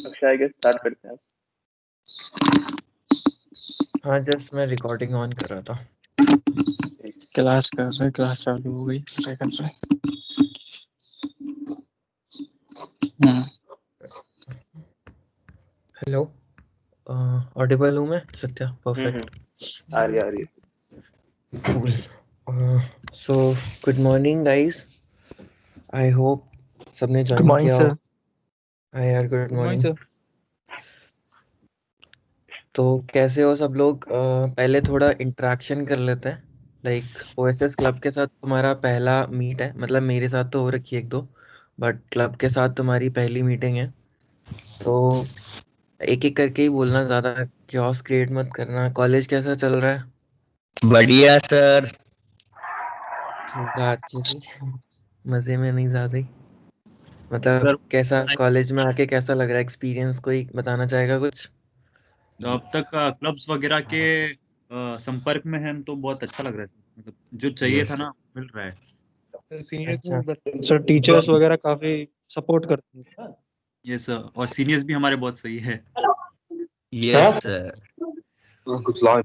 अक्षय के स्टार्ट करते हैं। हाँ जस्ट मैं रिकॉर्डिंग ऑन कर रहा था। क्लास कर रहे, क्लास चालू हो गई, ट्राई कर रहे। हेलो, ऑडिबल हूँ मैं सत्या? परफेक्ट, आ रही है। Cool. So good morning guys, I hope सबने ज्वाइन किया हो। हाय यार, गुड मॉर्निंग सर। तो कैसे हो सब लोग? पहले थोड़ा इंटरेक्शन कर लेते हैं। लाइक ओएसएस क्लब के साथ तुम्हारा पहला मीट है, मतलब मेरे साथ तो हो रखी है एक दो, बट क्लब के साथ तुम्हारी पहली मीटिंग है। तो एक एक करके ही बोलना, ज़्यादा क्योस क्रिएट मत करना। कॉलेज कैसा चल रहा है? बढ़िया सर। थोड़ा अच्छे से, मज़े में नहीं ज़्यादा ही। मतलब सर कैसा कॉलेज में आके कैसा लग रहा है? एक्सपीरियंस कोई बताना चाहेगा कुछ? अब तक क्लब्स वगैरह के संपर्क में हैं तो बहुत अच्छा लग रहा है। मतलब जो चाहिए था ना मिल रहा है। सीनियर्स सर, टीचर्स वगैरह काफी सपोर्ट करते हैं। ये सर, और सीनियर्स भी हमारे बहुत सही है। Yes sir. कुछ लॉ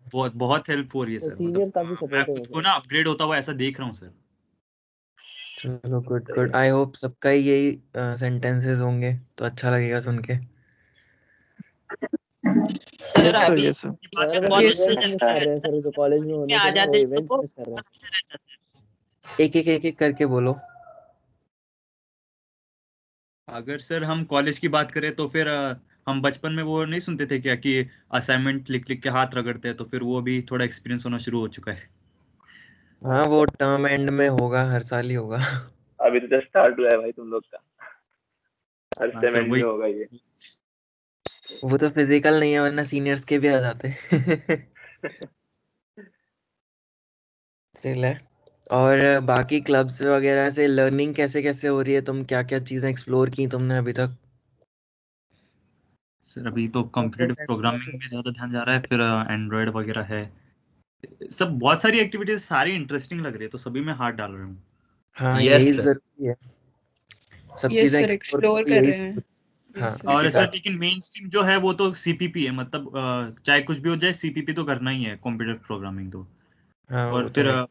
बहुत बहुत हेल्प हो रही है सर। सीनियर्स काफी मैं सपोर्टिव खुद है को ना अपग्रेड होता हुआ ऐसा देख रहा हूँ सर। चलो गुड गुड, आई होप सबका ही यही सेंटेंसेस होंगे तो अच्छा लगेगा सुन के। सर। अभी यस सर। सर बस इवेंट्स मिस कर रहे हैं सर, जो कॉलेज में होने थे ना वो इवेंट्स मिस कर रहे हैं। एक एक करके बोलो। अगर सर हम कॉलेज की बात करें तो फिर हम बचपन में वो नहीं सुनते थे क्या कि असाइनमेंट लिख लिख के हाथ रगड़ते हैं, तो फिर वो भी थोड़ा एक्सपीरियंस होना शुरू हो चुका है। हाँ वो टर्म एंड में होगा, हर साल ही होगा। अभी तो जस्ट स्टार्ट हुआ है भाई तुम लोग का, हर हाँ सर सेमेंट वही। में होगा ये। वो तो फिजिकल नहीं है, वरना सीनियर्स के भी आ जाते। चल है। और बाकी क्लब्स वगैरह से लर्निंग कैसे कैसे हो रही है? तुम क्या क्या चीजें एक्सप्लोर की तुमने अभी तक? सर अभी तो कंप्यूटर प्रोग्रामिंग में ज्यादा ध्यान जा रहा है, फिर एंड्रॉयड वगैरह है। सब बहुत सारी एक्टिविटीज सारी इंटरेस्टिंग लग रही है, तो सभी में हाथ डाल रहा हूँ। हाँ यस यही सर। जरूरी है, सब यस चीजें सर, एक्सप्लोर एक्सप्लोर करो, कर यही रहे हैं। हाँ। Yes sir. और सर लेकिन मेन स्ट्रीम जो है वो तो सीपीपी है, मतलब चाहे कुछ भी हो जाए सीपीपी तो करना ही है, कंप्यूटर प्रोग्रामिंग तो। हाँ और वो तो है।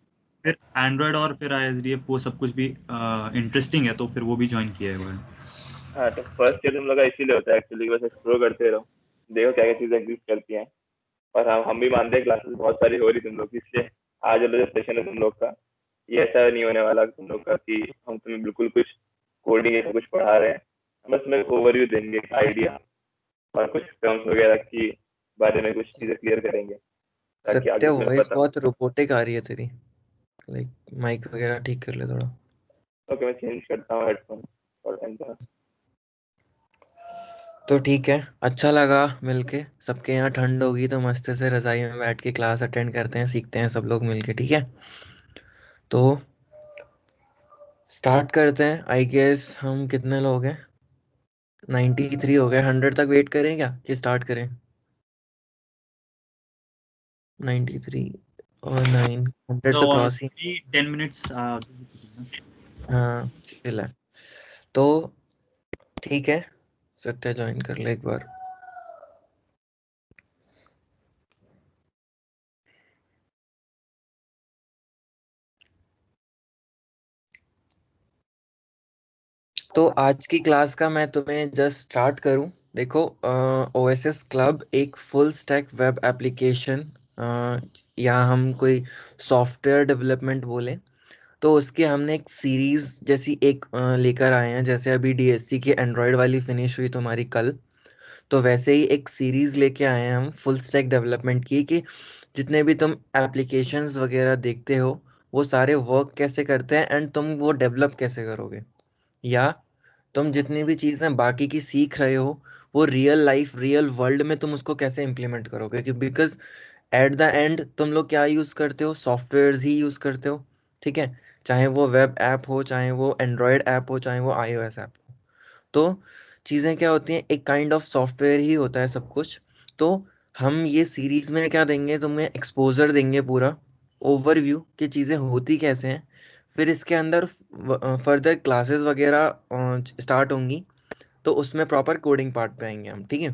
फिर एंड्रॉयड और फिर आईएसडीएफ वो सब कुछ भी इंटरेस्टिंग है, तो फिर वो भी ज्वाइन किया है वो। हाँ तो फर्स्ट ईयर तुम लोग का इसीलिए होता है एक्चुअली, बस एक्सप्लोर करते रहो, देखो क्या क्या चीजें एग्जिस्ट करती हैं। और हम भी मानते हैं क्लासेस बहुत सारी हो रही तुम लोग की, इसलिए आज वाला जो सेशन है तुम लोग का, ये ऐसा नहीं होने वाला तुम लोग का कि हम तुम्हें बिल्कुल कुछ कोडिंग या कुछ पढ़ा रहे हैं। हम बस तुम्हें ओवरव्यू देंगे, आइडिया और कुछ टर्म्स वगैरह की बारे में कुछ चीजें क्लियर करेंगे ताकि आगे सत्य तुम्हें वॉइस पता हो। बहुत रोबोटिक आ रही है तेरी, लाइक माइक वगैरह ठीक कर ले थोड़ा। ओके मैं चेंज करता हूँ हेडफोन और तो ठीक है, अच्छा लगा मिलके। सबके यहाँ ठंड होगी तो मस्त से रजाई में बैठ के क्लास अटेंड करते हैं, सीखते हैं सब लोग मिलके, ठीक है? तो स्टार्ट करते हैं। आई गेस हम कितने लोग हैं? 93 हो गए। 100 तक वेट करें क्या कि स्टार्ट करें? 93 और 9, 100 तो तो क्रॉस ही। 10 मिनट्स। हाँ चिल है। तो ठीक है, सत्या ज्वाइन कर ले एक बार। तो आज की क्लास का मैं तुम्हें जस्ट स्टार्ट करूं। देखो, ओएसएस क्लब एक फुल स्टैक वेब एप्लीकेशन, या हम कोई सॉफ्टवेयर डेवलपमेंट बोले तो उसके हमने एक सीरीज जैसी एक लेकर आए हैं। जैसे अभी डीएससी की एंड्रॉयड वाली फिनिश हुई तुम्हारी कल, तो वैसे ही एक सीरीज लेके आए हैं हम फुल स्टैक डेवलपमेंट की, कि जितने भी तुम एप्लीकेशंस वगैरह देखते हो वो सारे वर्क कैसे करते हैं एंड तुम वो डेवलप कैसे करोगे, या तुम जितनी भी चीज़ें बाकी की सीख रहे हो वो रियल लाइफ रियल वर्ल्ड में तुम उसको कैसे इम्प्लीमेंट करोगे। कि बिकॉज एट द एंड तुम लोग क्या यूज़ करते हो? सॉफ्टवेयर्स ही यूज़ करते हो, ठीक है? चाहे वो वेब ऐप हो, चाहे वो एंड्रॉयड ऐप हो, चाहे वो आईओएस ऐप हो। तो चीज़ें क्या होती हैं, एक काइंड ऑफ सॉफ्टवेयर ही होता है सब कुछ। तो हम ये सीरीज में क्या देंगे, तुम्हें एक्सपोजर देंगे, पूरा ओवरव्यू कि चीज़ें होती कैसे हैं। फिर इसके अंदर फर्दर क्लासेस वगैरह स्टार्ट होंगी, तो उसमें प्रॉपर कोडिंग पार्ट पे आएंगे हम, ठीक है।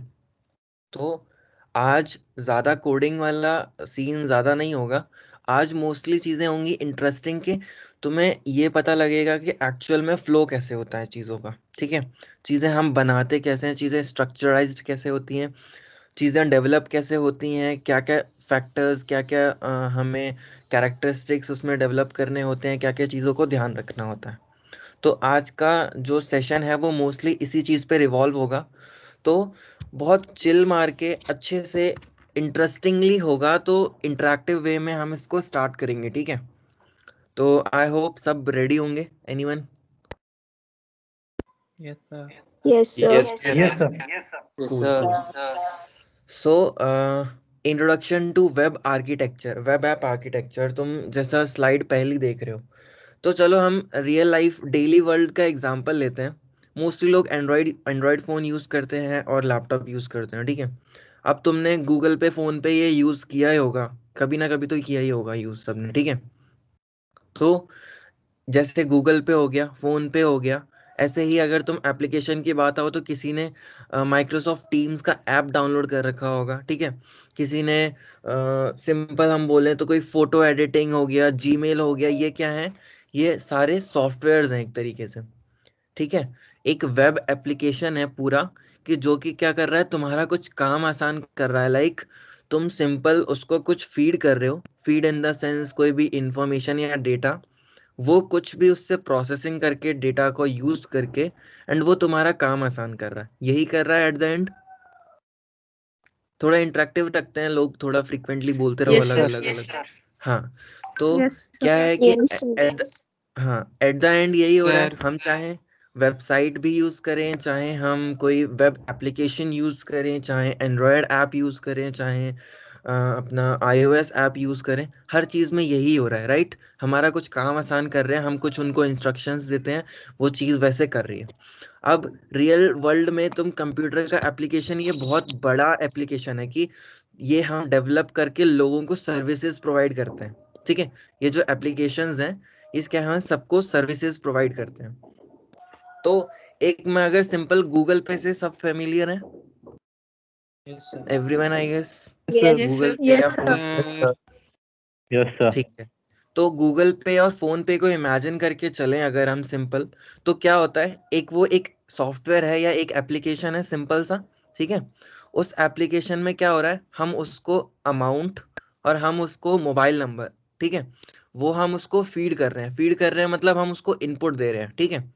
तो आज ज़्यादा कोडिंग वाला सीन ज़्यादा नहीं होगा। आज मोस्टली चीज़ें होंगी इंटरेस्टिंग के, तुम्हें ये पता लगेगा कि एक्चुअल में फ्लो कैसे होता है चीज़ों का, ठीक है। चीज़ें हम बनाते कैसे हैं, चीज़ें स्ट्रक्चराइज्ड कैसे होती हैं, चीज़ें डेवलप कैसे होती हैं, क्या क्या फैक्टर्स, क्या क्या हमें कैरेक्टरिस्टिक्स उसमें डेवलप करने होते हैं, क्या क्या चीज़ों को ध्यान रखना होता है। तो आज का जो सेशन है वो मोस्टली इसी चीज़ पे रिवॉल्व होगा। तो बहुत चिल मार के अच्छे से इंटरेस्टिंगली होगा, तो इंटरेक्टिव वे में हम इसको स्टार्ट करेंगे, ठीक है। तो आई होप सब रेडी होंगे। Anyone? Yes, sir. Yes, sir. Yes, sir. Cool, cool. So introduction to web architecture, web app architecture, तुम जैसा स्लाइड पहली देख रहे हो। तो चलो हम रियल लाइफ डेली वर्ल्ड का एग्जांपल लेते हैं। मोस्टली लोग एंड्रॉयड फ़ोन यूज़ करते हैं और लैपटॉप यूज़ करते हैं, ठीक है। अब तुमने गूगल पे, फ़ोन पे ये यूज़ किया ही होगा, कभी ना कभी तो किया ही होगा यूज़ सबने, ठीक है। तो जैसे गूगल पे हो गया, फ़ोन पे हो गया, ऐसे ही अगर तुम एप्लीकेशन की बात आओ तो किसी ने माइक्रोसॉफ्ट टीम्स का ऐप डाउनलोड कर रखा होगा, ठीक है। किसी ने सिंपल हम बोलें तो कोई फ़ोटो एडिटिंग हो गया, जीमेल हो गया, ये क्या है, ये सारे सॉफ्टवेयर्स हैं एक तरीके से, ठीक है। एक वेब एप्लीकेशन है पूरा, कि जो कि क्या कर रहा है, तुम्हारा कुछ काम आसान कर रहा है। लाइक तुम सिंपल उसको कुछ फीड कर रहे हो, फीड इन द सेंस कोई भी इंफॉर्मेशन या डेटा, वो कुछ भी उससे प्रोसेसिंग करके डेटा को यूज करके, एंड वो तुम्हारा काम आसान कर रहा है, यही कर रहा है एट द एंड। थोड़ा इंटरेक्टिव रखते हैं, लोग थोड़ा फ्रिक्वेंटली बोलते रहो Yes, अलग sir. अलग अलग। हाँ, तो Yes, sir. क्या है कि Yes, sir. हाँ, एट द एंड यही हो रहा है। Sir. हम चाहे वेबसाइट भी यूज करें, चाहे हम कोई वेब एप्लीकेशन यूज करें, चाहे एंड्रॉयड ऐप यूज करें, चाहे अपना iOS ऐप यूज करें, हर चीज में यही हो रहा है, राइट। हमारा कुछ काम आसान कर रहे हैं, हम कुछ उनको इंस्ट्रक्शंस देते हैं, वो चीज वैसे कर रही है। अब रियल वर्ल्ड में तुम कंप्यूटर का एप्लीकेशन, ये बहुत बड़ा एप्लीकेशन है कि ये हम डेवलप करके लोगों को सर्विसेज प्रोवाइड करते हैं, ठीक है। ये जो एप्लीकेशंस हैं, इसके यहाँ सबको सर्विसेज प्रोवाइड करते हैं। तो एक मैं अगर सिंपल गूगल पे से सब फेमिलियर है, Yes, sir. Everyone I guess, Yes, Google पे yes, या sir. Phone, Yes, sir. ठीक है। तो गूगल पे और फोन पे को इमेजिन करके चलें अगर हम सिंपल, तो क्या होता है, एक वो एक सॉफ्टवेयर है या एक एप्लीकेशन है सिंपल सा, ठीक है। उस एप्लीकेशन में क्या हो रहा है, हम उसको अमाउंट और हम उसको मोबाइल नंबर, ठीक है, वो हम उसको फीड कर रहे हैं। फीड कर रहे हैं मतलब हम उसको इनपुट दे रहे हैं, ठीक है।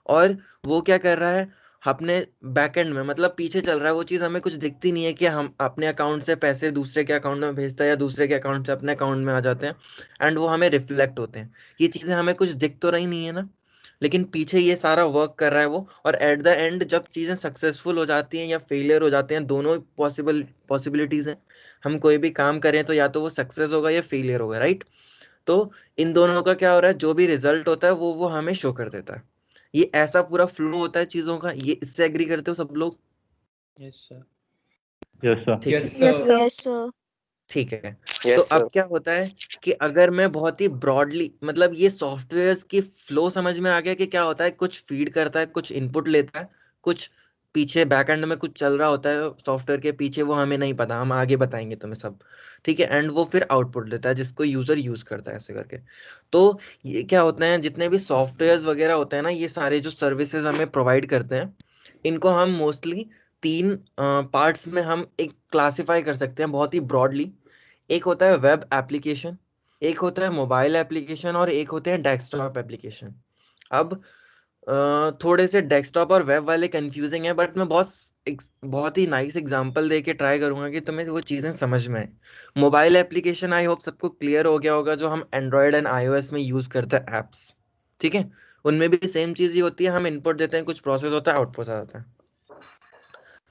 और वो क्या कर रहा है, अपने बैकएंड में, मतलब पीछे चल रहा है वो चीज़, हमें कुछ दिखती नहीं है कि हम अपने अकाउंट से पैसे दूसरे के अकाउंट में भेजता है या दूसरे के अकाउंट से अपने अकाउंट में आ जाते हैं, एंड वो हमें रिफ्लेक्ट होते हैं। ये चीज़ें हमें कुछ दिख तो रही नहीं है ना, लेकिन पीछे ये सारा वर्क कर रहा है वो। और एट द एंड जब चीज़ें सक्सेसफुल हो जाती हैं या फेलियर हो जाते हैं, दोनों पॉसिबिलिटीज़ हैं। हम कोई भी काम करें तो या तो वो सक्सेस होगा या फेलियर होगा, राइट। तो इन दोनों का क्या हो रहा है, जो भी रिजल्ट होता है वो हमें शो कर देता है। ये ऐसा पूरा फ्लो होता है चीजों का। ये इससे एग्री करते हो सब लोग? Yes, sir. Yes, sir. ठीक है, Yes, sir. Yes, sir. ठीक है। तो अब क्या होता है कि अगर मैं बहुत ही ब्रॉडली, मतलब ये सॉफ्टवेयर्स की फ्लो समझ में आ गया कि क्या होता है, कुछ फीड करता है, कुछ इनपुट लेता है, कुछ पीछे बैकएंड में कुछ चल रहा होता है सॉफ्टवेयर के पीछे, वो हमें नहीं पता, हम आगे बताएंगे तुम्हें सब, ठीक है। एंड वो फिर आउटपुट देता है जिसको यूजर यूज करता है, ऐसे करके। तो ये क्या होता है, जितने भी सॉफ्टवेयर्स वगैरह होते हैं ना, ये सारे जो सर्विसेज हमें प्रोवाइड करते हैं, इनको हम मोस्टली तीन पार्ट्स में हम एक क्लासिफाई कर सकते हैं बहुत ही ब्रॉडली। एक होता है वेब एप्लीकेशन, एक होता है मोबाइल एप्लीकेशन, और एक होते हैं डेस्कटॉप एप्लीकेशन। अब थोड़े से डेस्कटॉप और वेब वाले कंफ्यूजिंग है, बट मैं बहुत ही नाइस एग्जांपल दे के ट्राई करूंगा कि तुम्हें वो चीज़ें समझ में आए। मोबाइल एप्लीकेशन आई होप सबको क्लियर हो गया होगा, जो हम एंड्रॉयड एंड iOS में यूज़ करते हैं ऐप्स, ठीक है। उनमें भी सेम चीज़ ही होती है, हम इनपुट देते हैं, कुछ प्रोसेस होता है, आउटपुट आ जाता है।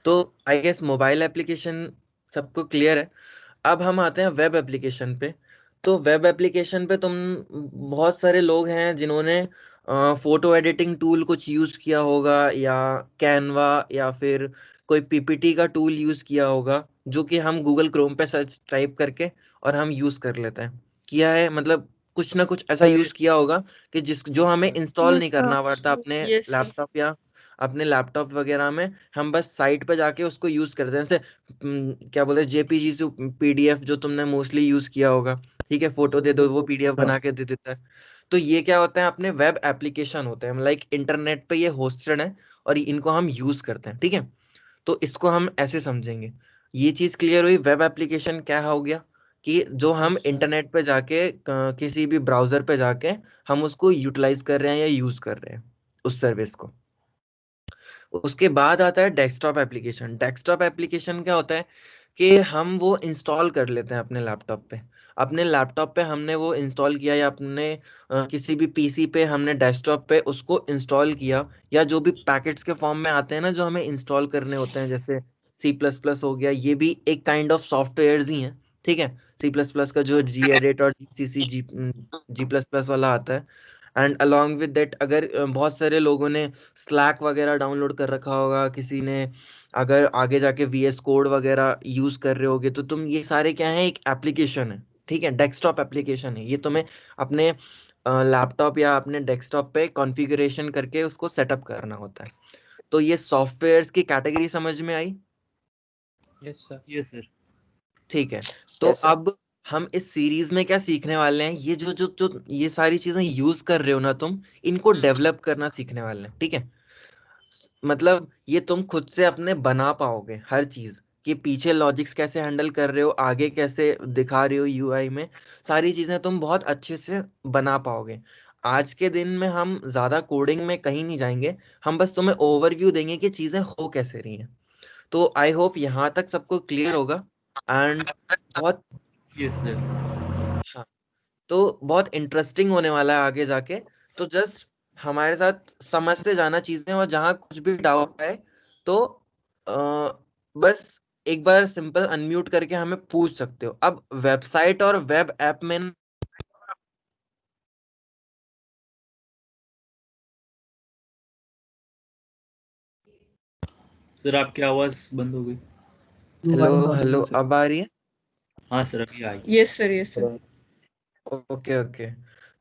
तो आई गेस मोबाइल एप्लीकेशन सबको क्लियर है। अब हम आते हैं वेब एप्लीकेशन पे। तो वेब एप्लीकेशन पे तुम, बहुत सारे लोग हैं जिन्होंने फोटो एडिटिंग टूल कुछ यूज़ किया होगा, या कैनवा, या फिर कोई पीपीटी का टूल यूज़ किया होगा, जो कि हम गूगल क्रोम पे सर्च टाइप करके और हम यूज़ कर लेते हैं। किया है, मतलब कुछ ना कुछ ऐसा यूज किया होगा कि जो हमें इंस्टॉल नहीं करना पड़ता अपने लैपटॉप या अपने लैपटॉप वगैरह में। हम बस साइट पे जाके उसको यूज करते हैं, जैसे क्या बोलते हैं जेपीजी से पीडीएफ जो तुमने मोस्टली यूज किया होगा। ठीक है, फोटो दे दो वो पीडीएफ बना के दे देता है। तो ये क्या होता है, अपने वेब एप्लीकेशन होते हैं, लाइक इंटरनेट पे ये होस्टेड है और इनको हम यूज करते हैं। ठीक है, तो इसको हम ऐसे समझेंगे। ये चीज क्लियर हुई। वेब एप्लीकेशन क्या हो गया कि जो हम इंटरनेट पे जाके किसी भी ब्राउजर पे जाके हम उसको यूटिलाइज कर रहे हैं या यूज कर रहे हैं उस सर्विस को। उसके बाद आता है डेस्कटॉप एप्लीकेशन। डेस्कटॉप एप्लीकेशन क्या होता है कि हम वो इंस्टॉल कर लेते हैं अपने लैपटॉप पे। अपने लैपटॉप पे हमने वो इंस्टॉल किया या अपने किसी भी पीसी पे हमने डेस्कटॉप पे उसको इंस्टॉल किया, या जो भी पैकेट्स के फॉर्म में आते हैं ना जो हमें इंस्टॉल करने होते हैं, जैसे सी प्लस प्लस हो गया, ये भी एक काइंड ऑफ सॉफ्टवेयर ही है। ठीक है, सी प्लस प्लस का जो जी एडिट और जी प्लस प्लस वाला आता है। एंड अलॉन्ग विद दैट, अगर बहुत सारे लोगों ने स्लैक वगैरह डाउनलोड कर रखा होगा, किसी ने अगर आगे जाके वीएस कोड वगैरह यूज कर रहे होगे, तो तुम ये सारे क्या है, एक एप्लीकेशन है। ठीक है, डेस्कटॉप एप्लीकेशन है ये। तुम्हें अपने लैपटॉप या अपने डेस्कटॉप पे कॉन्फ़िगरेशन करके उसको सेटअप करना होता है। तो ये सॉफ्टवेयर्स की कैटेगरी समझ में आई? Yes sir. Yes sir. ठीक है, तो अब हम इस सीरीज में क्या सीखने वाले हैं, ये जो जो जो ये सारी चीजें यूज कर रहे हो ना तुम, इनको डेवलप करना सीखने वाले हैं। ठीक है, मतलब ये तुम खुद से अपने बना पाओगे हर चीज, कि पीछे लॉजिक्स कैसे हैंडल कर रहे हो, आगे कैसे दिखा रहे हो यूआई में, सारी चीजें तुम बहुत अच्छे से बना पाओगे। आज के दिन में हम ज्यादा कोडिंग में कहीं नहीं जाएंगे, हम बस तुम्हें ओवरव्यू देंगे कि चीजें हो कैसे रही हैं। तो आई होप यहाँ तक सबको क्लियर होगा। एंड बहुत यस सर। हाँ, तो बहुत इंटरेस्टिंग होने वाला है आगे जाके। तो जस्ट हमारे साथ समझते जाना चीजें, और जहाँ कुछ भी डाउट है तो बस एक बार सिंपल अनम्यूट करके हमें पूछ सकते हो। अब वेबसाइट और वेब ऐप में सर आपकी आवाज बंद हो गई। हेलो हेलो, अब आ रही है? हाँ सर अभी आई। Yes sir, yes sir. Okay okay.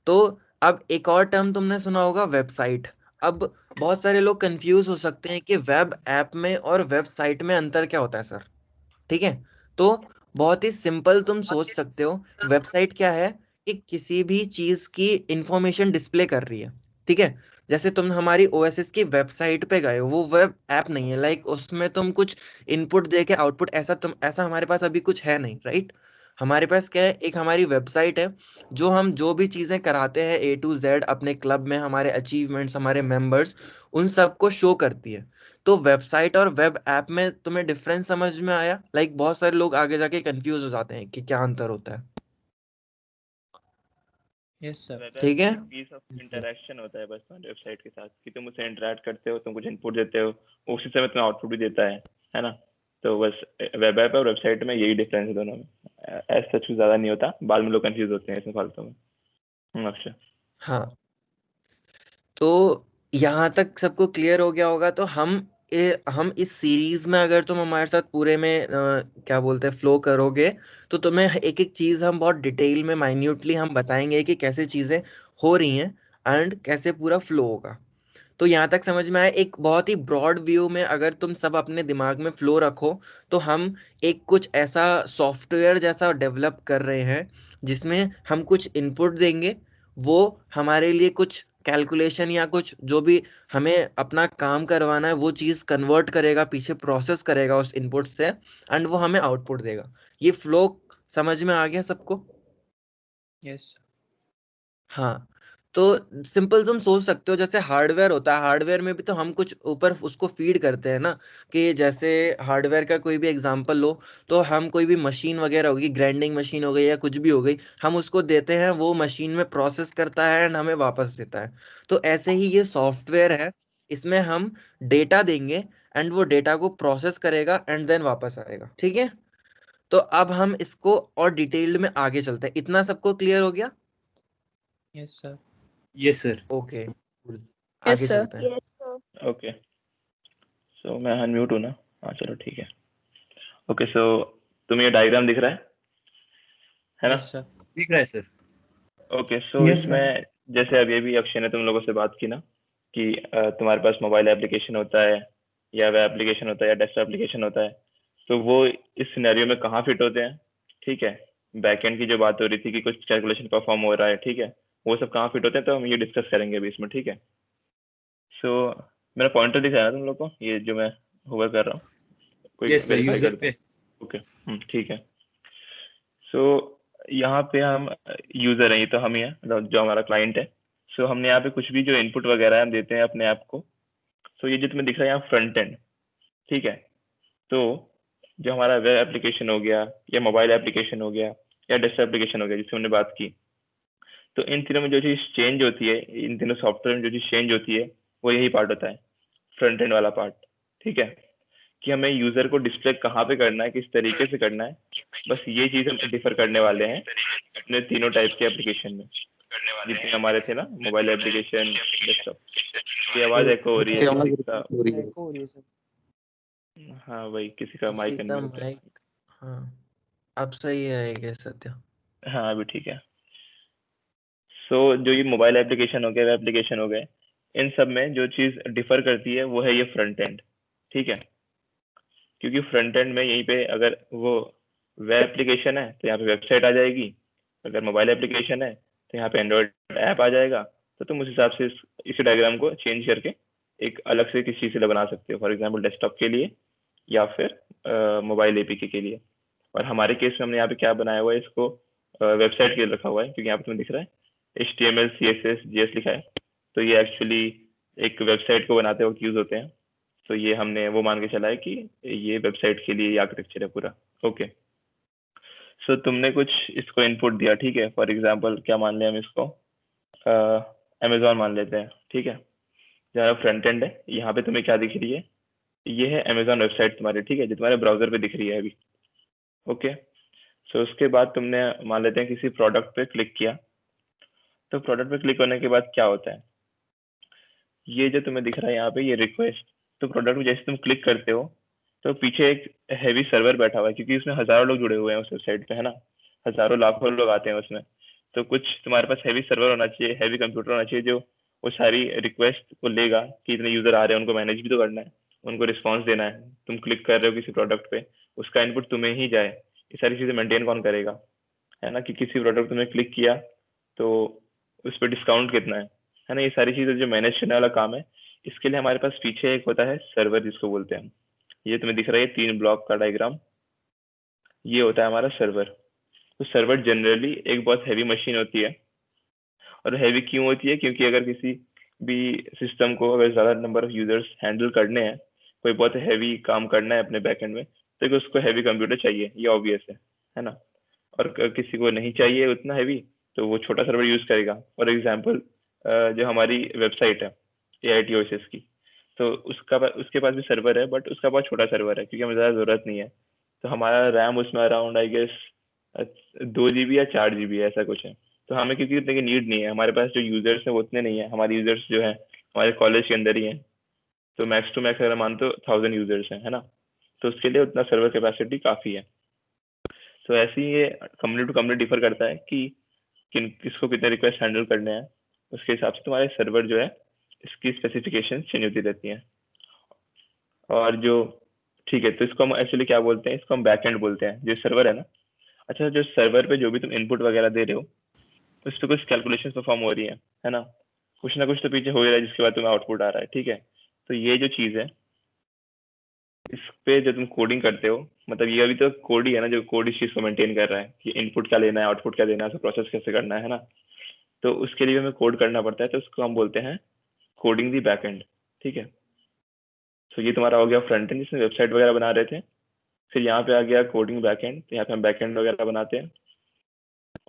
तो अब एक और टर्म तुमने सुना होगा, वेबसाइट। अब बहुत सारे लोग कंफ्यूज हो सकते हैं कि वेब ऐप में और वेबसाइट में अंतर क्या होता है सर। ठीक है, तो बहुत ही सिंपल तुम सोच सकते हो। वेबसाइट क्या है कि किसी भी चीज की इंफॉर्मेशन डिस्प्ले कर रही है। ठीक है, जैसे तुम हमारी ओएसएस की वेबसाइट पे गए हो, वो वेब ऐप नहीं है। लाइक उसमें तुम कुछ इनपुट दे के आउटपुट, ऐसा हमारे पास अभी कुछ है नहीं, राइट। हमारे पास क्या है, एक हमारी वेबसाइट है जो हम जो भी चीजें कराते हैं ए टू जेड अपने क्लब में, हमारे अचीवमेंट्स, हमारे मेंबर्स, उन सबको शो करती है। तो वेबसाइट और वेब ऐप में तुम्हें डिफरेंस समझ में आया? लाइक बहुत सारे लोग आगे जाके कंफ्यूज हो जाते हैं कि क्या अंतर होता है। Yes sir. वेब ऐप ठीक है, एक पीस ऑफ इंटरेक्शन होता है बस वेबसाइट के साथ, कि तुम उससे इंटरेक्ट करते हो, तुम कुछ इनपुट देते हो, उसी समय तुम्हें आउटपुट भी देता है ना। तो बस वेब ऐप और वेबसाइट में यही डिफरेंस है दोनों में। ऐसा कुछ ज्यादा नहीं होता, बाद में लोग कंफ्यूज होते हैं इसमें फालतू में। अच्छा, हाँ। तो यहाँ तक सबको क्लियर हो गया होगा। तो हम इस सीरीज में, अगर तुम हमारे साथ पूरे में क्या बोलते हैं फ्लो करोगे, तो तुम्हें एक एक चीज हम बहुत डिटेल में माइन्यूटली हम बताएंगे कि कैसे चीजें हो रही हैं एंड कैसे पूरा फ्लो होगा। तो यहाँ तक समझ में आया? एक बहुत ही ब्रॉड व्यू में अगर तुम सब अपने दिमाग में फ्लो रखो, तो हम एक कुछ ऐसा सॉफ्टवेयर जैसा डेवलप कर रहे हैं जिसमें हम कुछ इनपुट देंगे, वो हमारे लिए कुछ कैलकुलेशन या कुछ जो भी हमें अपना काम करवाना है वो चीज़ कन्वर्ट करेगा, पीछे प्रोसेस करेगा उस इनपुट से, एंड वो हमें आउटपुट देगा। ये फ्लो समझ में आ गया सबको? यस। हाँ। तो सिंपल तुम सोच सकते हो, जैसे हार्डवेयर होता है, हार्डवेयर में भी तो हम कुछ ऊपर उसको फीड करते हैं ना। कि जैसे हार्डवेयर का कोई भी एग्जांपल लो, तो हम कोई भी मशीन वगैरह होगी, ग्राइंडिंग मशीन हो गई या कुछ भी हो गई, हम उसको देते हैं, वो मशीन में प्रोसेस करता है एंड हमें वापस देता है। तो ऐसे ही ये सॉफ्टवेयर है, इसमें हम डेटा देंगे एंड वो डेटा को प्रोसेस करेगा एंड देन वापस आएगा। ठीक है, तो अब हम इसको और डिटेल्ड में आगे चलते हैं। इतना सबको क्लियर हो गया? Yes sir. Yes sir. Okay, yes आगे सर। चलते हैं। ओके। सो मैं अनम्यूट हूँ ना? हाँ चलो ठीक है। ओके, सो तुम्हें ये डायग्राम दिख रहा है ना? Yes sir. दिख रहा है सर। ओके, सो इसमें जैसे अभी भी अक्षय ने तुम लोगों से बात की ना कि तुम्हारे पास मोबाइल एप्लीकेशन होता है या वेब एप्लीकेशन होता है या डेस्कटॉप एप्लीकेशन होता है, तो वो इस सिनेरियो में कहाँ फिट होते हैं, ठीक है। बैकएंड की जो बात हो रही थी कि कुछ कैलकुलेशन परफॉर्म हो रहा है, ठीक है, वो सब कहाँ फिट होते हैं, तो हम ये डिस्कस करेंगे अभी इसमें, ठीक है। सो मेरा पॉइंटर दिख रहा है तुम लोग को, ये जो मैं होवर कर रहा हूँ, कोई यस सर, वेरीफाई यूजर कर पे। दे। ओके, ठीक है। सो यहाँ पे हम यूजर हैं, ये तो हम ही हैं जो हमारा क्लाइंट है। सो हमने यहाँ पे कुछ भी जो इनपुट वगैरह है हम देते हैं अपने ऐप को। सो ये जो तुम्हें दिख रहा है यहाँ फ्रंट एंड, ठीक है। तो जो हमारा वेब एप्लीकेशन हो गया या मोबाइल एप्लीकेशन हो गया या डेस्कटॉप एप्लीकेशन हो गया जिससे हमने बात की, तो इन तीनों में जो चीज चेंज होती है, इन तीनों सॉफ्टवेयर में जो चीज चेंज होती है वो यही पार्ट होता है, फ्रंट एंड वाला पार्ट, ठीक है। कि हमें यूजर को डिस्प्ले कहाँ पे करना है, किस तरीके से करना है, बस ये चीज हम डिफर करने वाले हैं अपने तीनों टाइप के एप्लीकेशन में जितने हमारे थे ना, मोबाइल एप्लीकेशन, डेस्कटॉप। ये आवाज एको हो रही है किसी का? एको हो रही है सर। हाँ वही, किसी का माइक किसी का अनम्यूट है। माइक, हाँ अब सही है क्या सत्या? हाँ अभी ठीक है। सो जो ये मोबाइल एप्लीकेशन हो गया, वेब एप्लीकेशन हो गए, इन सब में जो चीज डिफर करती है वो है ये फ्रंट एंड, ठीक है। क्योंकि फ्रंट एंड में यहीं पे अगर वो वेब एप्लीकेशन है तो यहाँ पे वेबसाइट आ जाएगी, अगर मोबाइल एप्लीकेशन है तो यहाँ पे एंड्रॉइड ऐप आ जाएगा। तो तुम उस हिसाब से इसी डायग्राम को चेंज करके एक अलग से किसी चीज से बना सकते हो, फॉर एग्जाम्पल डेस्कटॉप के लिए या फिर मोबाइल एपीके के लिए। और हमारे केस में हमने यहाँ पे क्या बनाया हुआ है, इसको वेबसाइट के लिए रखा हुआ है, क्योंकि यहाँ पे तुम्हें दिख रहा है HTML CSS JS लिखा है, तो ये एक्चुअली एक वेबसाइट को बनाते वक्त यूज होते हैं। तो ये हमने वो मान के चला है कि ये वेबसाइट के लिए आर्किटेक्चर है पूरा। ओके, सो तुमने कुछ इसको इनपुट दिया, ठीक है। फॉर एग्जांपल क्या मान लें हम इसको, अमेजोन मान लेते हैं, ठीक है। जहाँ फ्रंट एंड है, यहाँ पे तुम्हें क्या दिख रही है, ये है अमेजोन वेबसाइट तुम्हारी, ठीक है, जो तुम्हारे ब्राउजर पे दिख रही है अभी। ओके, सो उसके बाद तुमने मान लेते हैं किसी प्रोडक्ट पे क्लिक किया, तो प्रोडक्ट पे क्लिक होने के बाद क्या होता है, ये जो तुम्हें दिख रहा है यहाँ पे ये रिक्वेस्ट, तो प्रोडक्ट में जैसे तुम क्लिक करते हो तो पीछे एक हैवी सर्वर बैठा हुआ है, क्योंकि उसमें हजारों लोग जुड़े हुए हैं उस वेबसाइट पे, है ना, हजारों लाखों लोग आते हैं उसमें। तो कुछ तुम्हारे पास हैवी सर्वर होना चाहिए, हैवी कंप्यूटर होना चाहिए, जो वो सारी रिक्वेस्ट को लेगा कि इतने यूजर आ रहे हैं, उनको मैनेज भी तो करना है, उनको रिस्पॉन्स देना है। तुम क्लिक कर रहे हो किसी प्रोडक्ट पे, उसका इनपुट तुम्हें ही जाए, ये सारी चीजें मेंटेन कौन करेगा, है ना। कि किसी प्रोडक्ट तुमने क्लिक किया तो उस पर डिस्काउंट कितना है ना, ये सारी चीजें जो मैनेज करने वाला काम है, इसके लिए हमारे पास पीछे एक होता है सर्वर जिसको बोलते हैं हम। ये तुम्हें दिख रहा है 3 ब्लॉक का डायग्राम, ये होता है हमारा सर्वर। तो सर्वर जनरली एक बहुत हैवी मशीन होती है, और हैवी क्यों होती है, क्योंकि अगर किसी भी सिस्टम को अगर ज्यादा नंबर ऑफ यूजर्स हैंडल करने हैं, कोई बहुत हैवी काम करना है अपने बैकएंड में, तो उसको हैवी कंप्यूटर चाहिए, ये ऑब्वियस है ना। और किसी को नहीं चाहिए उतना हैवी, तो वो छोटा सर्वर यूज करेगा। फॉर एग्जाम्पल जो हमारी वेबसाइट है AITOSS की, तो उसके पास भी सर्वर है, बट उसका बहुत छोटा सर्वर है क्योंकि हमें ज़्यादा ज़रूरत नहीं है। तो हमारा रैम उसमें अराउंड आई गेस 2 GB या 4 GB है, ऐसा कुछ है। तो हमें क्योंकि उतने की नीड नहीं है, हमारे पास जो यूजर्स हैं वो उतने नहीं है, हमारे यूजर्स जो है हमारे कॉलेज के अंदर ही हैं। तो मैक्स टू मैक्स अगर मान तो 1000 यूजर्स हैं, है ना। तो उसके लिए उतना सर्वर कैपेसिटी काफ़ी है। तो ऐसे ही ये कंपनी टू कंपनी डिफर करता है कि किसको कितने रिक्वेस्ट हैंडल करने हैं, उसके हिसाब से तुम्हारे सर्वर जो है इसकी स्पेसिफिकेशन चेंज होती रहती हैं। और जो ठीक है, तो इसको हम एक्चुअली क्या बोलते हैं, इसको हम बैकएंड बोलते हैं, जो सर्वर है ना। अच्छा, जो सर्वर पे जो भी तुम इनपुट वगैरह दे रहे हो, उस पर कुछ कैलकुलेशन परफॉर्म हो रही है ना, कुछ ना कुछ तो पीछे हो रहा है जिसके बाद तुम्हें आउटपुट आ रहा है, ठीक है। तो ये जो चीज़ है, इस पे जो तुम कोडिंग करते हो, मतलब ये अभी तो कोड ही है ना, जो कोड इस चीज़ को मेंटेन कर रहा है कि इनपुट क्या लेना है, आउटपुट क्या देना है, प्रोसेस कैसे करना है ना। तो उसके लिए हमें कोड करना पड़ता है, तो उसको हम बोलते हैं कोडिंग दी बैकएंड, ठीक है। तो ये तुम्हारा हो गया फ्रंट एंड, जिसमें वेबसाइट वगैरह बना रहे थे। फिर यहाँ पे आ गया कोडिंग बैकएंड, तो यहाँ पे हम बैकएंड वगैरह बनाते हैं।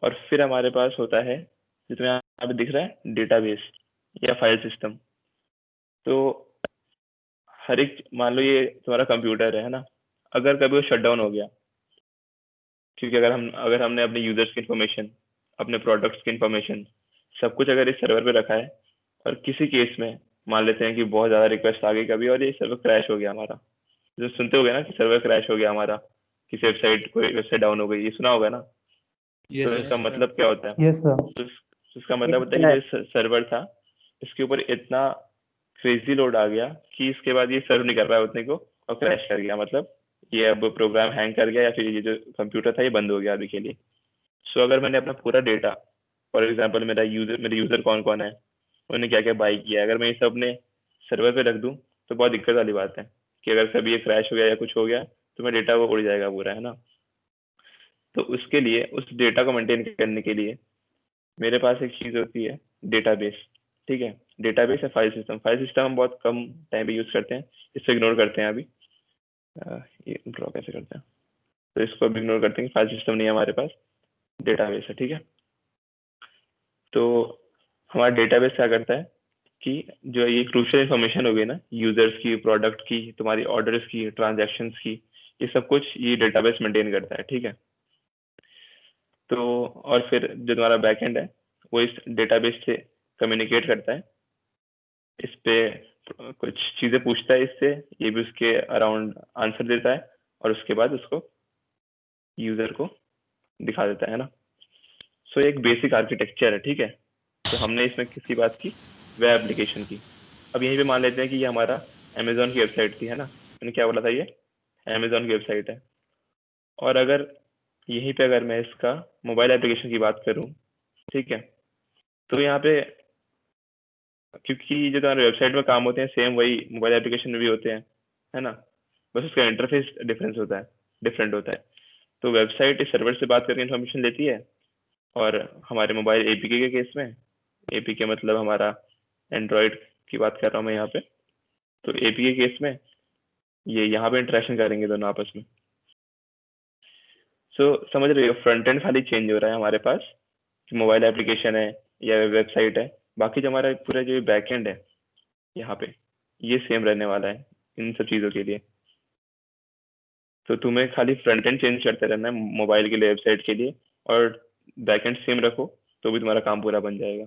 और फिर हमारे पास होता है जो तुम्हें यहाँ पे दिख रहा है डेटाबेस या फाइल सिस्टम। तो हर एक, मान लो ये तुम्हारा कंप्यूटर है ना, अगर कभी वो शट डाउन हो गया, क्योंकि अगर हमने अपने यूजर्स की इंफॉर्मेशन, अपने प्रोडक्ट्स की इंफॉर्मेशन, सब कुछ अगर इस सर्वर पे रखा है, और किसी केस में मान लेते हैं कि बहुत ज़्यादा रिक्वेस्ट आ गई कभी और ये सर्वर क्रैश हो गया हमारा, जो सुनते होगे ना कि सर्वर क्रैश हो गया हमारा, किसी वेबसाइट कोई वेबसाइट डाउन हो गई, ये सुना होगा ना। यस तो सर। इसका मतलब क्या होता है, यस सर। तो इसका मतलब होता है कि जो सर्वर था इसके ऊपर इतना क्रेजी लोड आ गया कि इसके बाद ये सर्व नहीं कर पाया उतने को और क्रैश कर गया। मतलब ये अब प्रोग्राम हैंग कर गया या फिर ये जो कंप्यूटर था ये बंद हो गया अभी के लिए। सो अगर मैंने अपना पूरा डेटा, फॉर एग्जाम्पल मेरे यूजर कौन कौन है, उन्होंने क्या क्या बाई किया, अगर मैं ये सब अपने सर्वर पे रख दूं तो बहुत दिक्कत वाली बात है कि अगर कभी ये क्रैश हो गया या कुछ हो गया तो मेरा डेटा वो उड़ जाएगा पूरा, है ना। तो उसके लिए उस डेटा को मेंटेन करने के लिए मेरे पास एक चीज होती है डेटाबेस। ठीक है, डेटाबेस है फाइल सिस्टम। फाइल सिस्टम हम बहुत कम टाइम पे यूज करते हैं, इससे इग्नोर करते हैं अभी। ये ड्रॉ कैसे करते हैं, तो इसको अभी इग्नोर करते हैं, फाइल सिस्टम नहीं है हमारे पास, डेटाबेस है। ठीक है, तो हमारा डेटाबेस क्या करता है कि जो ये क्रूशियल इन्फॉर्मेशन हो गई ना, यूजर्स की, प्रोडक्ट की, तुम्हारी ऑर्डर्स की, ट्रांजैक्शंस की, ये सब कुछ ये डेटाबेस मेंटेन करता है। ठीक है, तो और फिर जो तुम्हारा बैकएंड है वो इस डेटाबेस से कम्युनिकेट करता है, इस पे कुछ चीजें पूछता है इससे, ये भी उसके अराउंड आंसर देता है और उसके बाद उसको यूजर को दिखा देता है ना। सो एक बेसिक आर्किटेक्चर है। ठीक है, तो हमने इसमें किसी बात की, वेब एप्लीकेशन की। अब यहीं पे मान लेते हैं कि ये हमारा अमेजोन की वेबसाइट थी, है ना। मैंने क्या बोला था, ये अमेजोन की वेबसाइट है। और अगर यहीं पे अगर मैं इसका मोबाइल एप्लीकेशन की बात करूं, ठीक है, तो यहाँ पे क्योंकि जो तुम्हारे वेबसाइट में काम होते हैं सेम वही मोबाइल एप्लीकेशन में भी होते हैं, है ना, बस उसका इंटरफेस डिफरेंट होता है। तो वेबसाइट इस सर्वर से बात करके इन्फॉर्मेशन लेती है और हमारे मोबाइल एपीके के केस में, एपीके मतलब हमारा एंड्रॉयड की बात कर रहा हूँ मैं यहाँ पे, तो एपीके केस में ये यहाँ पे इंटरेक्शन करेंगे दोनों आपस में। सो समझ रहे हो, फ्रंट एंड खाली चेंज हो रहा है हमारे पास कि मोबाइल एप्लीकेशन है या वेबसाइट है, बाकी जो हमारा पूरा जो बैक एंड है यहाँ पे ये सेम रहने वाला है इन सब चीज़ों के लिए। तो तुम्हें खाली फ्रंट एंड चेंज करते रहना है मोबाइल के लिए, वेबसाइट के लिए, और बैक एंड सेम रखो तो भी तुम्हारा काम पूरा बन जाएगा।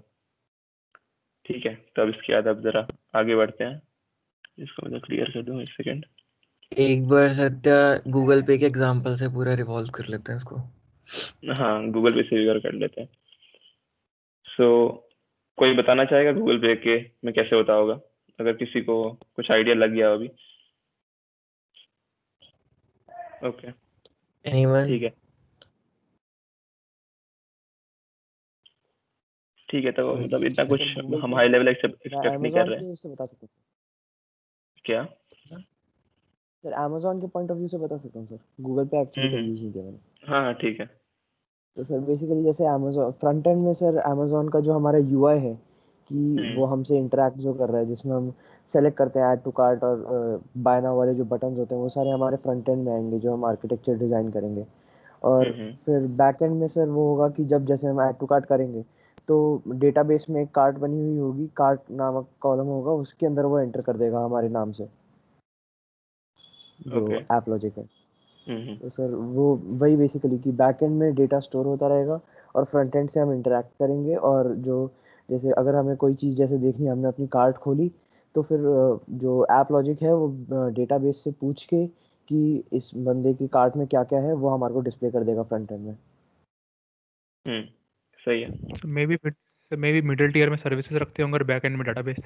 ठीक है, तो अब इसके बाद अब जरा आगे बढ़ते हैं, इसको मैं क्लियर कर दूँ, एक सेकेंड। एक बार सत्या गूगल पे के एग्जांपल से पूरा रिवॉल्व कर लेते हैं इसको। हाँ, गूगल पे से भी कर लेते हैं। सो कोई बताना चाहेगा गूगल पे के में कैसे होता होगा, अगर किसी को कुछ आइडिया लग गया हो अभी? Okay, anyone? ठीक है, ठीक है। तो मतलब इतना कुछ हम हाई लेवल एक्सपेक्ट नहीं कर रहे हैं। अमेज़न के उससे बता सकते हैं क्या सर, अमेज़न के पॉइंट ऑफ व्यू से बता सकता हूँ सर। गूगल पे एक्चुअली कभी यूज नहीं किया मैंने। हाँ, ठीक है। तो सर बेसिकली जैसे अमेज़न फ्रंट एंड में सर, अमेज़न का जो हमारा यूआई है कि वो हमसे इंटरेक्ट जो कर रहा है, जिसमें हम सेलेक्ट करते हैं ऐड टू कार्ट और बाय नाउ वाले जो बटन्स होते हैं वो सारे हमारे फ्रंट एंड में आएंगे जो हम आर्किटेक्चर डिजाइन करेंगे। और फिर बैक एंड में सर वो होगा कि जब जैसे हम ऐड टू कार्ट करेंगे तो डेटाबेस में एक कार्ट बनी हुई होगी, कार्ट नामक कॉलम होगा, उसके अंदर वो एंटर कर देगा हमारे नाम से जो ऐप लॉजिक है। तो सर वो वही बेसिकली कि बैक एंड में डेटा स्टोर होता रहेगा और फ्रंट एंड से हम इंटरेक्ट करेंगे। और जो जैसे अगर हमें कोई चीज़ जैसे देखनी है, हमने अपनी कार्ट खोली, तो फिर जो ऐप लॉजिक है वो डेटाबेस से पूछ के कि इस बंदे की कार्ट में क्या क्या है वो हमारे को डिस्प्ले कर देगा फ्रंट एंड में। सही है। So maybe मिडिल टियर में सर्विसेज रखते होंगे और बैक एंड में डेटाबेस।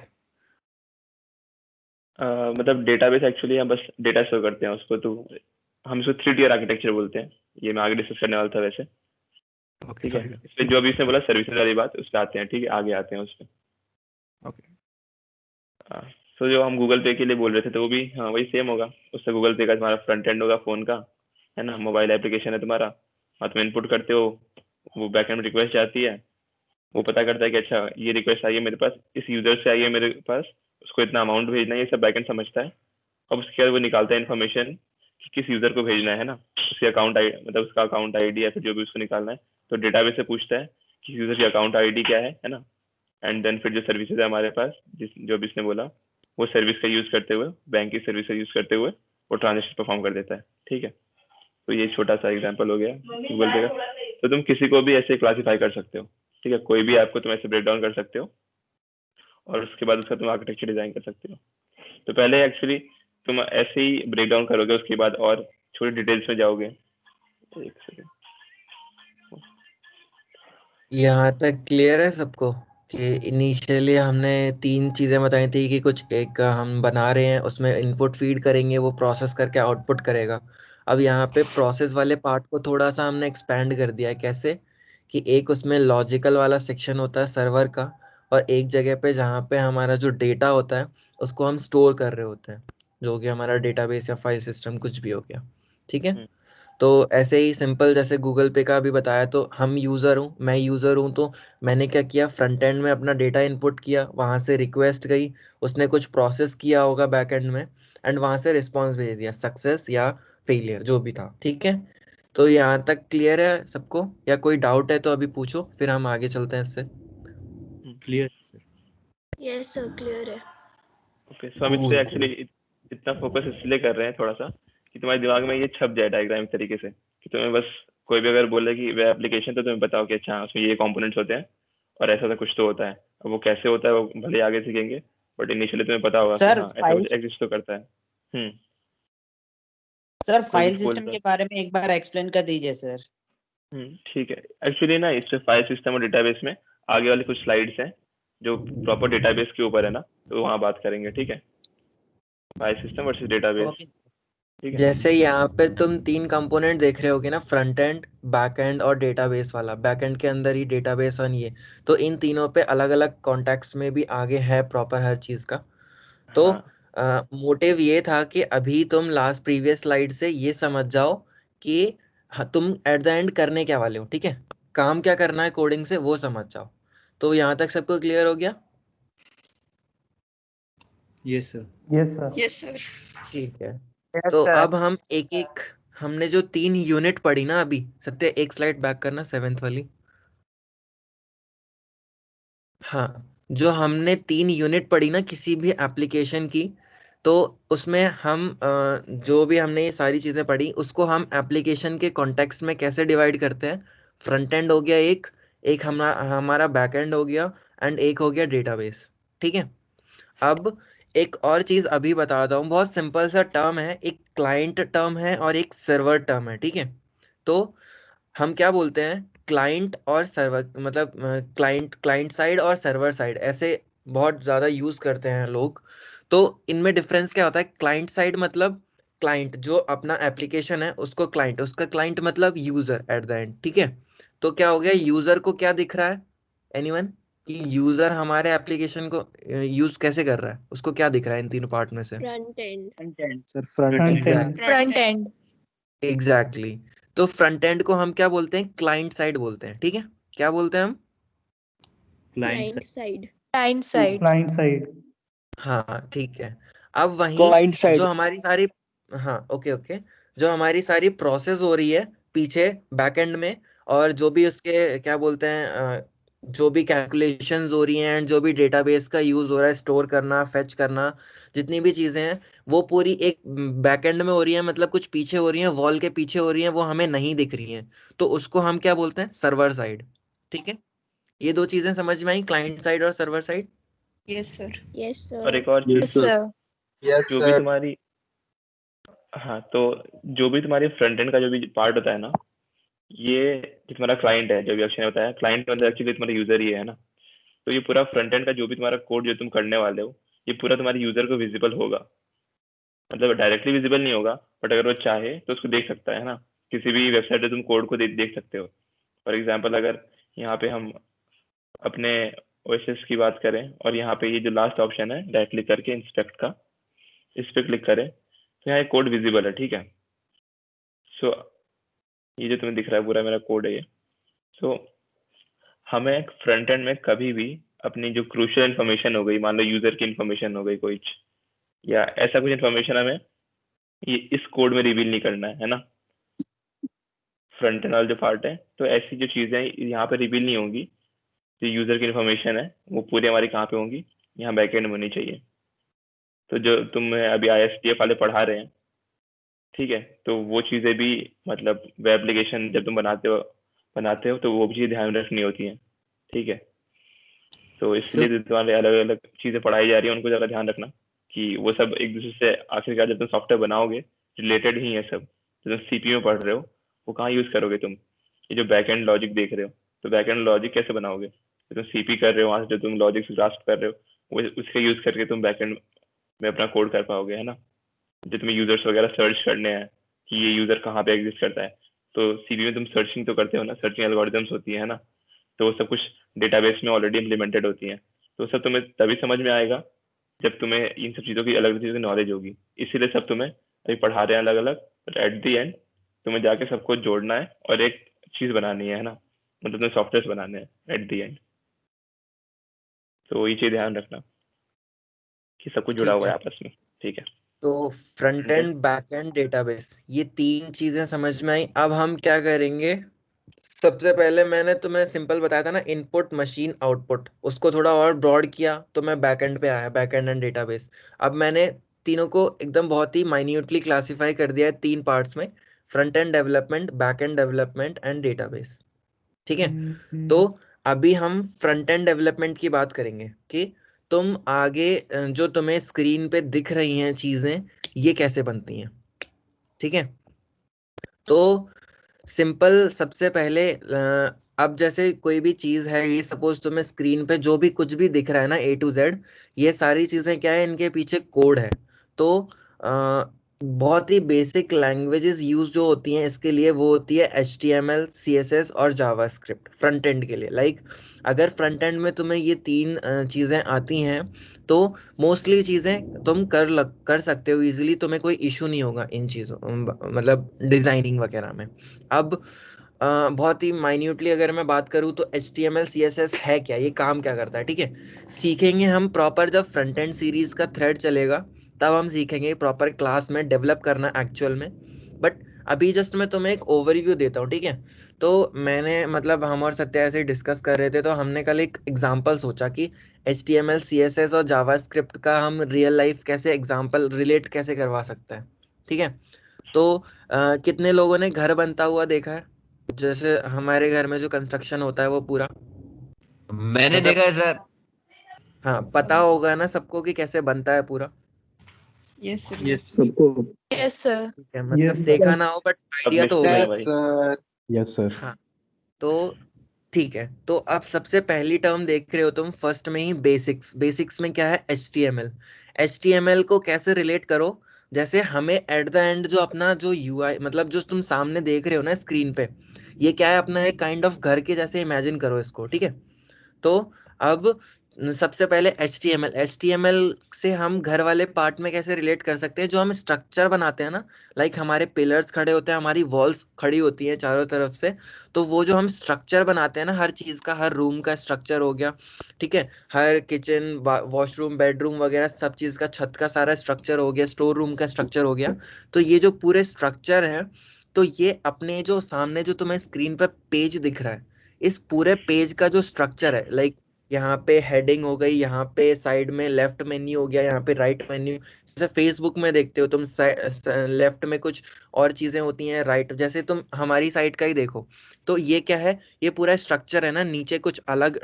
मतलब डेटाबेस एक्चुअली हम बस डेटा स्टोर करते हैं उसको, तो हम इसको 3 टियर आर्किटेक्चर बोलते हैं। ये मैं आगे डिस्कस करने वाला था वैसे। ठीक है, इसमें जो अभी इसने बोला सर्विसेज वाली बात, उस पर आते हैं। ठीक है, आगे आते हैं उस पर। ओके, तो जो हम गूगल पे के लिए बोल रहे थे तो वो भी हाँ वही सेम होगा। उससे गूगल पे का तुम्हारा फ्रंट एंड होगा फोन का, है ना, मोबाइल एप्लीकेशन है तुम्हारा, हाँ तुम इनपुट करते हो, वो बैक एंड में रिक्वेस्ट जाती है, वो पता करता है कि अच्छा ये रिक्वेस्ट आई है मेरे पास, इस यूजर से आई है मेरे पास, उसको इतना अमाउंट भेजना है, ये सब बैकएंड समझता है। अब उसके बाद वो निकालता है इन्फॉर्मेशन कि किस यूजर को भेजना है ना, उसके अकाउंट आई मतलब उसका अकाउंट आईडी या फिर जो भी उसको निकालना है, तो डेटाबेस से पूछता है कि यूजर की अकाउंट आईडी क्या है ना। एंड देन फिर जो सर्विसेज है हमारे पास, जो भी इसने बोला, वो सर्विस का यूज करते हुए, बैंक की सर्विस का यूज करते हुए वो ट्रांजेक्शन परफॉर्म कर देता है। ठीक है, तो ये छोटा सा एग्जाम्पल हो गया गूगल पे का। तो तुम किसी को भी ऐसे क्लासीफाई कर सकते हो। ठीक है, कोई भी ऐप को तुम ऐसे ब्रेक डाउन कर सकते हो और उसके बाद उसका तुम आर्किटेक्चर डिजाइन कर सकते हो। तो पहले एक्चुअली तुम ऐसे ही ब्रेक डाउन करोगे, उसके बाद और छोटी डिटेल्स में जाओगे। एक सेकेंड, यहाँ तक क्लियर है सबको कि इनिशियली हमने 3 चीजें बताई थी कि कुछ एक हम बना रहे हैं, उसमें इनपुट फीड करेंगे, वो प्रोसेस करके आउटपुट करेगा। अब यहाँ पे प्रोसेस वाले पार्ट को थोड़ा सा हमने एक्सपेंड कर दिया है। कैसे कि एक उसमें लॉजिकल वाला सेक्शन होता है सर्वर का, और एक जगह पे जहाँ पे हमारा जो डेटा होता है उसको हम स्टोर कर रहे होते हैं, जो कि हमारा डेटाबेस या फाइल सिस्टम कुछ भी हो गया। ठीक है। तो ऐसे ही सिंपल जैसे गूगल पे का भी बताया, तो हम यूज़र हूँ, मैं यूज़र हूँ, तो मैंने क्या किया, फ्रंट एंड में अपना डेटा इनपुट किया, वहाँ से रिक्वेस्ट गई, उसने कुछ प्रोसेस किया होगा बैक एंड में, एंड वहाँ से रिस्पॉन्स भेज दिया, सक्सेस या फेलियर जो भी था। ठीक है। तो यहाँ तक क्लियर है सबको, या कोई डाउट है तो अभी पूछो, फिर हम आगे चलते हैं इससे। Clear sir. Yes sir clear है। ओके, सो हम इस पे एक्चुअली इतना फोकस इसलिए कर रहे हैं थोड़ा सा कि तुम्हारे दिमाग में ये छप जाए डायग्राम तरीके से, कि तुम्हें बस कोई भी अगर बोले कि वेब एप्लीकेशन, तो तुम्हें बताओ कि अच्छा उसमें ये कंपोनेंट्स होते हैं और ऐसा कुछ तो होता है। अब वो कैसे होता है वो भले आगे सीखेंगे, बट इनिशियली तुम्हें पता होगा कि सर हाँ ऐसा फाइल कुछ एग्जिस्ट तो करता है। सर कोई फाइल कुछ सिस्टम बोलता के है। बारे में एक बार एक्सप्लेन कर दीजिए सर। ठीक है। एक्चुअली ना इस फाइल सिस्टम और डेटाबेस में आगे वाली कुछ स्लाइड्स हैं जो प्रॉपर डेटाबेस के ऊपर है ना, तो वहाँ बात करेंगे। ठीक है, file system versus database. Okay ठीक है। जैसे यहाँ पे तुम 3 कंपोनेंट देख रहे होगे ना, फ्रंट एंड, बैक एंड और डेटाबेस वाला। बैक एंड के अंदर ही डेटाबेस और ये, तो इन तीनों पे अलग अलग कॉन्टेक्स्ट में भी आगे है प्रॉपर हर चीज का। तो हाँ मोटिव ये था कि अभी तुम लास्ट प्रीवियस स्लाइड से ये समझ जाओ कि तुम एट द एंड करने क्या वाले हो। ठीक है, काम क्या करना है कोडिंग से वो समझ जाओ। तो यहाँ तक सबको क्लियर हो गया? Yes sir. Yes sir. Yes sir. ठीक है। तो अब हम एक एक, हमने जो 3 यूनिट पढ़ी ना अभी, सत्य एक स्लाइड बैक करना, 7th वाली। हाँ, जो हमने 3 यूनिट पढ़ी ना किसी भी एप्लीकेशन की, तो उसमें हम जो भी हमने ये सारी चीजें पढ़ी उसको हम एप्लीकेशन के कॉन्टेक्स्ट में कैसे डिवाइड करते हैं। फ्रंट एंड हो गया एक, एक हमारा बैक एंड हो गया, एंड एक हो गया डेटाबेस। ठीक है। अब एक और चीज अभी बताता हूँ, बहुत सिंपल सा टर्म है, एक क्लाइंट टर्म है और एक सर्वर टर्म है। ठीक है। तो हम क्या बोलते हैं, क्लाइंट और सर्वर, मतलब क्लाइंट क्लाइंट साइड और सर्वर साइड, ऐसे बहुत ज्यादा यूज करते हैं लोग। तो इनमें डिफरेंस क्या होता है, क्लाइंट साइड मतलब क्लाइंट जो अपना एप्लीकेशन है उसको क्लाइंट, उसका क्लाइंट मतलब यूजर एट द एंड। ठीक है। तो क्या हो गया, यूजर को क्या दिख रहा है, एनीवन, कि यूजर हमारे एप्लीकेशन को यूज कैसे कर रहा है, उसको क्या दिख रहा है इन तीनों पार्ट में से? Front end. Front end sir front front end. And. Front end. Exactly. तो फ्रंट एंड को हम क्या बोलते हैं, क्लाइंट साइड बोलते हैं। ठीक है, क्या बोलते हैं हम? Client client side. Client side. Client side. हाँ ठीक है। अब वहीं क्लाइंट साइड। जो हमारी सारी, हाँ ओके ओके, जो हमारी सारी प्रोसेस हो रही है पीछे बैकएंड में, और जो भी उसके क्या बोलते हैं जो भी कैलकुलेशंस हो रही हैं एंड जो भी डेटाबेस का यूज हो रहा है, स्टोर करना, फेच करना, जितनी भी चीजें हैं वो पूरी एक बैकएंड में हो रही है, मतलब कुछ पीछे हो रही हैं, वॉल के पीछे हो रही हैं, वो हमें नहीं दिख रही हैं। तो उसको हम क्या बोलते हैं, सर्वर साइड। ठीक है। ये 2 चीजें समझ में आई, क्लाइंट साइड और server side. Yes sir. Yes और सर। एक और यस चीज, सर। जो भी तुम्हारी, हाँ तो जो भी तुम्हारी फ्रंट एंड का जो भी पार्ट होता है ना, ये जो तुम्हारा क्लाइंट है, जो भी अक्षय ने बताया, क्लाइंट मतलब एक्चुअली तुम्हारा यूजर ही है ना। तो ये पूरा फ्रंट एंड का जो भी तुम्हारा कोड जो तुम करने वाले हो, ये पूरा तुम्हारे यूजर को विजिबल होगा। मतलब डायरेक्टली विजिबल नहीं होगा, बट अगर वो चाहे तो उसको देख सकता है ना। किसी भी वेबसाइट पे तुम कोड को देख सकते हो। फॉर एग्जाम्पल, अगर यहाँ पे हम अपने ओएसएस की बात करें और यहाँ पे ये जो लास्ट ऑप्शन है राइट क्लिक करके इंस्पेक्ट का, इस पे क्लिक करें तो यहाँ कोड विजिबल है। ठीक है। सो ये जो तुम्हें दिख रहा है पूरा मेरा कोड है ये। सो हमें फ्रंट एंड में कभी भी अपनी जो क्रूशियल इन्फॉर्मेशन हो गई, मान लो यूजर की इन्फॉर्मेशन हो गई कोई, या ऐसा कुछ इन्फॉर्मेशन हमें ये इस कोड में रिवील नहीं करना है ना। फ्रंट एंड वाला जो पार्ट है, तो ऐसी जो चीजें यहाँ पे रिवील नहीं होंगी। जो यूजर की इन्फॉर्मेशन है वो पूरी हमारी कहाँ पे होंगी, यहाँ बैकएंड में होनी चाहिए। तो जो तुम अभी ISTF वाले पढ़ा रहे हैं, ठीक है, तो वो चीजें भी मतलब वेब एप्लीकेशन जब तुम बनाते हो तो वो भी चीजें ध्यान में रखनी होती है। ठीक है। तो इसलिए जो तुम्हारे अलग अलग चीजें पढ़ाई जा रही है उनको ज्यादा ध्यान रखना कि वो सब एक दूसरे से, आखिरकार जब तुम सॉफ्टवेयर बनाओगे रिलेटेड ही है सब। जो तुम CPU में पढ़ रहे हो वो कहाँ यूज करोगे तुम, ये जो बैक एंड लॉजिक देख रहे हो तो बैकएंड लॉजिक कैसे बनाओगे? तो तुम सीपी कर रहे हो, वहां से जो तुम लॉजिक ग्रास्प कर रहे हो वो उसके यूज करके तुम बैकएंड में अपना कोड कर पाओगे, है ना? जो तुम्हें यूजर्स वगैरह सर्च करने हैं कि ये यूजर कहाँ पे एग्जिस्ट करता है, तो सीपी में तुम सर्चिंग तो करते हो ना, सर्चिंग एल्गोरिथम्स होती है ना, तो वो सब कुछ डेटाबेस में ऑलरेडी इम्प्लीमेंटेड होती हैं। तो सब तुम्हें तभी समझ में आएगा जब तुम्हें इन सब चीज़ों की अलग अलग चीज़ों की नॉलेज होगी। इसीलिए सब तुम्हें अभी पढ़ा रहे हैं अलग अलग, बट एट दी एंड तुम्हें जाके सबको जोड़ना है और एक चीज़ बनानी है ना, मतलब तुम्हें सॉफ्टवेयर बनाने हैं एट दी एंड। तो ये चीज़ ध्यान रखना कि सब कुछ जुड़ा ठीक हुआ है है। आपस में। ठीक है, तो front end, back and, database, ये 3 चीजें समझ में आई। अब हम क्या करेंगे, सबसे पहले मैंने तुम्हें सिंपल बताया था ना, इनपुट मशीन आउटपुट, उसको थोड़ा और ब्रॉड किया तो मैं बैक एंड पे आया, बैक एंड एंड डेटाबेस। अब मैंने तीनों को एकदम बहुत ही माइन्यूटली क्लासिफाई कर दिया है 3 पार्ट्स में, front end development, back end development and database. ठीक है, तो अभी हम फ्रंट एंड डेवलपमेंट की बात करेंगे कि तुम आगे जो तुम्हें स्क्रीन पे दिख रही हैं चीजें, ये कैसे बनती हैं। ठीक है, तो सिंपल सबसे पहले अब जैसे कोई भी चीज है, ये सपोज तुम्हें स्क्रीन पे जो भी कुछ भी दिख रहा है ना, A to Z, ये सारी चीजें क्या है, इनके पीछे कोड है। तो बहुत ही बेसिक लैंग्वेजेस यूज जो होती हैं इसके लिए, वो होती है HTML, CSS और जावास्क्रिप्ट फ्रंट एंड के लिए। लाइक अगर फ्रंट एंड में तुम्हें ये 3 चीजें आती हैं तो मोस्टली चीजें तुम कर सकते हो इजीली, तुम्हें कोई इशू नहीं होगा इन चीजों, मतलब डिजाइनिंग वगैरह में। अब बहुत ही माइन्यूटली अगर मैं बात करूँ तो HTML CSS है क्या, ये काम क्या करता है, ठीक है, सीखेंगे हम प्रॉपर। जब फ्रंट एंड सीरीज का थ्रेड चलेगा तब हम सीखेंगे प्रॉपर क्लास में डेवलप करना एक्चुअल में। बट अभी जस्ट मैं तुम्हें एक ओवरव्यू देता हूँ, ठीक है। तो मैंने मतलब हम और सत्या ऐसे डिस्कस कर रहे थे, तो हमने कल एक एग्जांपल सोचा कि HTML CSS और जावास्क्रिप्ट का हम रियल लाइफ कैसे एग्जांपल रिलेट कैसे करवा सकते हैं। ठीक है, तो कितने लोगों ने घर बनता हुआ देखा है, जैसे हमारे घर में जो कंस्ट्रक्शन होता है वो पूरा, मैंने मतलब देखा है सर। हाँ पता होगा ना सबको कि कैसे बनता है पूरा। Yes sir. यस सबको यस सर। ठीक है, मतलब देखा ना हो बट आइडिया सबने तो होगा किया ही। भाई। सर। Yes sir. हाँ, तो ठीक है, तो अब सबसे पहली टर्म देख रहे हो तुम फर्स्ट में ही, बेसिक्स। बेसिक्स में क्या है, HTML। HTML को कैसे रिलेट करो, जैसे हमें एट द एंड जो अपना जो UI, मतलब जो तुम सामने देख रहे हो ना स्क्रीन पे, ये क्या है, अपना एक काइंड ऑफ घर के जैसे इमेजिन करो इसको। ठीक है, तो अब सबसे पहले HTML से हम घर वाले पार्ट में कैसे रिलेट कर सकते हैं, जो हम स्ट्रक्चर बनाते हैं ना, लाइक हमारे पिलर्स खड़े होते हैं, हमारी वॉल्स खड़ी होती हैं चारों तरफ से, तो वो जो हम स्ट्रक्चर बनाते हैं ना हर चीज का, हर रूम का स्ट्रक्चर हो गया, ठीक है, हर किचन, वॉशरूम, बेडरूम वगैरह सब चीज का, छत का सारा स्ट्रक्चर हो गया, स्टोर रूम का स्ट्रक्चर हो गया। तो ये जो पूरे स्ट्रक्चर है, तो ये अपने जो सामने जो तुम्हें स्क्रीन पर पेज दिख रहा है, इस पूरे पेज का जो स्ट्रक्चर है, लाइक यहाँ पे हेडिंग हो गई, यहाँ पे साइड में लेफ्ट मेन्यू हो गया, यहाँ पे राइट मेन्यू, जैसे फेसबुक में देखते हो तुम लेफ्ट में कुछ और चीजें होती हैं, राइट, जैसे तुम हमारी साइड का ही देखो। तो ये क्या है, ये पूरा स्ट्रक्चर है ना, नीचे कुछ अलग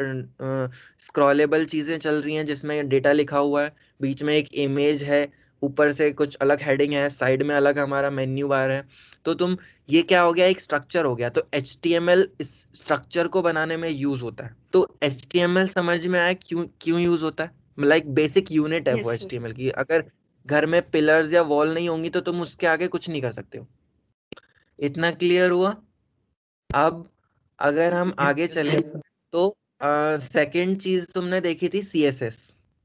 स्क्रॉलेबल चीजें चल रही हैं जिसमें डेटा लिखा हुआ है, बीच में एक इमेज है, ऊपर से कुछ अलग हेडिंग है, साइड में अलग हमारा मेन्यू बार है। तो तुम, ये क्या हो गया, एक स्ट्रक्चर हो गया। तो HTML इस स्ट्रक्चर को बनाने में यूज होता है। तो HTML समझ में आया क्यों क्यों यूज होता है, लाइक बेसिक यूनिट है वो यस सर। HTML की। अगर घर में पिलर्स या वॉल नहीं होंगी तो तुम उसके आगे कुछ नहीं कर सकते हो। इतना क्लियर हुआ। अब अगर हम आगे चलें तो सेकंड चीज तुमने देखी थी CSS।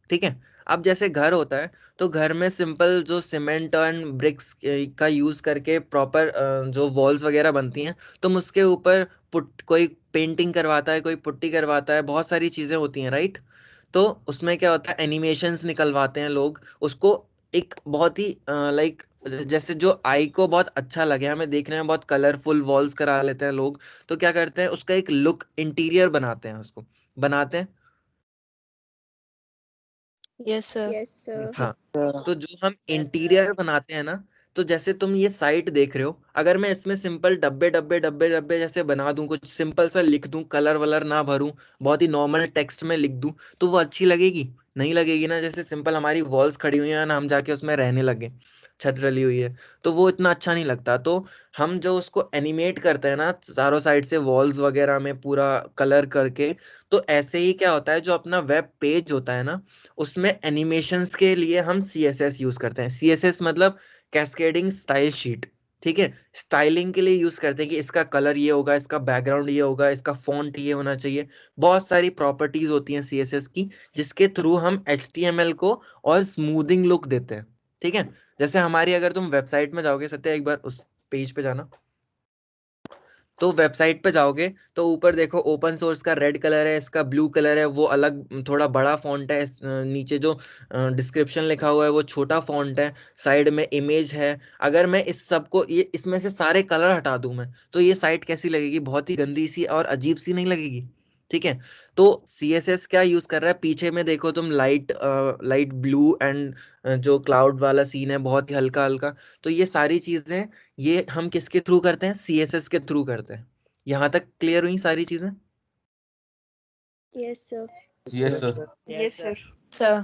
ठीक है, अब जैसे घर होता है तो घर में सिंपल जो सीमेंट एंड ब्रिक्स का यूज करके प्रॉपर जो वॉल्स वगैरह बनती हैं, तुम उसके ऊपर पुट कोई पेंटिंग करवाता है, कोई पुट्टी करवाता है, बहुत सारी चीजें होती हैं, राइट। तो उसमें क्या होता है, एनिमेशंस निकलवाते हैं लोग उसको, एक बहुत ही लाइक जैसे जो आई को बहुत अच्छा लगे, हमें देखने में बहुत कलरफुल वॉल्स करा लेते हैं लोग। तो क्या करते हैं, उसका एक लुक, इंटीरियर बनाते हैं, उसको बनाते हैं। Yes sir. Yes sir. हाँ, तो जो हम इंटीरियर बनाते हैं ना, तो जैसे तुम ये साइट देख रहे हो, अगर मैं इसमें सिंपल डब्बे डब्बे डब्बे डब्बे जैसे बना दूं, कुछ सिंपल सा लिख दूं, कलर वलर ना भरूं, बहुत ही नॉर्मल टेक्स्ट में लिख दूं, तो वो अच्छी लगेगी नहीं लगेगी ना, जैसे सिंपल हमारी वॉल्स खड़ी हुई हैं ना, हम जाके उसमें रहने लगे, छत डली हुई है, तो वो इतना अच्छा नहीं लगता। तो हम जो उसको एनिमेट करते हैं ना चारों साइड से वॉल्स वगैरह में पूरा कलर करके, तो ऐसे ही क्या होता है, जो अपना वेब पेज होता है ना, उसमें एनिमेशंस के लिए हम CSS यूज करते हैं। CSS मतलब कैस्केडिंग स्टाइल शीट, ठीक है। स्टाइलिंग के लिए यूज करते हैं कि इसका कलर ये होगा, इसका बैकग्राउंड ये होगा, इसका फॉन्ट ये होना चाहिए। बहुत सारी प्रॉपर्टीज होती हैं CSS की, जिसके थ्रू हम HTML को और स्मूथिंग लुक देते हैं, ठीक है। जैसे हमारी, अगर तुम वेबसाइट में जाओगे सत्या, एक बार उस पेज पे जाना, तो वेबसाइट पे जाओगे तो ऊपर देखो ओपन सोर्स का रेड कलर है, इसका ब्लू कलर है, वो अलग थोड़ा बड़ा फॉन्ट है, नीचे जो डिस्क्रिप्शन लिखा हुआ है वो छोटा फॉन्ट है, साइड में इमेज है। अगर मैं इस सबको, ये इसमें से सारे कलर हटा दूं मैं, तो ये साइट कैसी लगेगी, बहुत ही गंदी सी और अजीब सी नहीं लगेगी, ठीक है। तो CSS क्या यूज कर रहा है, पीछे में देखो तुम, लाइट ब्लू एंड जो क्लाउड वाला सीन है बहुत ही हल्का हल्का, तो ये सारी चीजें, ये हम किसके थ्रू करते हैं, CSS के थ्रू करते हैं। यहाँ तक क्लियर हुई सारी चीजें? Yes, sir. Yes sir. Yes, sir. Sir.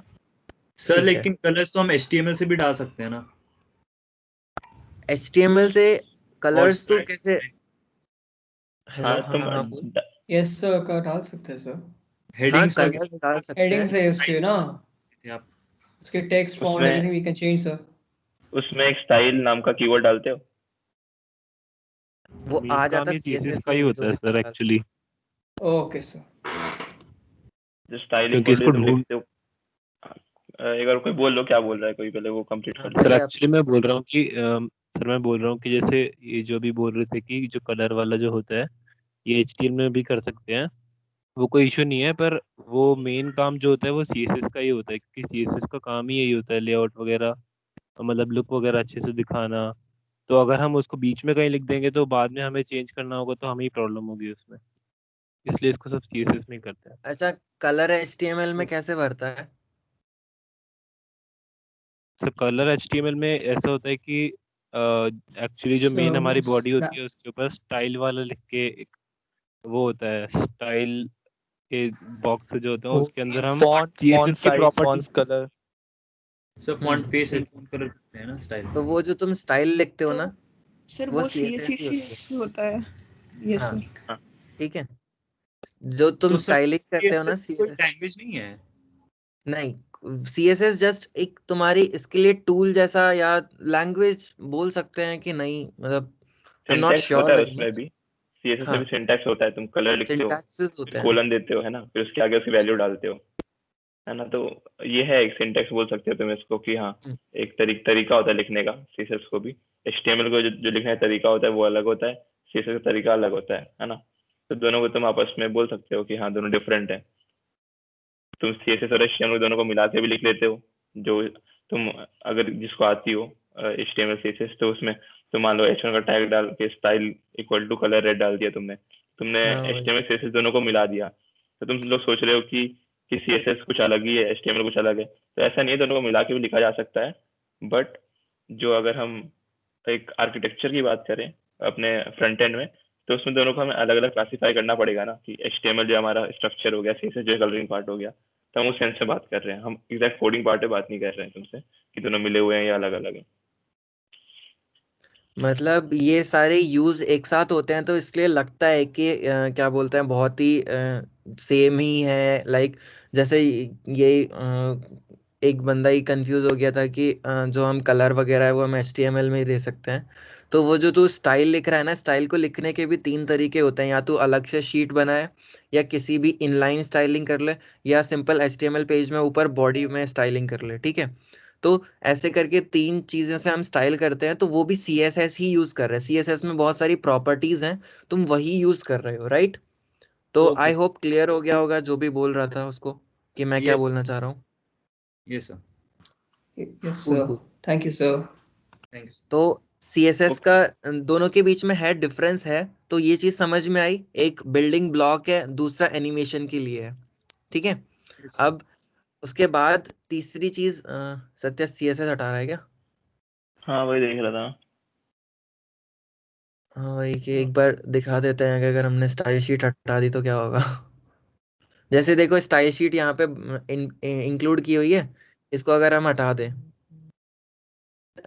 Sir ठीक है। लेकिन कलर्स तो हम HTML से भी डाल सकते हैं ना, HTML से और कलर्स तो स्टाइल कैसे? हेलो, हाँ हाँ तुम हाँ हाँ बोल। यस सर का डाल सकते हैं सर। हाँ हेडिंग्स कलर्स वगैरह डाल सकते हेडिंग हैं। से उसके ना, थे आप। उसके टेक्स्ट फॉन्ट उसमें everything we can change sir. उसमें एक स्टाइल नाम का कीवर्ड डालते हो? वो मेन आ काम जाता ये CSS CSS का में ही ही, होता जो है भी सर तुम एक्चुअली, ओके सर। जो स्टाइल क्योंकि इक्वल इसको तुम ढूंढ, लिखते हो। एक बार कोई बोल लो क्या बोल रहा है, कोई पहले वो कंप्लीट हाँ कर लो। सर बोलिए आप। एक्चुअली मैं बोल रहा हूँ कि सर मैं बोल रहा हूँ कि जैसे ये जो भी बोल रहे थे कि जो कलर वाला जो होता है ये HTML में भी कर सकते हैं, वो कोई इशू नहीं है, पर वो मेन काम जो होता है वो CSS का ही होता है, क्योंकि CSS का काम ही यही होता है, लेआउट वगैरह, मतलब लुक वगैरह अच्छे से दिखाना। तो अगर हम उसको बीच में कहीं लिख देंगे तो बाद में हमें चेंज करना होगा, तो हमें ही प्रॉब्लम होगी उसमें, इसलिए इसको सब CSS में ही करते हैं। अच्छा, कलर HTML में कैसे भरता है? सर कलर HTML में ऐसा होता है कि एक्चुअली जो मेन हमारी बॉडी होती है उसके ऊपर स्टाइल वाला लिख के एक वो होता है, स्टाइल के बॉक्स जो होते हैं उसके अंदर हम फॉन्ट CSS की size property. Font colour. Sir font face and ठीक। फॉन्ट कलर करते हैं ना स्टाइल तो में। वो जो तुम स्टाइल लिखते हो तो ना, सर वो वो CSS ही होती है। CSS होता है। यस हाँ सर। ठीक है, जो तुम तो सर स्टाइलिंग करते हो ना CSS कोई CSS, लैंग्वेज नहीं है? नहीं, CSS जस्ट एक तुम्हारी इसके लिए टूल जैसा, या लैंग्वेज बोल सकते हैं कि नहीं, मतलब I am not syntax sure होता है वेरी उसमें मच। भी, सीएसएस में हाँ, भी सिंटैक्स होता है, तुम कलर लिखते हो, सिंटैक्सेस फिर होते हैं। कोलन देते हो, है ना, फिर उसके आगे उसकी वैल्यू डालते हो, है ना। तो ये है एक सिंटैक्स बोल सकते हो तुम इसको कि हाँ, हम्म, एक तरीका होता है लिखने का सीएसएस को भी। HTML को जो लिखने का तरीका होता है वो अलग होता है, सीएसएस का तरीका अलग होता है ना। तो दोनों को तुम आपस में बोल सकते हो कि हाँ दोनों डिफरेंट है। तुम CSS और HTML दोनों को मिला के भी लिख लेते हो, जो तुम अगर जिसको आती हो HTML CSS, तो उसमें तो मान लो H1 का टैग डाल के style equal to colour red डाल दिया तुमने हाँ वही। HTML CSS दोनों को मिला दिया। तो तुम लोग सोच रहे हो कि CSS कुछ अलग ही है, HTML कुछ अलग है, तो ऐसा नहीं है, दोनों को मिला के भी लिखा जा सकता है। बट जो अगर हम एक आर्किटेक्चर की बात करें अपने फ्रंट एंड में, तो उसमें दोनों को हमें अलग अलग क्लासीफाई करना पड़ेगा ना, कि HTML जो हमारा स्ट्रक्चर हो गया, CSS जो कलरिंग पार्ट हो गया, तो हम उस सेंस से बात कर रहे हैं, हम एग्जैक्ट कोडिंग पार्ट पे बात नहीं कर रहे हैं तुमसे कि दोनों मिले हुए हैं या अलग अलग हैं। मतलब ये सारे यूज एक साथ होते हैं, तो इसलिए लगता है कि क्या बोलते हैं, बहुत ही सेम ही है। लाइक जैसे ये एक बंदा ही कंफ्यूज हो गया था कि जो हम कलर वगैरह है वो हम HTML में ही दे सकते हैं। तो वो जो तू स्टाइल लिख रहा है ना, स्टाइल को लिखने के भी 3 तरीके होते हैं, या तो अलग से शीट बनाए, या किसी भी इनलाइन स्टाइलिंग कर ले, या सिंपल HTML पेज में ऊपर बॉडी में स्टाइलिंग कर ले, ठीक है। तो ऐसे करके 3 चीजों से हम स्टाइल करते हैं, तो वो भी CSS ही यूज कर रहे हैं। CSS में बहुत सारी प्रॉपर्टीज हैं, तुम वही यूज कर रहे हो, राइट? तो ओके आई होप क्लियर हो गया होगा जो भी बोल रहा था उसको, कि मैं क्या यस बोलना चाह रहा हूँ। Yes sir, yes cool sir, cool. Thank you sir. Thank you. तो CSS ओके, का दोनों के बीच में है डिफरेंस है, तो ये चीज समझ में आई। एक बिल्डिंग ब्लॉक है, दूसरा एनिमेशन के लिए है, ठीक है। Yes sir. अब उसके बाद तीसरी चीज, सत्या CSS हटा रहा है क्या? हाँ वही देख रहा था। हाँ, वही कि एक बार दिखा देते हैं कि अगर हमने स्टाइल शीट हटा दी तो क्या होगा। जैसे देखो स्टाइल शीट यहाँ पे इंक्लूड की हुई है, इसको अगर हम हटा दें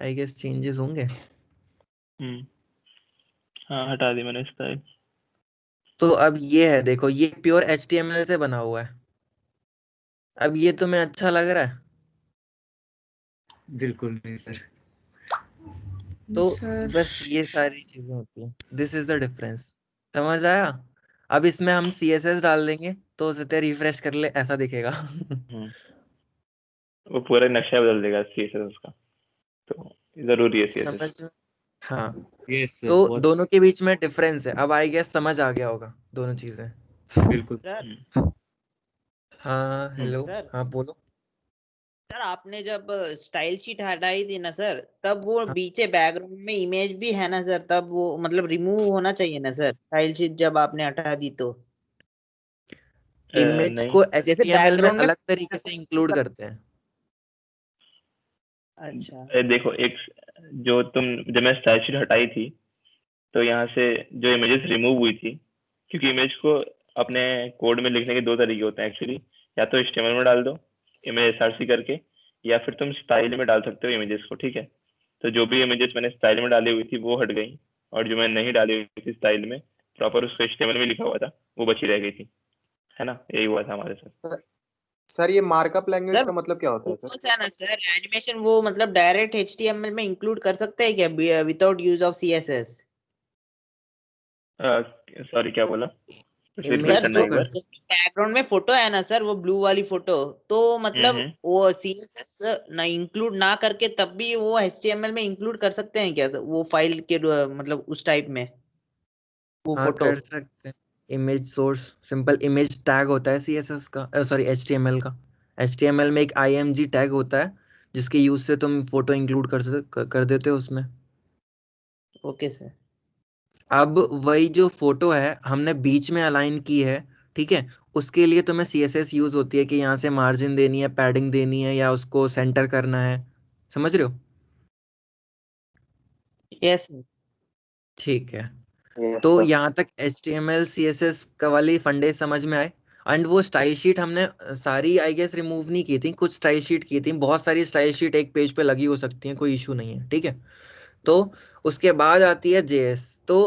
आई गेस चेंजेस होंगे। हाँ हटा दी मैंने स्टाइल। तो अब ये है देखो, ये प्योर HTML से बना हुआ है। अब ये तुम्हें अच्छा लग रहा है? बिल्कुल नहीं सर। तो सर बस ये सारी चीजें होती हैं, दिस इज द डिफरेंस। समझ आया? अब इसमें हम CSS डाल देंगे तो उसे रिफ्रेश कर ले, ऐसा दिखेगा। वो पूरा नक्शा बदल देगा CSS का, तो जरूरी है CSS। समझ में? हाँ, यस सर, तो बहुत दोनों के बीच में डिफरेंस है। अब आई गेस समझ आ गया होगा दोनों चीजें। बिल्कुल। सर हाँ हेलो, सर हाँ बोलो। सर आपने जब स्टाइल शीट हटाई थी ना सर, तब वो हाँ, पीछे बैकग्राउंड में इमेज भी है ना सर, तब वो मतलब रिमूव होना चाहिए ना सर, स्टाइल शीट जब आपने हटा दी तो। इमेज नहीं, को जैसे HTML में बैकग्राउंड में अलग तरीके से इंक्लूड करते हैं। अच्छा देखो एक जो जब मैं स्टाइल शीट हटाई थी तो यहाँ से जो इमेजेस रिमूव हुई थी, क्योंकि इमेज को अपने कोड में लिखने के दो तरीके होते हैं एक्चुअली, या तो HTML में डाल दो इमेज SRC करके, या फिर तुम स्टाइल में डाल सकते हो इमेजेस को, ठीक है। तो जो भी इमेजेस मैंने स्टाइल में डाली हुई थी वो हट गई, और जो मैं नहीं डाली हुई थी स्टाइल में, प्रॉपर उसको HTML में लिखा हुआ था, वो बची रह गई थी, है ना। यही हुआ था हमारे साथ। सर ये मार्कअप लैंग्वेज सर, का मतलब क्या होता है सर? फोटोस है ना सर, एनिमेशन वो मतलब डायरेक्ट HTML में इंक्लूड कर सकते हैं क्या without use of CSS? Sorry क्या बोला, फिर रिपीट इमेज सर करना जो एक बार। बैकग्राउंड में फोटो है ना सर, वो ब्लू वाली फोटो, तो मतलब हम्म। वो CSS ना इंक्लूड ना करके तब भी वो HTML में इंक्लूड कर सकते हैं क्या सर, वो फाइल के मतलब उस टाइप में वो हाँ फोटो? कर सकते हैं। Image source simple image tag होता है CSS का, सॉरी HTML का। HTML में एक IMG टैग होता है जिसके यूज से तुम फोटो इंक्लूड कर देते हो उसमें। Okay sir. अब वही जो फोटो है हमने बीच में अलाइन की है, ठीक है, उसके लिए तुम्हें CSS यूज होती है कि यहाँ से मार्जिन देनी है, पैडिंग देनी है, या उसको सेंटर करना है। समझ रहे हो? यस ठीक है, तो यहाँ तक HTML CSS का वाली फंडे समझ में आए। एंड वो स्टाइल शीट हमने सारी आई गेस रिमूव नहीं की थी, कुछ स्टाइल शीट की थी। बहुत सारी स्टाइल शीट एक पेज पे लगी हो सकती हैं, कोई इशू नहीं है, ठीक है। तो उसके बाद आती है JS। तो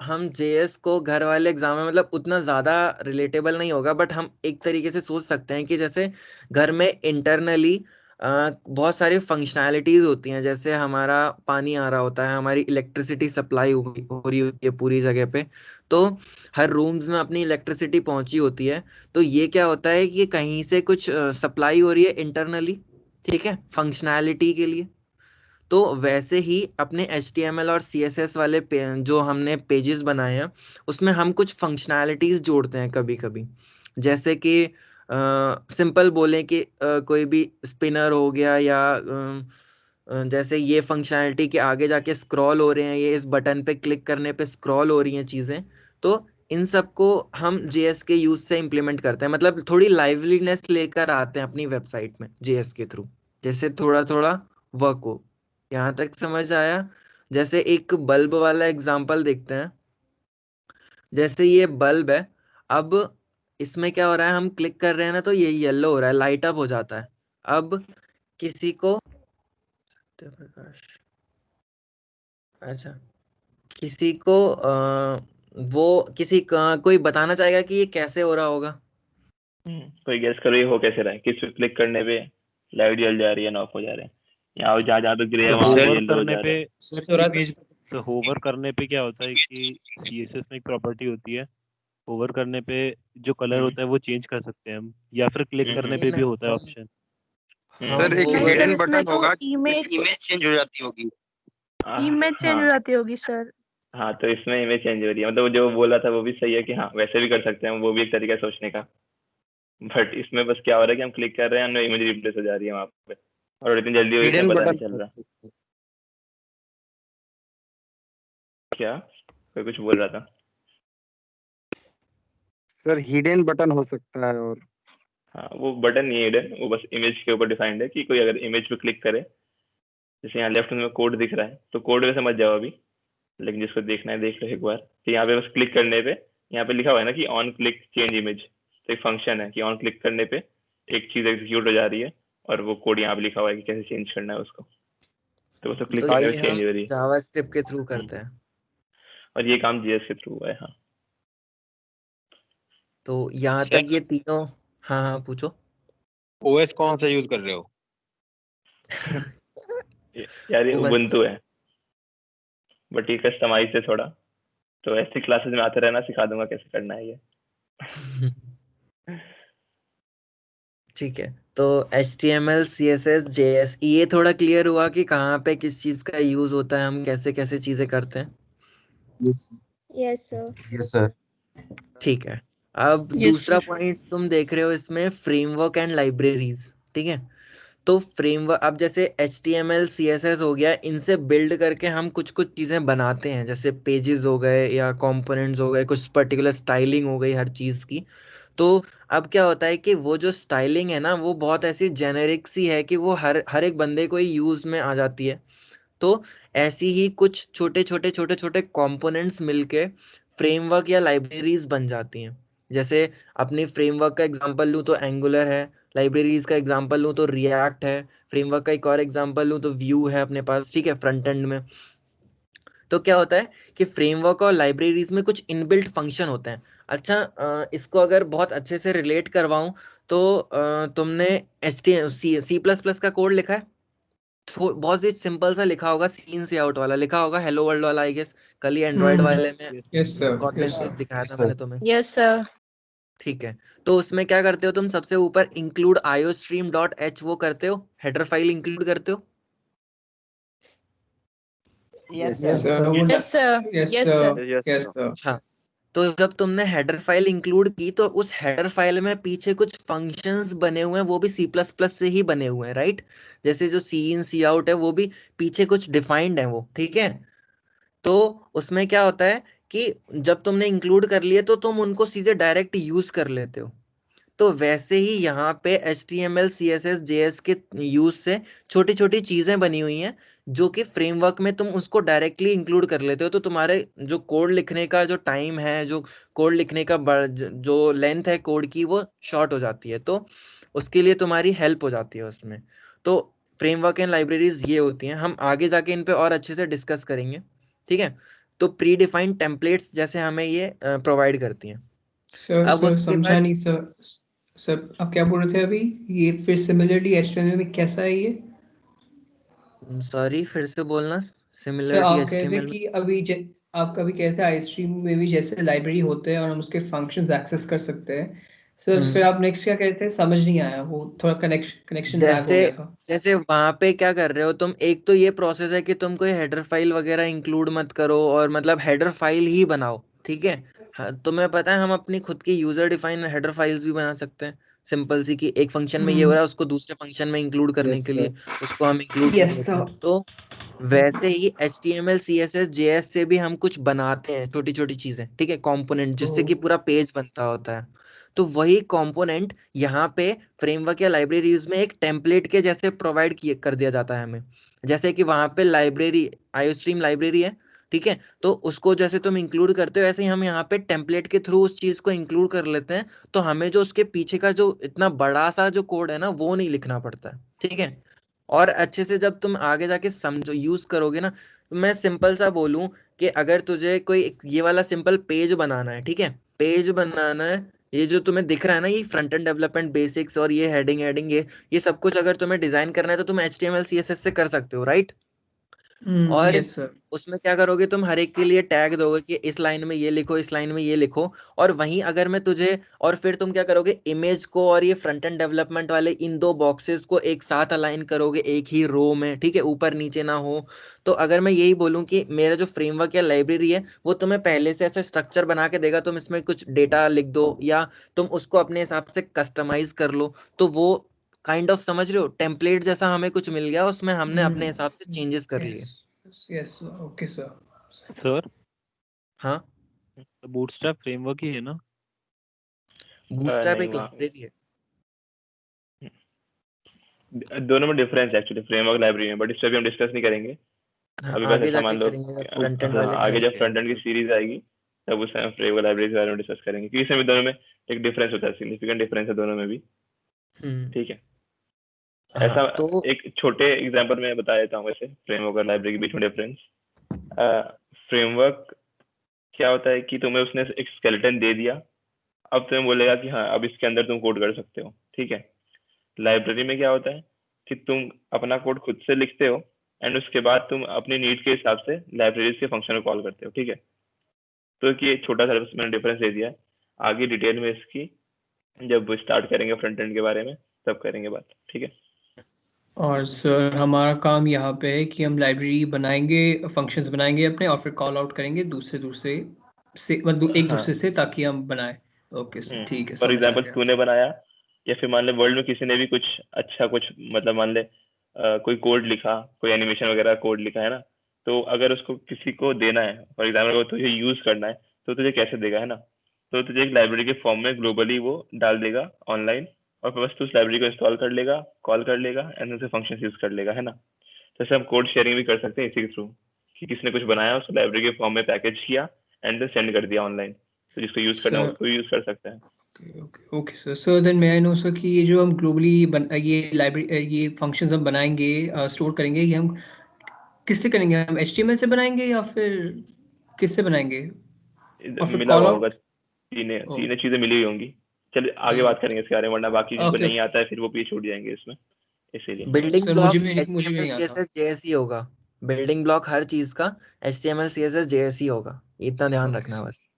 हम JS को घर वाले एग्जाम में मतलब उतना ज़्यादा रिलेटेबल नहीं होगा, बट हम एक तरीके से सोच सकते हैं कि जैसे घर में इंटरनली बहुत सारी फंक्शनैलिटीज होती हैं, जैसे हमारा पानी आ रहा होता है, हमारी इलेक्ट्रिसिटी सप्लाई हो रही होती है पूरी जगह पे, तो हर रूम्स में अपनी इलेक्ट्रिसिटी पहुंची होती है। तो ये क्या होता है कि कहीं से कुछ सप्लाई हो रही है इंटरनली, ठीक है, फंक्शनैलिटी के लिए। तो वैसे ही अपने HTML और CSS वाले जो हमने पेजेस बनाए हैं उसमें हम कुछ फंक्शनैलिटीज जोड़ते हैं कभी कभी। जैसे कि सिंपल बोले कि कोई भी स्पिनर हो गया, या जैसे ये फंक्शनैलिटी के आगे जाके स्क्रॉल हो रहे हैं, ये इस बटन पे क्लिक करने पे स्क्रॉल हो रही हैं चीज़ें। तो इन सबको हम JS के यूज से इम्प्लीमेंट करते हैं, मतलब थोड़ी लाइवलीनेस लेकर आते हैं अपनी वेबसाइट में JS के थ्रू, जैसे थोड़ा थोड़ा वर्क हो। यहाँ तक समझ आया? जैसे एक बल्ब वाला एग्जांपल देखते हैं। जैसे ये बल्ब है, अब इसमें क्या हो रहा है, हम क्लिक कर रहे हैं ना तो ये येलो हो रहा है, लाइट अप हो जाता है। अब किसी को प्रकाश, अच्छा, किसी को कोई बताना चाहेगा कि ये कैसे हो रहा होगा? कोई गेस करो ये हो कैसे रहा है, किस पे क्लिक करने पे लाइट जल जा रही है, ऑफ हो जा रहे हैं, यहाँ जहाँ जहाँ पे ग्रे है वहां पे होवर येलो हो करने जा पे रहे हैं। सर थोड़ा इमेज होवर करने पे क्या होता है कि CSS में एक प्रॉपर्टी होती है, होवर करने पे जो कलर हम्म, होता है वो चेंज कर सकते हैं हम, या फिर क्लिक करने नहीं पे ना, भी होता है हम ऑप्शन। सर एक नहीं सर, हिडन इसमें बटन तो होगा, इमेज इमेज चेंज हो जाती होगी। इमेज चेंज हो हाँ जाती होगी सर। हाँ, तो इसमें इमेज चेंज हो रही है, मतलब जो बोला था वो भी सही है कि हाँ वैसे भी कर सकते हैं, वो भी एक तरीका है सोचने का। बट इसमें बस क्या हो रहा है कि हम क्लिक कर रहे हैं, इमेज रिप्लेस हो जा रही है वहां पे, और इतनी जल्दी हो रही है हिडन इतना पता बटन नहीं चल रहा। क्या कोई कुछ बोल रहा था? सर हिडन बटन हो सकता है। और हाँ, वो बटन नहीं है hidden, वो बस इमेज के ऊपर डिफाइंड है कि कोई अगर इमेज पे क्लिक करे, जैसे यहाँ लेफ्ट में कोड दिख रहा है, तो कोड वैसे मत जाओ अभी, लेकिन जिसको देखना है देख लो एक बार। तो यहाँ पे बस क्लिक करने पे यहाँ पे लिखा हुआ है ना कि ऑन क्लिक चेंज इमेज, तो एक फंक्शन है कि ऑन क्लिक करने पे एक चीज एग्जीक्यूट हो जा रही है और वो कोड यहाँ पे लिखा हुआ है कि कैसे चेंज करना है उसको, तो वो तो क्लिक तो करने ये पे चेंज हम हो रही है। जावास्क्रिप्ट के थ्रू करते हैं। और ये काम JS के थ्रू हुआ है। हाँ तो यहाँ तक ये तीनों। हाँ हाँ पूछो। ओएस कौन सा यूज कर रहे हो? यार ये Ubuntu। उबुंटू है, बट ये कस्टमाइज है थोड़ा, तो ऐसी क्लासेस में आते रहना, सिखा दूंगा कैसे करना है ये। ठीक है, तो HTML CSS JS ये थोड़ा क्लियर हुआ कि कहाँ पे किस चीज का यूज होता है, हम कैसे कैसे चीजें करते हैं। Yes, sir. Yes sir. ठीक है, अब Yes, दूसरा sir. पॉइंट तुम देख रहे हो इसमें फ्रेमवर्क एंड लाइब्रेरीज। ठीक है, तो फ्रेमवर्क अब जैसे HTML CSS हो गया, इनसे बिल्ड करके हम कुछ कुछ चीजें बनाते हैं, जैसे पेजेस हो गए या कंपोनेंट्स हो गए, कुछ पर्टिकुलर स्टाइलिंग हो गई हर चीज की। तो अब क्या होता है कि वो जो स्टाइलिंग है ना, वो बहुत ऐसी जेनेरिक सी है कि वो हर एक बंदे को ही यूज में आ जाती है। तो ऐसी ही कुछ छोटे छोटे कंपोनेंट्स मिलके फ्रेमवर्क या लाइब्रेरीज बन जाती हैं। जैसे अपनी फ्रेमवर्क का एग्जांपल लूँ तो एंगुलर है, लाइब्रेरीज का एग्जांपल लूँ तो रिएक्ट है, फ्रेमवर्क का एक और एग्जांपल लूँ तो व्यू है अपने पास। ठीक है, फ्रंट एंड में। तो क्या होता है कि फ्रेमवर्क और लाइब्रेरीज में कुछ इनबिल्ट फंक्शन होते हैं। अच्छा, इसको अगर बहुत अच्छे से रिलेट करवाऊं तो तुमने C++ का कोड लिखा है? बहुत ही सिंपल सा लिखा होगा, सीन से आउट वाला लिखा होगा, हेलो वर्ल्ड वाला, आई गेस। कल ही एंड्रॉइड वाले में Yes, sir. कॉटलिन Yes, से sir. दिखाया Yes, था sir. मैंने तुम्हें। Yes, sir. ठीक है, तो उसमें क्या करते हो तुम? सबसे ऊपर इंक्लूड iostream.h वो करते हो, हेडर फाइल इंक्लूड करते हो। Yes Yes, sir. sir. Yes, sir. Yes, Yes, sir. sir. Yes, sir. हाँ, तो जब तुमने हेडर फाइल इंक्लूड की तो उस हेडर फाइल में पीछे कुछ फंक्शंस बने हुए हैं, वो भी C++ से ही बने हुए हैं, राइट? जैसे जो सी इन सी आउट है वो भी पीछे कुछ डिफाइंड है वो। ठीक है, तो उसमें क्या होता है कि जब तुमने इंक्लूड कर लिए तो तुम उनको सीधे डायरेक्ट यूज कर लेते हो। तो वैसे ही यहाँ पे HTML CSS JS के यूज से छोटी छोटी चीजें बनी हुई हैं जो कि फ्रेमवर्क में तुम उसको डायरेक्टली इंक्लूड कर लेते हो। तो तुम्हारे जो कोड लिखने का जो टाइम है, जो कोड लिखने का जो लेंथ है कोड की, वो शॉर्ट हो जाती है। तो उसके लिए तुम्हारी हेल्प हो जाती है उसमें। तो फ्रेमवर्क एंड लाइब्रेरीज ये होती हैं, हम आगे जाके इन पे और अच्छे से डिस्कस करेंगे। ठीक है, तो प्री डिफाइंड टेम्पलेट्स जैसे हमें ये प्रोवाइड करती हैं। सर अब सर उसके समझा बाद नहीं सर। सर आप क्या बोल रहे थे अभी? ये फिर सिमिलरिटी HTML में कैसा है ये? सॉरी, फिर से बोलना। सर सिमिलरिटी आप कह रहे थे HTML में। कि आप कभी कह रहे थे iStream में भी जैसे लाइब्रेरी होते हैं और हम उसके फंक्शंस एक्सेस कर सकते हैं। सर फिर हम्म आप नेक्स्ट क्या कह रहे थे? समझ नहीं आया, वो थोड़ा कनेक्शन लैग हो जैसे गया था। जैसे वहां पे क्या कर रहे हो तुम? एक तो ये प्रोसेस है कि तुम कोई हेडर फाइल वगैरह इंक्लूड मत करो, और मतलब हेडर फाइल ही बनाओ। ठीक है, हाँ, तुम्हें पता है हम अपनी खुद की यूजर डिफाइन हेडर फाइल्स भी बना सकते हैं। सिंपल सी कि एक फंक्शन में ये हो रहा है, उसको दूसरे फंक्शन में इंक्लूड करने यस के सर। लिए उसको हम इंक्लूड कर यस लेते हैं। सर। तो वैसे ही HTML CSS JS से भी हम कुछ बनाते हैं, छोटी छोटी चीजें। ठीक है, कंपोनेंट जिससे कि पूरा पेज बनता होता है। तो वही कंपोनेंट यहाँ पे फ्रेमवर्क या लाइब्रेरीज में एक टेम्पलेट के जैसे प्रोवाइड किए कर दिया जाता है हमें। जैसे कि वहां पे लाइब्रेरी iostream लाइब्रेरी है। ठीक है, तो उसको जैसे तुम इंक्लूड करते हो, ऐसे ही हम यहाँ पे टेम्पलेट के थ्रू उस चीज को इंक्लूड कर लेते हैं। तो हमें जो उसके पीछे का जो इतना बड़ा सा जो कोड है ना, वो नहीं लिखना पड़ता है। ठीक है, और अच्छे से जब तुम आगे जाके समझो, यूज करोगे ना, तो मैं सिंपल सा बोलूं कि अगर तुझे कोई ये वाला सिंपल पेज बनाना है, ठीक है, पेज बनाना है, ये जो तुम्हें दिख रहा है ना, ये फ्रंट एंड डेवलपमेंट बेसिक्स और ये हेडिंग हेडिंग ये सब कुछ अगर तुम्हें डिजाइन करना है तो तुम HTML CSS से कर सकते हो, राइट? और यस सर। उसमें क्या करोगे तुम? हर एक के लिए टैग दोगे कि इस लाइन में ये लिखो, इस लाइन में ये लिखो। और वहीं अगर मैं तुझे, और फिर तुम क्या करोगे? इमेज को और ये फ्रंट एंड डेवलपमेंट वाले इन दो बॉक्सेस को एक साथ अलाइन करोगे एक ही रो में। ठीक है, ऊपर नीचे ना हो। तो अगर मैं यही बोलूं कि मेरा जो फ्रेमवर्क या लाइब्रेरी है वो तुम्हें पहले से ऐसा स्ट्रक्चर बना के देगा, तुम इसमें कुछ डेटा लिख दो या तुम उसको अपने हिसाब से कस्टमाइज कर लो, तो वो काइंड ऑफ, समझ रहे हो, टेम्पलेट जैसा हमें कुछ मिल गया, उसमें हमने अपने हिसाब से चेंजेस कर लिए। Yes yes okay sir. Sir हाँ, बूटस्ट्रैप फ्रेमवर्क ही है ना? बूटस्ट्रैप नहीं, एक लाइब्रेरी है। दोनों में डिफरेंस है एक्चुअली, फ्रेमवर्क लाइब्रेरी में, बट इस पे भी हम डिस्कस नहीं करेंगे हाँ, अभी। बस आगे ऐसा जाके मान लो करेंगे जब फ्रंट एंड हाँ, वाले आगे जब करेंगे। फ्रंट एंड की सीरीज आएगी तब उस टाइम फ्रेमवर्क लाइब्रेरी के बारे में डिस्कस करेंगे, क्योंकि इसमें भी दोनों में एक डिफरेंस होता है, सिग्निफिकेंट डिफरेंस है दोनों में भी। ठीक है, ऐसा हाँ तो एक छोटे एग्जांपल में बता देता हूँ वैसे फ्रेमवर्क और लाइब्रेरी के बीच में डिफरेंस। फ्रेमवर्क क्या होता है कि तुम्हें उसने एक स्केलेटन दे दिया, अब तुम्हें बोलेगा कि हाँ अब इसके अंदर तुम कोड कर सकते हो। ठीक है, लाइब्रेरी में क्या होता है कि तुम अपना कोड खुद से लिखते हो एंड उसके बाद तुम अपनी नीड के हिसाब से लाइब्रेरी के फंक्शन को कॉल करते हो। ठीक है, तो ये छोटा सा मैंने डिफरेंस दे दिया है, आगे डिटेल में इसकी जब स्टार्ट करेंगे फ्रंट एंड के बारे में तब करेंगे बात। ठीक है, और सर हमारा काम यहाँ पे है कि हम लाइब्रेरी बनाएंगे, फंक्शंस बनाएंगे अपने, और फिर कॉल आउट करेंगे दूसरे से मतलब एक हाँ। दूसरे से, ताकि हम बनाए। ओके सर, ठीक है, फॉर समझ आ एग्जाम्पल गया। तूने बनाया, या फिर मान ले वर्ल्ड में किसी ने भी कुछ अच्छा कुछ मतलब मान ले कोई कोड लिखा, कोई एनिमेशन वगैरह कोड लिखा है ना, तो अगर उसको किसी को देना है, फॉर एग्जाम्पल तुझे यूज करना है, तो तुझे कैसे देगा, है ना? तो तुझे एक लाइब्रेरी के फॉर्म में ग्लोबली वो डाल देगा ऑनलाइन, और फिर बस तू उस लाइब्रेरी को इंस्टॉल कर लेगा, कॉल कर लेगा एंड उसे फंक्शन यूज कर लेगा, है ना? जैसे हम कोड शेयरिंग भी कर सकते हैं इसी के थ्रू, कि किसने कुछ बनाया उसको लाइब्रेरी के फॉर्म में पैकेज किया एंड सेंड कर दिया ऑनलाइन, तो जिसको यूज करना है सर उसको यूज कर सकता है। ओके सर, सर देन मैं नो सर कि ये जो हम ग्लोबली ये लाइब्रेरी ये फंक्शंस हम बनाएंगे, स्टोर करेंगे, ये हम किससे करेंगे? हम HTML से बनाएंगे या फिर किससे बनाएंगे? और फिर मिला कॉल हुआ होगा, आउट? तीनों चीजें मिली हुई होंगी। चलिए आगे बात करेंगे इसके बारे में, वरना बाकी जिनको ओके नहीं आता है फिर वो पीछे छूट जाएंगे इसमें, इसीलिए। बिल्डिंग सर ब्लॉक्स मुझे भी HTML नहीं आता। CSS JS ही होगा। बिल्डिंग ब्लॉक हर चीज का HTML CSS JS ही होगा, इतना ध्यान रखना है बस।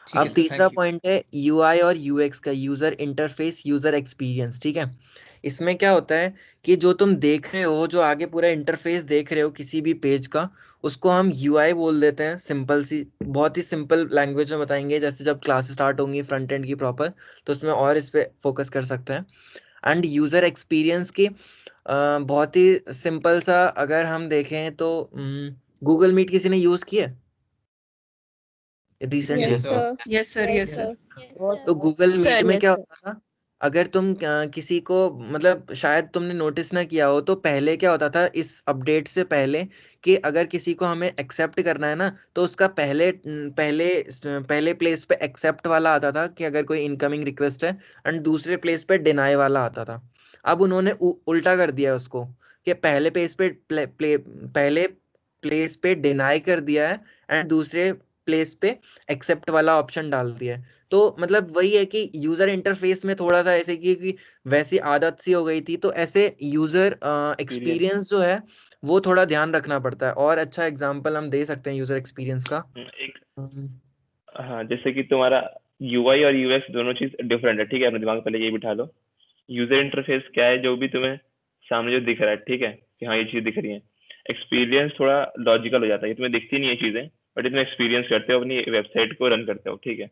ठीक है अब सर, तीसरा थैंक यू। पॉइंट है UI और UX का, यूजर इंटरफेस यूजर एक्सपीरियंस। ठीक है, इसमें क्या होता है कि जो तुम देख रहे हो, जो आगे पूरा इंटरफेस देख रहे हो किसी भी पेज का, उसको हम UI बोल देते हैं। सिंपल सी, बहुत ही सिंपल लैंग्वेज में बताएंगे, जैसे जब क्लास स्टार्ट होंगी फ्रंट एंड की प्रॉपर, तो उसमें और इस पे फोकस कर सकते हैं। एंड यूजर एक्सपीरियंस की बहुत ही सिंपल सा अगर हम देखें तो गूगल मीट किसी ने यूज किया recently? Yes, sir. Yes sir, Yes, yes sir. Sir. तो गूगल Sir, मीट में yes, क्या sir. होता था, अगर तुम किसी को मतलब शायद तुमने नोटिस ना किया हो, तो पहले क्या होता था इस अपडेट से पहले, कि अगर किसी को हमें एक्सेप्ट करना है ना, तो उसका पहले प्लेस पे एक्सेप्ट वाला आता था कि अगर कोई इनकमिंग रिक्वेस्ट है, एंड दूसरे प्लेस पे डिनाई वाला आता था। अब उन्होंने उल्टा कर दिया उसको, कि पहले प्लेस पे डिनाई कर दिया है एंड दूसरे प्लेस पे एक्सेप्ट वाला ऑप्शन डाल दिया है। तो मतलब वही है कि यूजर इंटरफेस में थोड़ा सा ऐसे कि वैसी आदत सी हो गई थी, तो ऐसे यूजर एक्सपीरियंस जो है वो थोड़ा ध्यान रखना पड़ता है। और अच्छा एग्जांपल हम दे सकते हैं यूजर एक्सपीरियंस का। एक हाँ, जैसे कि तुम्हारा UI और UX दोनों चीज डिफरेंट है। ठीक है, अपने दिमाग में पहले ये बिठा लो। यूजर इंटरफेस क्या है, जो भी तुम्हें सामने जो दिख रहा है, ठीक है, कि हाँ ये चीज दिख रही है। एक्सपीरियंस थोड़ा लॉजिकल हो जाता है, ये तुम्हें दिखती नहीं है चीजें, बट ये तुम एक्सपीरियंस करते हो, अपनी वेबसाइट को रन करते हो। ठीक है,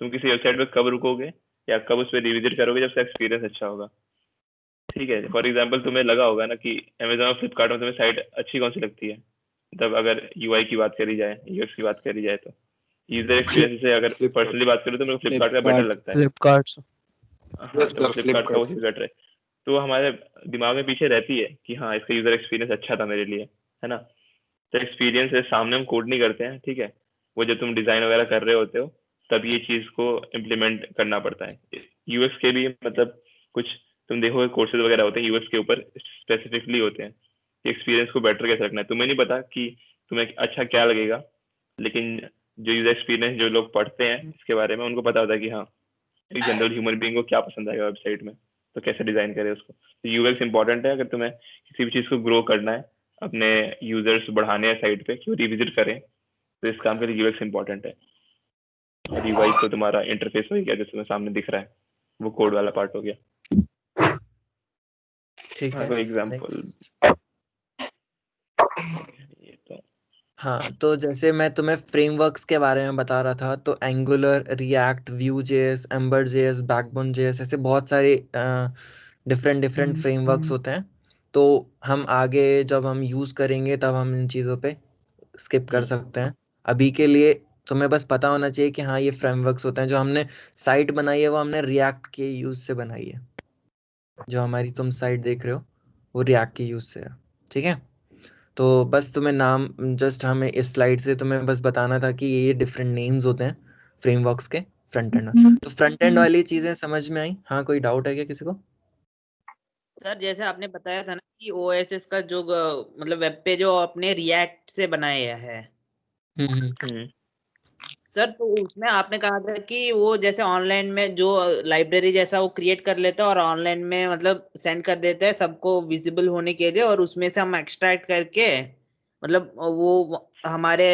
तुम किसी वेबसाइट पे कब रुकोगे या कब उस पर रिविजिट करोगे, जब से एक्सपीरियंस अच्छा होगा। ठीक है, फॉर एग्जाम्पल तुम्हें लगा होगा ना कि अमेजोन और फ्लिपकार्ट में तुम्हें साइट अच्छी कौन सी लगती है, मतलब अगर UI की बात करी जाए, UX की बात करी जाए, तो यूजर एक्सपीरियंस से अगर पर्सनली बात करूँ तो मेरे को फ्लिपकार्ट का बेटर लगता है। फ्लिपकार्ट हाँ, तो फ्लिपकार्ट का वो चीज बेटर है, तो हमारे दिमाग में पीछे रहती है कि हाँ इसका यूजर एक्सपीरियंस अच्छा था मेरे लिए, है ना? तो एक्सपीरियंस है, सामने हम कोड नहीं करते हैं। ठीक है, वो जब तुम डिजाइन वगैरह कर रहे होते हो तब ये चीज को इम्प्लीमेंट करना पड़ता है। UX के भी मतलब कुछ तुम देखोगे कोर्सेज वगैरह होते हैं UX के ऊपर स्पेसिफिकली होते हैं, एक्सपीरियंस को बेटर कैसे रखना है। तुम्हें नहीं पता कि तुम्हें अच्छा क्या लगेगा, लेकिन जो यूजर एक्सपीरियंस जो लोग पढ़ते हैं इसके बारे में, उनको पता होता है कि हाँ एक जनरल ह्यूमन बीइंग को क्या पसंद आएगा वेबसाइट में, तो कैसे डिजाइन करे उसको। तो UX इंपॉर्टेंट है अगर तुम्हें किसी भी चीज को ग्रो करना है, अपने यूजर्स बढ़ाने हैं साइट पे, क्यों रिविजिट करें, तो इस काम के लिए UX इंपॉर्टेंट है। और UI तो तुम्हारा इंटरफेस हो गया, जो तुम्हें सामने दिख रहा है, वो कोड वाला पार्ट हो गया। ठीक है, कोई एग्जांपल? हाँ, तो जैसे मैं तुम्हें फ्रेमवर्क्स के बारे में बता रहा था, तो angular, react, Vue.js, Ember.js, Backbone.js, ऐसे बहुत सारे डिफरेंट फ्रेमवर्क्स होते हैं। तो हम आगे जब हम यूज करेंगे तब हम इन चीज़ों पे स्किप कर सकते हैं। अभी के लिए तुम्हें बस पता होना चाहिए कि हाँ ये फ्रेमवर्क्स होते हैं। जो हमने साइट बनाई है वो हमने रिएक्ट के यूज से बनाई है, जो हमारी तुम साइट देख रहे हो वो रिएक्ट के यूज से है। ठीक है, तो बस तुम्हें नाम जस्ट हमें इस स्लाइड से तुम्हें बस बताना था कि ये डिफरेंट नेम्स होते हैं फ्रेमवर्क्स के फ्रंट एंड। तो फ्रंट एंड वाली चीजें समझ में आई? हाँ, कोई डाउट है क्या किसी को? सर जैसे आपने बताया था ना कि ओएसएस का जो मतलब वेब पे जो आपने रिएक्ट से बनाया है सर, तो उसमें आपने कहा था कि वो जैसे ऑनलाइन में जो लाइब्रेरी जैसा वो क्रिएट कर लेता है और ऑनलाइन में मतलब सेंड कर देता है सबको विजिबल होने के लिए, और उसमें से हम एक्सट्रैक्ट करके मतलब वो हमारे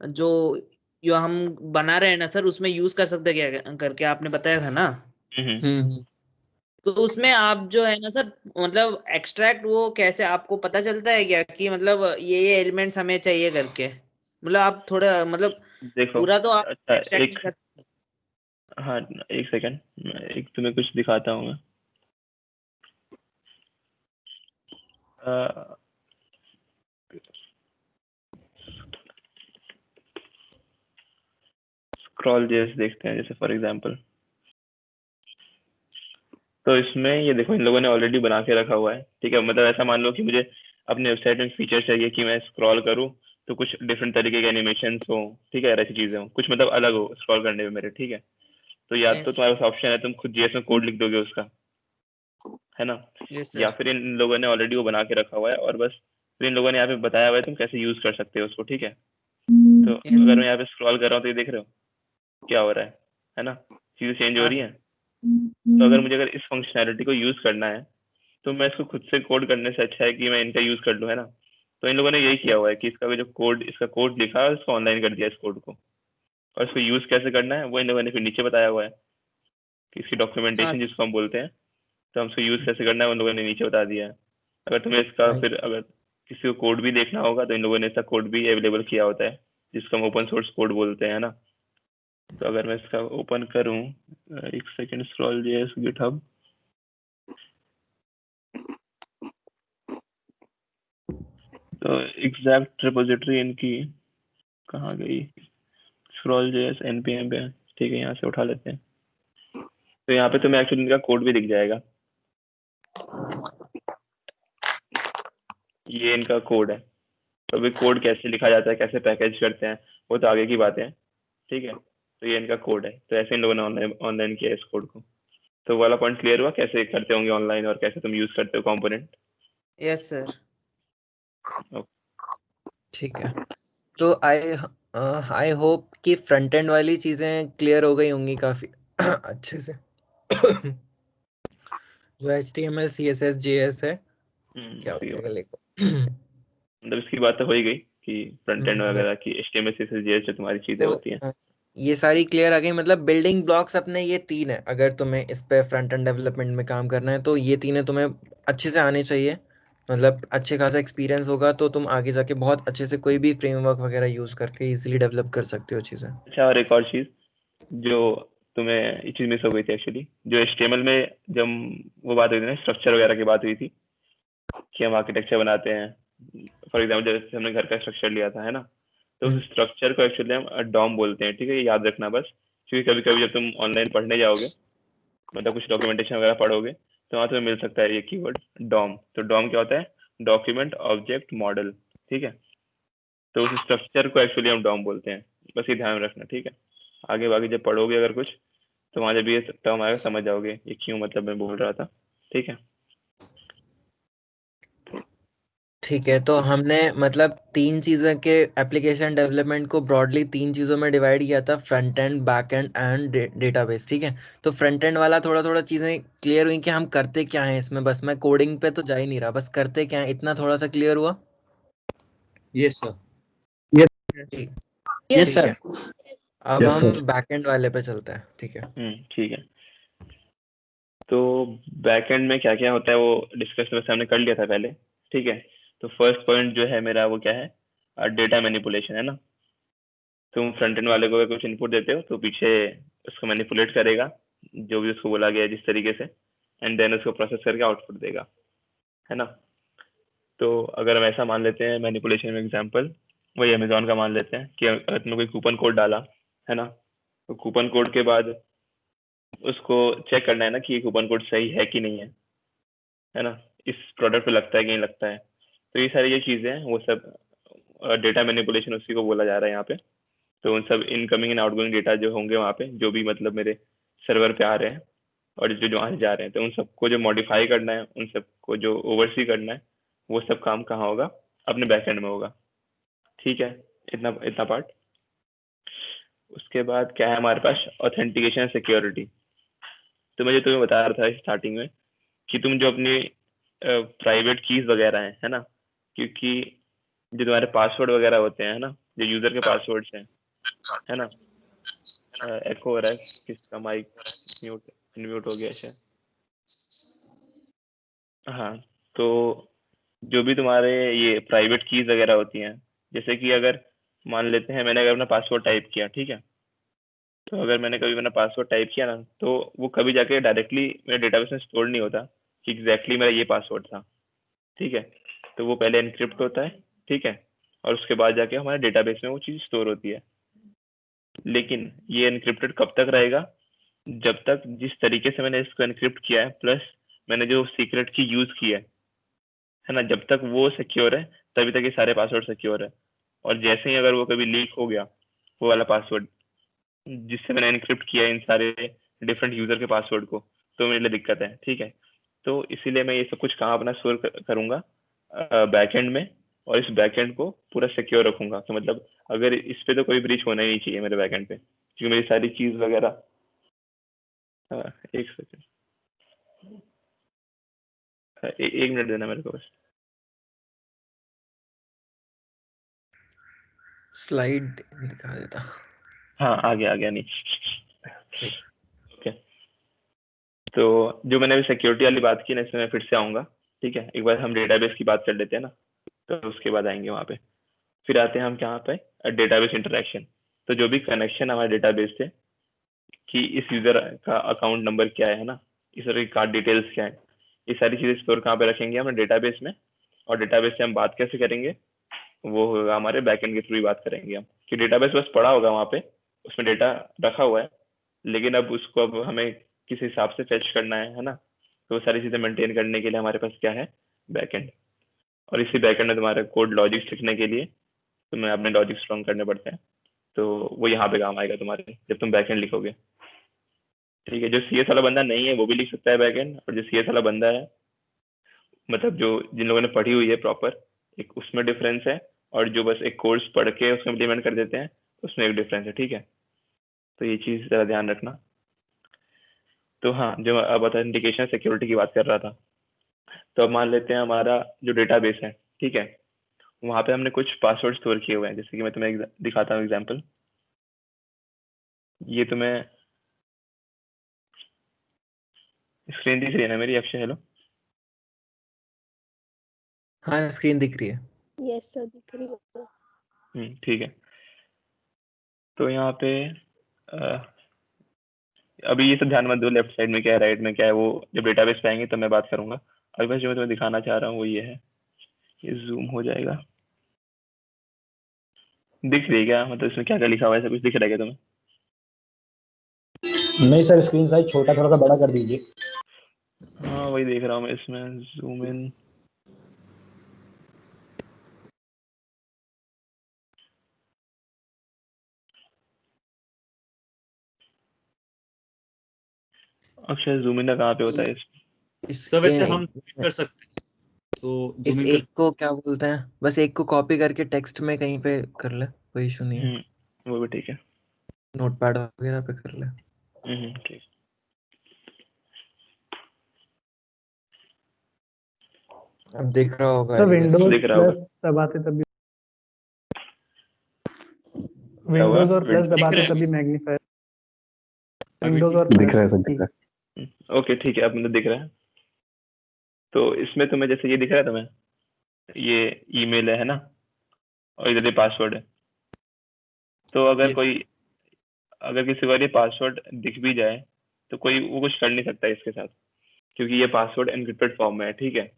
जो जो हम बना रहे हैं ना सर उसमें यूज कर सकते हैं क्या करके आपने बताया था ना। तो उसमें आप जो है ना सर मतलब एक्सट्रैक्ट वो कैसे आपको पता चलता है क्या कि मतलब ये एलिमेंट्स हमें चाहिए करके, मतलब आप थोड़ा मतलब देखो पूरा तो आप अच्छा एक्सट्रैक्ट एक नहीं कर सकते। हाँ एक सेकंड, एक तुम्हें कुछ दिखाता हूँ मैं। स्क्रॉल जेएस देखते हैं जैसे फॉर एग्जांपल। तो इसमें ये देखो इन लोगों ने ऑलरेडी बना के रखा हुआ है, ठीक है। मतलब ऐसा मान लो कि मुझे अपने वेबसाइट में फीचर चाहिए कि मैं स्क्रॉल करूँ तो कुछ डिफरेंट तरीके के एनिमेशन हो, ठीक है, ऐसी चीजें हो, कुछ मतलब अलग हो स्क्रॉल करने में मेरे, ठीक है। तो या तो तुम्हारे पास ऑप्शन है तुम खुद जेएस में कोड लिख दोगे उसका, है ना, या फिर इन लोगों ने ऑलरेडी वो बना के रखा हुआ है और बस फिर इन लोगों ने यहाँ पे बताया हुआ है तुम कैसे यूज कर सकते हो उसको, ठीक है। तो अगर मैं यहाँ पे स्क्रॉल कर रहा हूँ तो ये देख रहे हो क्या हो रहा है ना, चीजें चेंज हो रही हैं। तो अगर इस फंक्शनैलिटी को यूज करना है तो मैं इसको खुद से कोड करने से अच्छा है कि मैं इनका यूज कर लूँ, है ना। तो इन लोगों ने यही किया हुआ है कि इसका कोड लिखा है, उसको ऑनलाइन कर दिया इस कोड को, और इसको यूज कैसे करना है वो इन लोगों ने फिर नीचे बताया हुआ है कि इसकी डॉक्यूमेंटेशन जिसको हम बोलते हैं, तो हमको यूज कैसे करना है उन लोगों ने नीचे बता दिया है। अगर तुम्हें इसका फिर अगर किसी को कोड भी देखना होगा तो इन लोगों ने इसका कोड भी अवेलेबल किया होता है जिसको हम ओपन सोर्स कोड बोलते हैं, ना। तो अगर मैं इसका ओपन करूं, एक सेकंड, स्क्रॉल जेएस गिटहब, तो एग्जैक्ट रिपोजिटरी इनकी कहाँ गई, स्क्रॉल जेएस npm पे, ठीक है, यहाँ से उठा लेते हैं। तो यहाँ पे तुम्हें एक्चुअली इनका कोड भी दिख जाएगा, ये इनका कोड है। तो अभी कोड कैसे लिखा जाता है, कैसे पैकेज करते हैं, वो तो आगे की बातें हैं, ठीक है। तो ये इनका कोड है, तो ऐसे इन लोगों ने ऑनलाइन किया इस कोड को। तो वाला पॉइंट क्लियर हुआ कैसे करते होंगे ऑनलाइन और कैसे तुम यूज करते हो कंपोनेंट? Yes sir. ठीक है, तो आई होप कि फ्रंट एंड वाली चीजें क्लियर हो गई होंगी काफी अच्छे से। जो HTML CSS JS है, क्या हो गया गले को? मतलब इसकी बात तो हो ही गई कि फ्रंट एंड वगैरह की HTML CSS JS जो तुम्हारी चीजें होती हैं, ये सारी क्लियर आ गई। मतलब बिल्डिंग ब्लॉक्स अपने ये 3 है। अगर तुम्हें इस पे फ्रंट एंड डेवलपमेंट में काम करना है तो ये 3 है तुम्हें अच्छे से आने चाहिए। मतलब अच्छे खासा एक्सपीरियंस होगा तो तुम आगे जाके बहुत अच्छे से कोई भी फ्रेमवर्क वगैरह यूज करके इजीली डेवलप कर सकते हो चीजें। अच्छा, और एक और चीज जो तुम्हें ये चीज मिस हो गई थी एक्चुअली, जो HTML में जब वो बात हुई थी ना, स्ट्रक्चर वगैरह की बात हुई थी कि हम आर्किटेक्चर बनाते हैं, फॉर एग्जाम्पल जैसे हमने घर का स्ट्रक्चर लिया था, है ना। तो उस स्ट्रक्चर को एक्चुअली हम डॉम बोलते हैं, ठीक है, ये याद रखना बस। क्योंकि कभी कभी जब तुम ऑनलाइन पढ़ने जाओगे, मतलब कुछ डॉक्यूमेंटेशन वगैरह पढ़ोगे, तो वहाँ तुम्हें मिल सकता है ये कीवर्ड डॉम। तो डॉम क्या होता है? डॉक्यूमेंट ऑब्जेक्ट मॉडल, ठीक है। तो उस स्ट्रक्चर को एक्चुअली हम डॉम बोलते हैं, बस ये ध्यान रखना, ठीक है। आगे बाकी जब पढ़ोगे अगर कुछ, तो वहाँ जब ये टर्म आएगा समझ जाओगे ये क्यों मतलब मैं बोल रहा था, ठीक है। ठीक है, तो हमने मतलब 3 चीज़ों के एप्लीकेशन डेवलपमेंट को ब्रॉडली 3 चीज़ों में डिवाइड किया था, front end, back and and database, ठीक है। तो फ्रंट एंड वाला थोड़ा थोड़ा चीज़ें क्लियर हुई कि हम करते क्या हैं इसमें। बस मैं कोडिंग पे तो जा ही नहीं रहा, बस करते क्या है इतना थोड़ा सा क्लियर हुआ। Yes sir. Yes sir. अब Yes, हम sir. बैक एंड वाले पे चलते हैं, ठीक है। ठीक है। तो बैकएंड में क्या क्या होता है वो डिस्कस वैसे हमने कर लिया था पहले, ठीक है। तो फर्स्ट पॉइंट जो है मेरा वो क्या है? डेटा मैनिपुलेशन, है ना। तुम फ्रंट एंड वाले को अगर कुछ इनपुट देते हो तो पीछे उसको मैनिपुलेट करेगा जो भी उसको बोला गया है जिस तरीके से, एंड देन उसको प्रोसेस करके आउटपुट देगा, है ना। तो अगर हम ऐसा मान लेते हैं मैनिपुलेशन में एग्जांपल, वही अमेजोन का मान लेते हैं कि अगर तुमने कोई कूपन कोड डाला, है ना, तो कूपन कोड के बाद उसको चेक करना है ना कि ये कूपन कोड सही है कि नहीं है ना, इस प्रोडक्ट पे लगता है कि नहीं लगता है। तो ये सारी जो चीज़ें हैं वो सब डेटा मैनिपुलेशन उसी को बोला जा रहा है यहाँ पे। तो उन सब इनकमिंग एंड आउटगोइंग डेटा जो होंगे वहाँ पे, जो भी मतलब मेरे सर्वर पे आ रहे हैं और जो वहाँ से जा रहे हैं, तो उन सबको जो मॉडिफाई करना है, उन सबको जो ओवरसी करना है, वो सब काम कहाँ होगा? अपने बैकएंड में होगा। ठीक है, इतना इतना पार्ट। उसके बाद क्या है हमारे पास? Authentication security. तो मैं जो तुम्हें बता रहा था स्टार्टिंग में कि तुम जो अपनी प्राइवेट कीज वगैरह हैं, है ना, क्योंकि जो तुम्हारे पासवर्ड वगैरह होते हैं, है ना, जो यूजर के पासवर्ड्स हैं, है ना, एको हो रहा है, किसका माइक म्यूट हो गया शायद। हाँ, तो जो भी तुम्हारे ये प्राइवेट कीज वगैरह होती हैं, जैसे कि अगर मान लेते हैं मैंने अगर अपना पासवर्ड टाइप किया, ठीक है, तो अगर मैंने कभी अपना पासवर्ड टाइप किया ना, तो वो कभी जाके डायरेक्टली मेरे डेटाबेस में स्टोर नहीं होता कि एग्जैक्टली मेरा ये पासवर्ड था। ठीक है, तो वो पहले एनक्रिप्ट होता है, ठीक है, और उसके बाद जाके हमारे डेटाबेस में वो चीज़ स्टोर होती है। लेकिन ये एनक्रिप्टेड कब तक रहेगा? जब तक जिस तरीके से मैंने इसको एनक्रिप्ट किया है प्लस मैंने जो सीक्रेट की यूज की है ना, जब तक वो सिक्योर है तभी तक ये सारे पासवर्ड सिक्योर है। और जैसे ही अगर वो कभी लीक हो गया, वो वाला पासवर्ड जिससे मैंने एनक्रिप्ट किया इन सारे डिफरेंट यूजर के पासवर्ड को, तो मेरे लिए दिक्कत है। ठीक है, तो इसीलिए मैं ये सब कुछ कहाँ अपना स्टोर करूंगा? बैकएंड में, और इस बैकएंड को पूरा सिक्योर रखूंगा। तो मतलब अगर इस पे तो कोई ब्रीच होना ही नहीं चाहिए मेरे बैकएंड पे, क्योंकि मेरी सारी चीज वगैरह। एक सेकेंड, एक मिनट देना मेरे को बस। स्लाइड दिखा देता। हाँ, आ गया नहीं। ओके, तो जो मैंने अभी सिक्योरिटी वाली बात की ना, इसमें मैं फिर से आऊंगा। ठीक है, एक बार हम डेटाबेस की बात कर लेते हैं ना, तो उसके बाद आएंगे वहाँ पे। फिर आते हैं हम कहाँ पे? Database interaction. तो जो भी कनेक्शन हमारे डेटाबेस से कि इस यूजर का अकाउंट नंबर क्या है ना, इस तरह की कार्ड डिटेल्स क्या है, ये सारी चीजें स्टोर कहाँ पे रखेंगे? हम डेटाबेस में। और डेटाबेस से हम बात कैसे करेंगे? वो होगा हमारे बैकएंड के थ्रू ही बात करेंगे हम, कि डेटाबेस बस पड़ा होगा वहाँ पे, उसमें डेटा रखा हुआ है, लेकिन अब उसको अब हमें किस हिसाब से फेच करना है ना, तो वो सारी चीजें मेंटेन करने के लिए हमारे पास क्या है? बैकएंड। और इसी बैकएंड में तुम्हारे कोड लॉजिक्स लिखने के लिए तुम्हें अपने लॉजिक स्ट्रॉन्ग करने पड़ते हैं, तो वो यहाँ पे काम आएगा तुम्हारे जब तुम बैकएंड लिखोगे। ठीक है, जो सीएस वाला बंदा नहीं है वो भी लिख सकता है बैकएंड, और जो सीएस वाला बंदा है, मतलब जो जिन लोगों ने पढ़ी हुई है प्रॉपर, एक उसमें डिफरेंस है, और जो बस एक कोर्स पढ़ के उसमें इम्प्लीमेंट कर देते हैं उसमें एक डिफरेंस है। ठीक है, तो ये चीज़ ज़रा ध्यान रखना। तो हाँ, जो अब ऑथेंटिकेशन सिक्योरिटी की बात कर रहा था, तो अब मान लेते हैं हमारा जो डेटाबेस है, ठीक है, वहाँ पे हमने कुछ पासवर्ड स्टोर किए हुए हैं। जैसे कि मैं तुम्हें दिखाता हूँ एग्जाम्पल। ये तुम्हें स्क्रीन दिख रही है ना मेरी? अक्षय, हेलो। हाँ, स्क्रीन दिख रही है। यस सर, दिख रही है। ठीक है, तो यहाँ पे अभी ये सब ध्यान मत दो लेफ्ट साइड में क्या है, राइट में क्या है, वो जब डेटाबेस पे आएंगे तब मैं बात करूंगा। अभी बस जो मैं तुम्हें दिखाना चाह रहा हूँ वो ये है। ये जूम हो जाएगा, दिख रही है क्या? मतलब इसमें क्या क्या लिखा हुआ है, ऐसा कुछ दिख रहा है क्या तुम्हें? नहीं सर, स्क्रीन साइज छोटा, थोड़ा सा बड़ा कर दीजिए। हाँ, वही देख रहा हूँ मैं, इसमें zoom in. Akshay, zoom in कहाँ पे होता है सर वैसे हम कर सकते हैं, तो इस एक को क्या बोलते हैं, बस एक को कॉपी करके टेक्स्ट में कहीं पे कर ले, कोई इशू नहीं है। वो भी ठीक है, नोटपैड वगैरह पे कर ले। ठीक। अब दिख रहा होगा सर विंडोज दिख रहा होगा। प्लस दबाते तभी विंडोज और प्लस दबाते तभी मैग्नीफायर, विंडोज और दिख रहा है सर, दिख रहा है। ओके, ठीक है, अब मुझे दिख रहा है। तो इसमें तुम्हें जैसे ये दिख रहा है तुम्हें, ये ईमेल है ना, और इधर ये पासवर्ड है। तो अगर कोई अगर किसी को ये पासवर्ड दिख भी जाए तो कोई वो कुछ कर नहीं सकता इसके साथ, क्योंकि ये पासवर्ड एनक्रिप्टेड फॉर्म में है। ठीक है,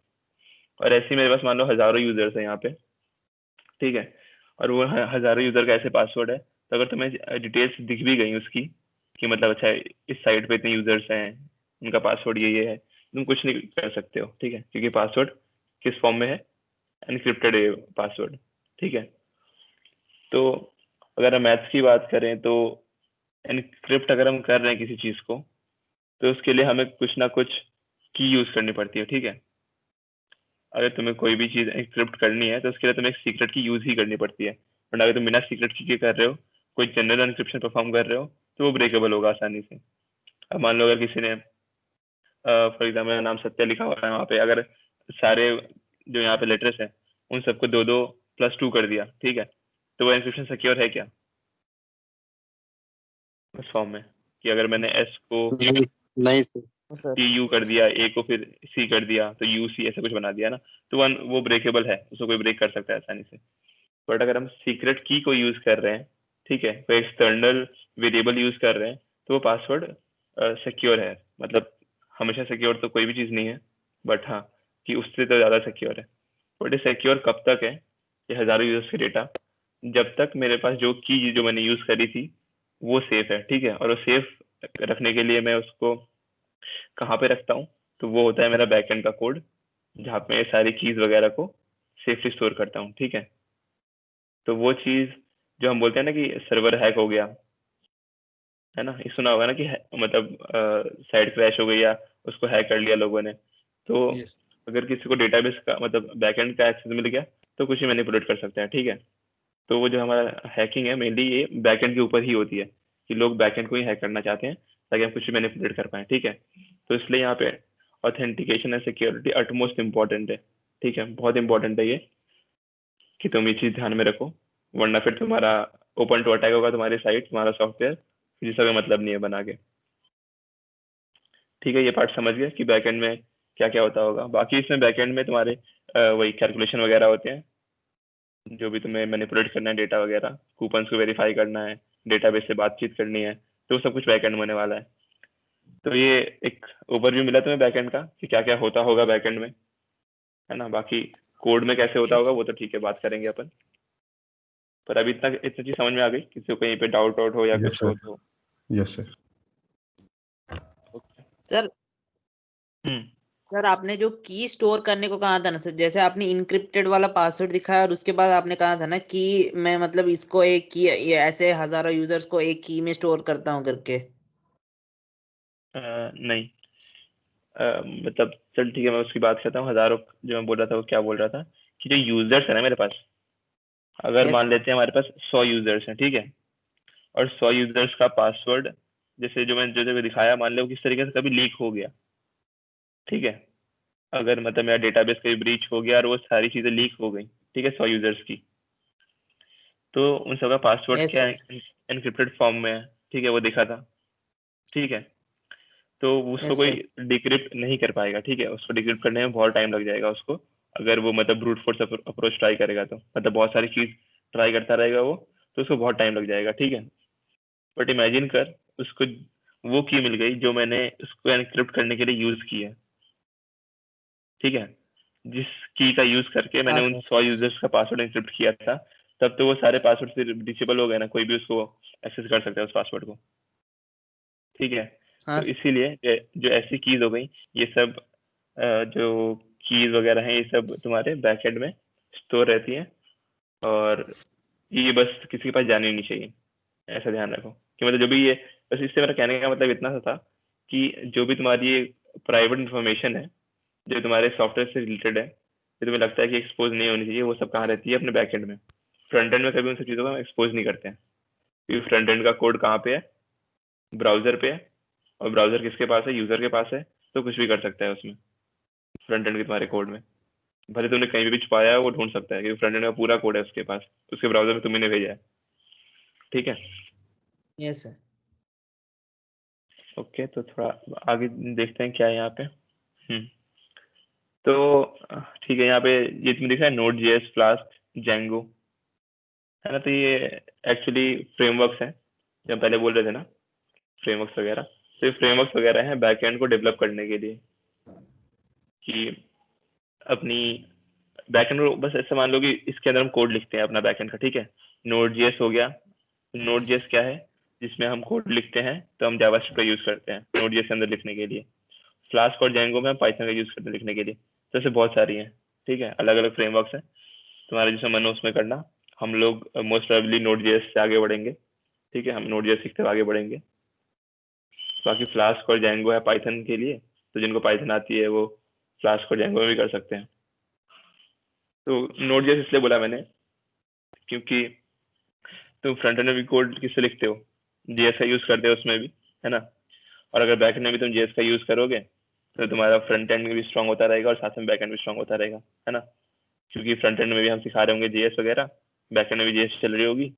और ऐसे ही मेरे पास मान लो हजारों यूजर्स हैं यहाँ पे, ठीक है, और वो हजारों यूजर का ऐसे पासवर्ड है, तो अगर तुम्हें डिटेल्स दिख भी गई उसकी कि मतलब अच्छा इस साइट पे इतने यूजर्स हैं, उनका पासवर्ड ये है, तुम कुछ नहीं कर सकते हो। ठीक है, क्योंकि पासवर्ड किस फॉर्म में है? एनक्रिप्टेड है पासवर्ड, ठीक है। तो अगर हम मैथ्स की बात करें तो एनक्रिप्ट अगर हम कर रहे हैं किसी चीज को तो उसके लिए हमें कुछ ना कुछ की यूज करनी पड़ती है, ठीक है। अगर तुम्हें कोई भी चीज एनक्रिप्ट करनी है तो उसके लिए तुम्हें एक सीक्रेट की यूज ही करनी पड़ती है, वरना अगर तुम बिना सीक्रेट की कर रहे हो, कोई जनरल एनक्रिप्शन परफॉर्म कर रहे हो तो वो ब्रेकेबल होगा आसानी से। अब मान लो अगर किसी ने फॉर एग्जाम्पल नाम सत्य लिखा हुआ है, वहाँ पे अगर सारे जो यहाँ पे लेटर्स हैं उन सबको 2+2 कर दिया, ठीक है, तो वो एनक्रिप्शन सिक्योर है क्या उस फॉर्म में? कि अगर मैंने एस को नहीं सर। TU कर दिया, ए को फिर C कर दिया, तो UC ऐसा कुछ बना दिया ना, तो वो ब्रेकेबल है, उसको कोई ब्रेक कर सकता है आसानी से। बट अगर हम सीक्रेट की को यूज कर रहे हैं, ठीक है, कोई एक्सटर्नल वेरिएबल यूज कर रहे हैं, तो वो पासवर्ड सिक्योर है। मतलब हमेशा सिक्योर तो कोई भी चीज नहीं है, बट हाँ कि उससे तो ज्यादा सिक्योर है। बट ये सिक्योर कब तक है? ये हजारों यूजर्स के डेटा, जब तक मेरे पास जो की जो मैंने यूज करी थी वो सेफ है, ठीक है। और वो सेफ रखने के लिए मैं उसको कहाँ पे रखता हूँ? तो वो होता है मेरा बैकएंड का कोड, जहाँ पे मैं सारी कीज वगैरह को सेफली स्टोर करता हूँ, ठीक है। तो वो चीज जो हम बोलते हैं ना कि सर्वर हैक हो गया है ना, ये सुना होगा ना कि मतलब साइट क्रैश हो गई या उसको हैक कर लिया लोगों ने, तो अगर किसी को डेटाबेस का मतलब बैकएंड का एक्सेस मिल गया तो कुछ ही मैनिपुलेट कर सकता है, ठीक है। तो वो जो हमारा हैकिंग है मेनली ये बैकएंड के ऊपर ही होती है, कि लोग बैकएंड को ही हैक करना चाहते हैं ताकि हम कुछ भी मैनिपुलेट कर पाए, ठीक है। तो इसलिए यहाँ पे authentication and security utmost important है, ठीक है, बहुत इंपॉर्टेंट है ये, कि तुम ये चीज ध्यान में रखो, वरना फिर तुम्हारा ओपन टू अटैक होगा तुम्हारी साइट, तुम्हारा सॉफ्टवेयर, जिसका कोई मतलब नहीं है बना के, ठीक है। ये पार्ट समझ गए कि बैकएंड में क्या क्या होता होगा। बाकी इसमें बैकएंड में तुम्हारे वही कैलकुलेशन वगैरह होते हैं, जो भी तुम्हें मैनिपुलेट करना है डेटा वगैरह, कूपन्स को वेरीफाई करना है, डेटाबेस से बातचीत करनी है, तो सब कुछ बैकएंड में होने वाला है। तो ये एक ओवरव्यू मिला तुम्हें बैकएंड का कि क्या क्या होता होगा बैकएंड में, है ना। बाकी कोड में कैसे होता होगा वो तो ठीक है, बात करेंगे अपन। पर अभी इतना चीज समझ में आ गई? किसी को कहीं पे डाउट हो या कुछ हो तो? Yes sir. सर सर आपने जो की स्टोर करने को कहा था ना सर, जैसे आपने इनक्रिप्टेड वाला पासवर्ड दिखाया और उसके बाद आपने कहा था ना कि मैं मतलब इसको एक की ये ऐसे हजारों यूजर्स को एक की में स्टोर करता हूँ करके। नहीं मतलब चल ठीक है, मैं उसकी बात करता हूँ। हजारों जो मैं बोल रहा था वो क्या बोल रहा था कि जो यूजर्स है ना मेरे पास, अगर मान लेते हैं हमारे पास 100 यूजर्स हैं, ठीक है, और 100 यूजर्स का पासवर्ड जैसे जो मैंने जो दिखाया, मान लो किस तरीके से कभी लीक हो गया, ठीक है, अगर मतलब मेरा डेटाबेस कहीं ब्रीच हो गया और वो सारी चीजें लीक हो गई, ठीक है, 100 यूजर्स की, तो उन सबका पासवर्ड क्या एनक्रिप्टेड फॉर्म में है, ठीक है, वो देखा था, ठीक है। तो उसको कोई डिक्रिप्ट नहीं कर पाएगा, ठीक है, उसको डिक्रिप्ट करने में बहुत टाइम लग जाएगा उसको, अगर वो मतलब ब्रूट फोर्स अप्रोच ट्राई करेगा तो, मतलब बहुत सारी चीज ट्राई करता रहेगा वो, तो उसको बहुत टाइम लग जाएगा, ठीक है। बट इमेजिन कर उसको वो की मिल गई जो मैंने उसको एनक्रिप्ट करने के लिए यूज की है, ठीक है, जिस की का यूज करके मैंने उन 100 यूजर्स का पासवर्ड एनक्रिप्ट किया था, तब तो वो सारे पासवर्ड से रीचेबल हो गए ना, कोई भी उसको एक्सेस कर सकता है उस पासवर्ड को, ठीक है। तो इसीलिए जो ऐसी कीज हो गई, ये सब जो कीज वगैरह हैं ये सब तुम्हारे बैकएंड में स्टोर रहती हैं, और ये बस किसी के पास जानी नहीं चाहिए, ऐसा ध्यान रखो। कि मतलब जो भी ये, बस इससे मेरा कहने का मतलब इतना सा था कि जो भी तुम्हारी ये प्राइवेट इंफॉर्मेशन है जो तुम्हारे सॉफ्टवेयर से रिलेटेड है, जो तुम्हें लगता है कि एक्सपोज नहीं होनी चाहिए, वो सब कहाँ रहती है? अपने बैकएंड में। फ्रंट एंड में कभी उन सब चीज़ों को हम एक्सपोज नहीं करते हैं, क्योंकि फ्रंट एंड का कोड कहाँ पे है? ब्राउजर पे है, और ब्राउजर किसके पास है? यूजर के पास है, तो कुछ भी कर सकता है उसमें फ्रंट एंड के तुम्हारे कोड में, भले तुमने कहीं भी छुपाया है वो ढूंढ सकता है, क्योंकि फ्रंट एंड का पूरा कोड है उसके पास, उसके ब्राउजर में तुम्हें ने भेजा है, ठीक है। Yes sir. ओके, तो थोड़ा आगे देखते हैं क्या है यहाँ पे। तो ठीक है, यहाँ पे ये तुमने देखा है Node.js, फ्लास्क, Django, है ना। तो ये एक्चुअली फ्रेमवर्क्स हैं, जब पहले बोल रहे थे ना फ्रेमवर्क्स वगैरह, तो ये फ्रेमवर्क्स वगैरह हैं बैकएंड को डेवलप करने के लिए, कि अपनी बैकएंड को बस ऐसे मान लो कि इसके अंदर हम कोड लिखते हैं अपना बैकएंड का, ठीक है। Node.js हो गया, Node.js क्या है? जिसमें हम कोड लिखते हैं, तो हम जावास्क्रिप्ट का यूज करते हैं Node.js के अंदर लिखने के लिए। फ्लास्क और Django में हम पाइथन का यूज करते हैं लिखने के लिए। तो ऐसे बहुत सारी हैं, ठीक है, अलग अलग फ्रेमवर्क्स हैं, तुम्हारा जिसमें मन हो उसमें करना। हम लोग मोस्ट प्रोबेबली Node.js से आगे बढ़ेंगे, ठीक है, हम Node.js सीखते हुए आगे बढ़ेंगे। बाकी फ्लास्क और Django है पाइथन के लिए, तो जिनको पाइथन आती है वो फ्लास्क और Django में भी कर सकते हैं। तो Node.js इसलिए बोला मैंने क्योंकि तुम फ्रंट एंड में भी कोड किससे लिखते हो, JS का यूज करते हो उसमें भी, है ना। और अगर बैक एंड में भी तुम JS का यूज करोगे तो तुम्हारा फ्रंट एंड भी स्ट्रांग होता रहेगा और साथ में बैक एंड भी स्ट्रांग होता रहेगा, है ना। क्योंकि फ्रंट एंड में भी हम सिखा रहे होंगे JS वगैरह, बैक एंड में भी JS चल रही होगी,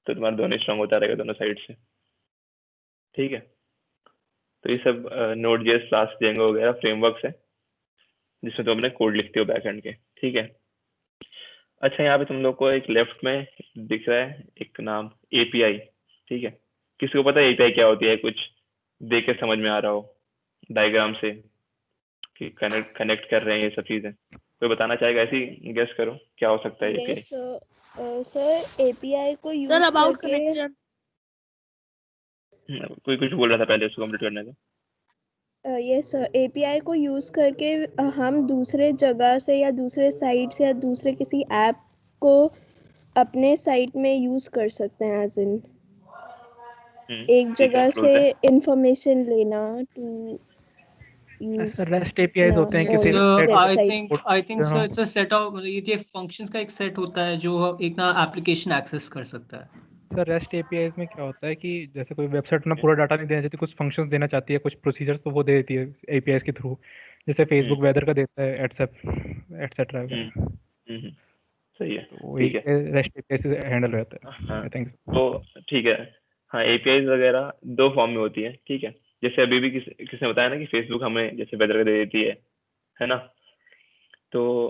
तो तुम्हारा दोनों स्ट्रांग होता रहेगा दोनों साइड से, ठीक है। तो ये सब Node.js, फ्लास्क, Django वगैरह फ्रेमवर्क्स है जिसमें तुम अपने कोड लिखते हो बैक एंड के, ठीक है। अच्छा, यहाँ पे तुम लोग को एक लेफ्ट में दिख रहा है एक नाम API, ठीक है। किसी को पता है API क्या होती है? कुछ देख के समझ में आ रहा हो डायग्राम से कि कनेक्ट कर रहे हैं ये सब चीजें, कोई बताना चाहेगा? ऐसे ही गेस करो क्या हो सकता है API? सर API को यूज सर अबाउट करके कनेक्शन। कोई कुछ बोल रहा था पहले, उसको कंप्लीट करने दो। यस सर, API को यूज करके हम दूसरे जगह से या दूसरे साइट से या दूसरे किसी ऐप को अपने साइट में यूज कर सकते हैं, एज इन एक ठीक है, जगह क्लोज से है। इंफॉर्मेशन लेना to use sir rest APIs होते हैं किसी आई थिंक सर हाँ। इट्स अ सेट ऑफ, ये फंक्शंस का एक सेट होता है जो एक ना एप्लीकेशन एक्सेस कर सकता है। सर रेस्ट APIs में क्या होता है कि जैसे कोई वेबसाइट अपना पूरा डाटा नहीं देना चाहती, कुछ फंक्शंस देना चाहती है, कुछ प्रोसीजर्स तो वो दे देती है APIs के थ्रू, जैसे फेसबुक वेदर का देता है, एटसेट्रा वगैरह। सही है, तो ठीक है। रेस्ट API से हैंडल रहता है, हाँ, आई थिंक। तो ठीक है। हाँ, APIs वगैरह दो फॉर्म में होती है, ठीक है। जैसे अभी भी किसने बताया ना कि फेसबुक हमें जैसे वेदर का दे देती है ना। तो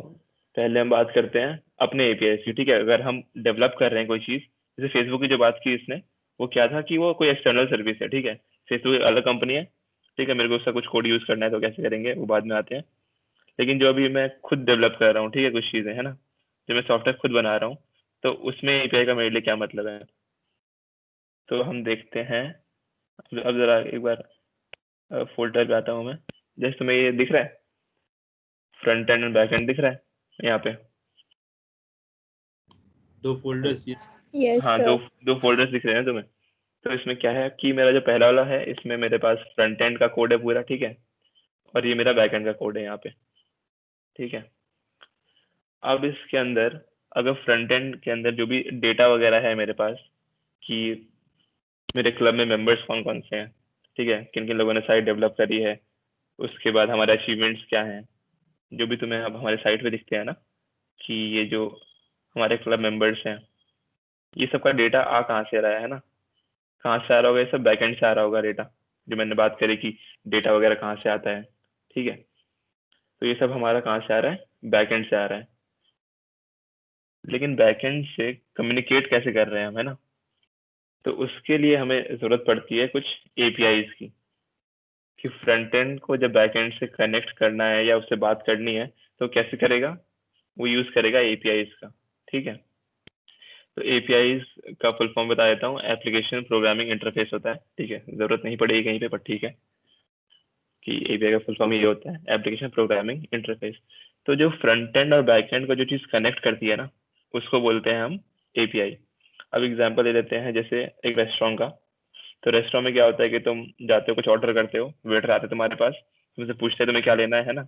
पहले हम बात करते हैं अपने APIs की, ठीक है। अगर हम डेवलप कर रहे हैं कोई चीज, जैसे फेसबुक की जो बात की इसने, वो क्या था कि वो कोई एक्सटर्नल सर्विस है, ठीक है। फेसबुक एक अलग कंपनी है, ठीक है। मेरे को उसका कुछ कोड यूज करना है तो कैसे करेंगे वो बाद में आते हैं। लेकिन जो अभी मैं खुद डेवलप कर रहा हूँ, ठीक है, कुछ चीजें है ना, जो मैं सॉफ्टवेयर खुद बना रहा हूँ, तो उसमें API का मेरे लिए क्या मतलब है, तो हम देखते हैं। अब जरा एक बार फोल्डर पे आता हूँ मैं। जैसे तुम्हें ये दिख रहा है, front end and back and दिख रहा है यहाँ पे, दो फोल्डर्स। यस हाँ, दो फोल्डर्स दिख रहे हैं तुम्हें। तो इसमें क्या है कि मेरा जो पहला वाला है, इसमें मेरे पास फ्रंट एंड का कोड है पूरा, ठीक है। और ये मेरा बैक एंड का कोड है यहाँ पे, ठीक है। अब इसके अंदर अगर फ्रंट एंड के अंदर जो भी डेटा वगैरह है मेरे पास, कि मेरे क्लब में मेंबर्स कौन कौन से हैं, ठीक है, किन किन लोगों ने साइट डेवलप करी है, उसके बाद हमारे अचीवमेंट्स क्या हैं, जो भी तुम्हें अब हमारे साइट पे दिखते हैं ना, कि ये जो हमारे क्लब मेंबर्स हैं, ये सब का डेटा आ कहाँ से रहा है ना, कहाँ से आ रहा होगा? ये सब बैकएंड से आ रहा होगा डेटा, जो मैंने बात करी कि डेटा वगैरह कहाँ से आता है, ठीक है। तो ये सब हमारा कहाँ से आ रहा है? बैकएंड से आ रहा है। लेकिन बैकएंड से कम्युनिकेट कैसे कर रहे हैं हम, है ना। तो उसके लिए हमें जरूरत पड़ती है कुछ APIs की, कि फ्रंट एंड को जब बैक एंड से कनेक्ट करना है या उससे बात करनी है तो कैसे करेगा? वो यूज करेगा APIs का, ठीक है। तो APIs का फुल फॉर्म बता देता हूँ, एप्लीकेशन प्रोग्रामिंग इंटरफेस होता है, ठीक है। जरूरत नहीं पड़ेगी कहीं पे, पर ठीक है कि API का फुल फॉर्म ये होता है, एप्लीकेशन प्रोग्रामिंग इंटरफेस। तो जो फ्रंट एंड और बैक एंड को जो चीज कनेक्ट करती है ना, उसको बोलते हैं हम API। अब एग्जाम्पल ले लेते हैं, जैसे एक रेस्टोरेंट का। तो रेस्टोरेंट में क्या होता है कि तुम जाते हो, कुछ ऑर्डर करते हो, वेटर आते हैं तुम्हारे पास, तुमसे पूछते हैं तुम्हें क्या लेना है ना।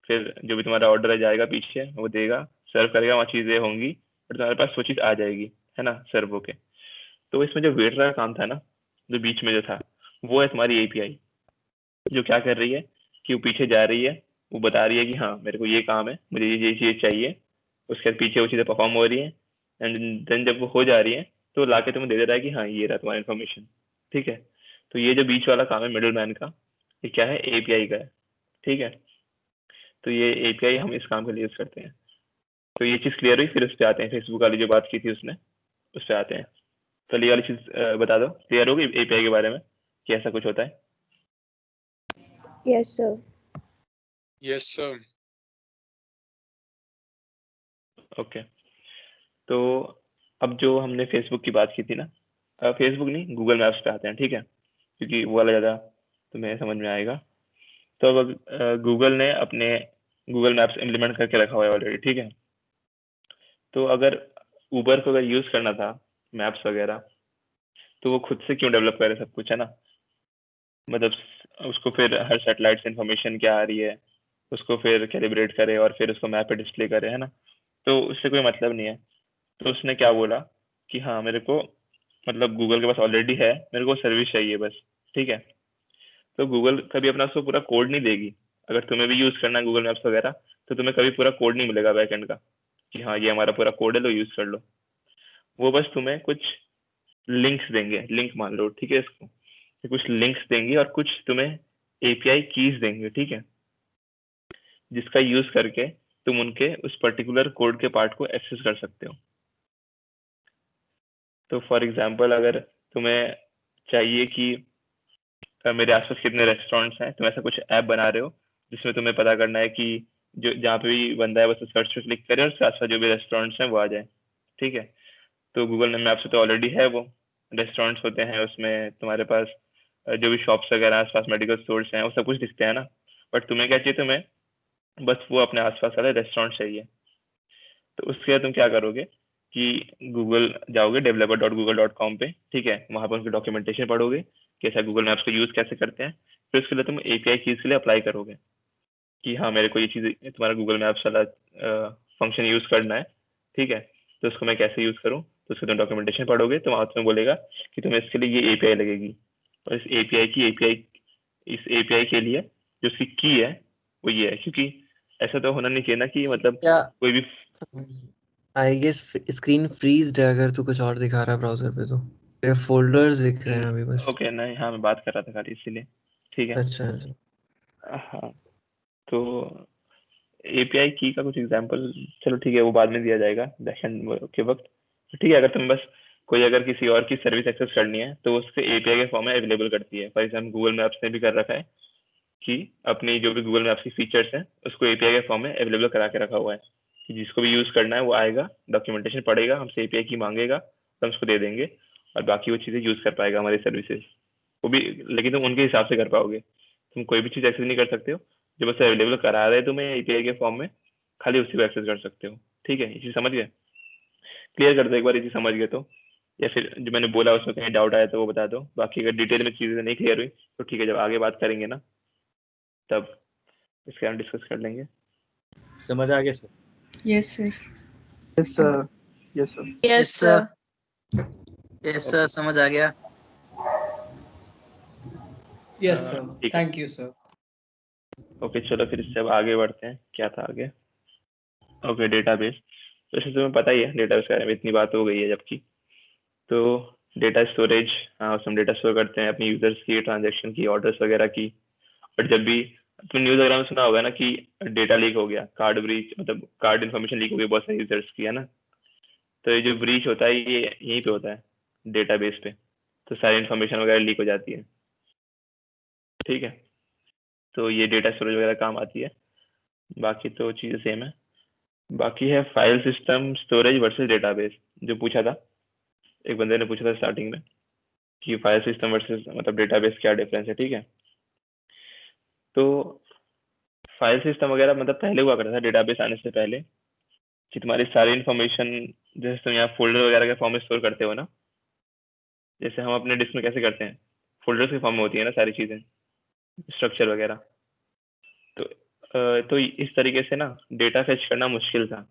फिर जो भी तुम्हारा ऑर्डर है जाएगा पीछे, वो देगा, सर्व करेगा, वहाँ चीजें होंगी, और तुम्हारे पास वो चीज आ जाएगी, है ना, सर्व होके। तो इसमें जो वेटर का काम था ना, जो बीच में जो था, वो है तुम्हारी API, जो क्या कर रही है कि वो पीछे जा रही है, वो बता रही है कि हाँ मेरे को ये काम है, मुझे ये चीज चाहिए, उसके बाद पीछे वो चीजें परफॉर्म हो रही है, एंड देन जब वो हो जा रही है तो लाके तुम्हें दे दे रहा है कि हाँ ये रहा तुम्हारा इन्फॉर्मेशन, ठीक है। तो ये जो बीच वाला काम है मिडिल मैन का, ये क्या है? API का है, ठीक है। तो ये API हम इस काम के लिए यूज करते हैं। तो ये चीज क्लियर हुई, फिर उस पर आते हैं, फेसबुक वाली जो बात की थी उसने, उस पर आते हैं। पहले ये वाली चीज बता दो, क्लियर होगी API के बारे में कि ऐसा कुछ होता है? Yes sir. Yes sir. Okay, तो अब जो हमने फेसबुक की बात की थी ना, फेसबुक नहीं, गूगल मैप्स पे आते हैं, ठीक है, क्योंकि वो वाला ज़्यादा तुम्हें समझ में आएगा। तो अब गूगल ने अपने गूगल मैप्स इम्प्लीमेंट करके रखा हुआ है ऑलरेडी, ठीक है। तो अगर उबर को अगर यूज करना था मैप्स वगैरह, तो वो खुद से क्यों डेवलप करे सब कुछ, है ना। मतलब उसको फिर हर सैटेलाइट से इंफॉर्मेशन क्या आ रही है, उसको फिर कैलिब्रेट करे और फिर उसको मैप पे डिस्प्ले करे, है ना। तो उससे कोई मतलब नहीं है। तो उसने क्या बोला कि हाँ मेरे को मतलब गूगल के पास ऑलरेडी है, मेरे को सर्विस चाहिए बस, ठीक है। तो गूगल कभी अपना उसको पूरा कोड नहीं देगी। अगर तुम्हें भी यूज करना है गूगल मैप्स वगैरह, तो तुम्हें कभी पूरा कोड नहीं मिलेगा बैकएंड का कि हाँ ये हमारा पूरा कोड है, लो यूज कर लो। वो बस तुम्हें कुछ लिंक्स देंगे, लिंक मान लो, ठीक है इसको, ये कुछ लिंक्स देंगे और कुछ तुम्हें एपीआई कीज देंगे, ठीक है, जिसका यूज करके तुम उनके उस पर्टिकुलर कोड के पार्ट को एक्सेस कर सकते हो। तो फॉर एग्जाम्पल अगर तुम्हें चाहिए कि मेरे आसपास कितने रेस्टोरेंट्स हैं, तुम ऐसा कुछ ऐप बना रहे हो जिसमें तुम्हें पता करना है कि जो जहाँ पे भी बंदा है बस सर्च पे क्लिक करे और उसके आसपास जो भी रेस्टोरेंट्स हैं वो आ जाए, ठीक है। तो गूगल मैप्स पे तो ऑलरेडी है, वो रेस्टोरेंट्स होते हैं, उसमें तुम्हारे पास जो भी शॉप्स वगैरह आसपास मेडिकल स्टोर्स हैं वो सब कुछ दिखते हैं ना। बट तुम्हें क्या चाहिए, तुम्हें बस वो अपने आसपास वाले रेस्टोरेंट चाहिए। तो उसके बाद तुम क्या करोगे कि गूगल जाओगे developer.google.com पे, ठीक है, वहां पर उनकी डॉक्यूमेंटेशन पढ़ोगे कैसा गूगल मैप्स को यूज कैसे करते हैं। फिर उसके लिए तुम एपीआई कीज के लिए अप्लाई करोगे कि हाँ मेरे को ये चीज तुम्हारा गूगल मैप्स वाला फंक्शन यूज करना है, ठीक है। तो उसको मैं कैसे यूज करूँ, तो उसको तुम डॉक्यूमेंटेशन पढ़ोगे तो वहां तुम्हें बोलेगा कि तुम्हें इसके लिए ये एपीआई लगेगी, और इस एपीआई के लिए जो उसकी की है वो ये है। क्योंकि ऐसा तो होना नहीं चाहिए ना कि मतलब क्या कोई भी आई गेस स्क्रीन फ्रीज है अगर तू कुछ और दिखा रहा है ब्राउजर पे तो। तेरे फोल्डर्स दिख रहे हैं अभी बस। ओके नहीं, हाँ मैं बात कर रहा था खाली इसीलिए, ठीक है। अच्छा अच्छा। हाँ तो एपीआई की का कुछ एग्जांपल, चलो ठीक है वो बाद में दिया जाएगा बैकएंड के वक्त। तो ठीक है, अगर तुम बस कोई अगर किसी और की सर्विस एक्सेस करनी है तो उसके एपीआई के फॉर्म में अवेलेबल करती है। फॉर एग्जाम्पल गूगल मैप्स ने भी कर रखा है कि अपनी जो भी गूगल मैप्स की फीचर्स हैं उसको एपीआई के फॉर्म में अवेलेबल करा के रखा हुआ है कि जिसको भी यूज करना है वो आएगा, डॉक्यूमेंटेशन पढ़ेगा, हमसे एपीआई की मांगेगा तो हम उसको दे देंगे और बाकी वो चीजें यूज कर पाएगा हमारी सर्विसेज वो भी। लेकिन तुम उनके हिसाब से कर पाओगे, तुम कोई भी चीज एक्सेस नहीं कर सकते हो। जो बस अवेलेबल करा रहे तुम्हें एपीआई के फॉर्म में, खाली उसी को एक्सेस कर सकते हो, ठीक है। ये चीज समझ गए, क्लियर कर दो एक बार ये चीज समझ गए तो। या फिर जो मैंने बोला उसमें कहीं डाउट आया तो वो बता दो, बाकी अगर डिटेल में चीजें नहीं क्लियर हुई तो ठीक है, जब आगे बात करेंगे ना तब इसके हम डिस्कस कर लेंगे। समझ आ गया sir? Yes sir. Yes sir. Yes sir. Yes sir. Yes sir, समझ आ गया। यस सर, ठीक है, थैंक यू सर। ओके चलो फिर इससे अब आगे बढ़ते हैं। क्या था आगे, ओके डेटाबेस। वैसे तुम्हें पता ही है डेटाबेस के बारे में, इतनी बात हो गई है जबकि। तो डेटा स्टोरेज, हाँ उसमें डेटा स्टोर करते हैं अपनी यूजर्स की, ट्रांजेक्शन की, ऑर्डर्स वगैरह की। और जब भी तुम न्यूज वगैरह में सुना होगा ना कि डेटा लीक हो गया, कार्ड ब्रीच, मतलब कार्ड इन्फॉर्मेशन लीक हो गई बहुत सारे यूजर्स की, है ना। तो ये जो ब्रीच होता है ये यहीं पे होता है, डेटाबेस पे। तो सारी इन्फॉर्मेशन वगैरह लीक हो जाती है, ठीक है। तो ये डेटा स्टोरेज वगैरह काम आती है, बाकी तो चीज़ें सेम है। बाकी है file system storage versus database, जो पूछा था एक बंदे ने पूछा था स्टार्टिंग में कि फाइल सिस्टम वर्सेस मतलब डेटाबेस क्या डिफरेंस है, ठीक है। तो फाइल सिस्टम वगैरह मतलब पहले हुआ करता था डेटाबेस आने से पहले कि तुम्हारी सारी इन्फॉर्मेशन जैसे तुम यहाँ फोल्डर वगैरह के फॉर्म में स्टोर करते हो ना, जैसे हम अपने डिस्क में कैसे करते हैं, फोल्डर्स के फॉर्म में होती है ना सारी चीज़ें, स्ट्रक्चर वगैरह। तो इस तरीके से ना डेटा फेच करना मुश्किल था।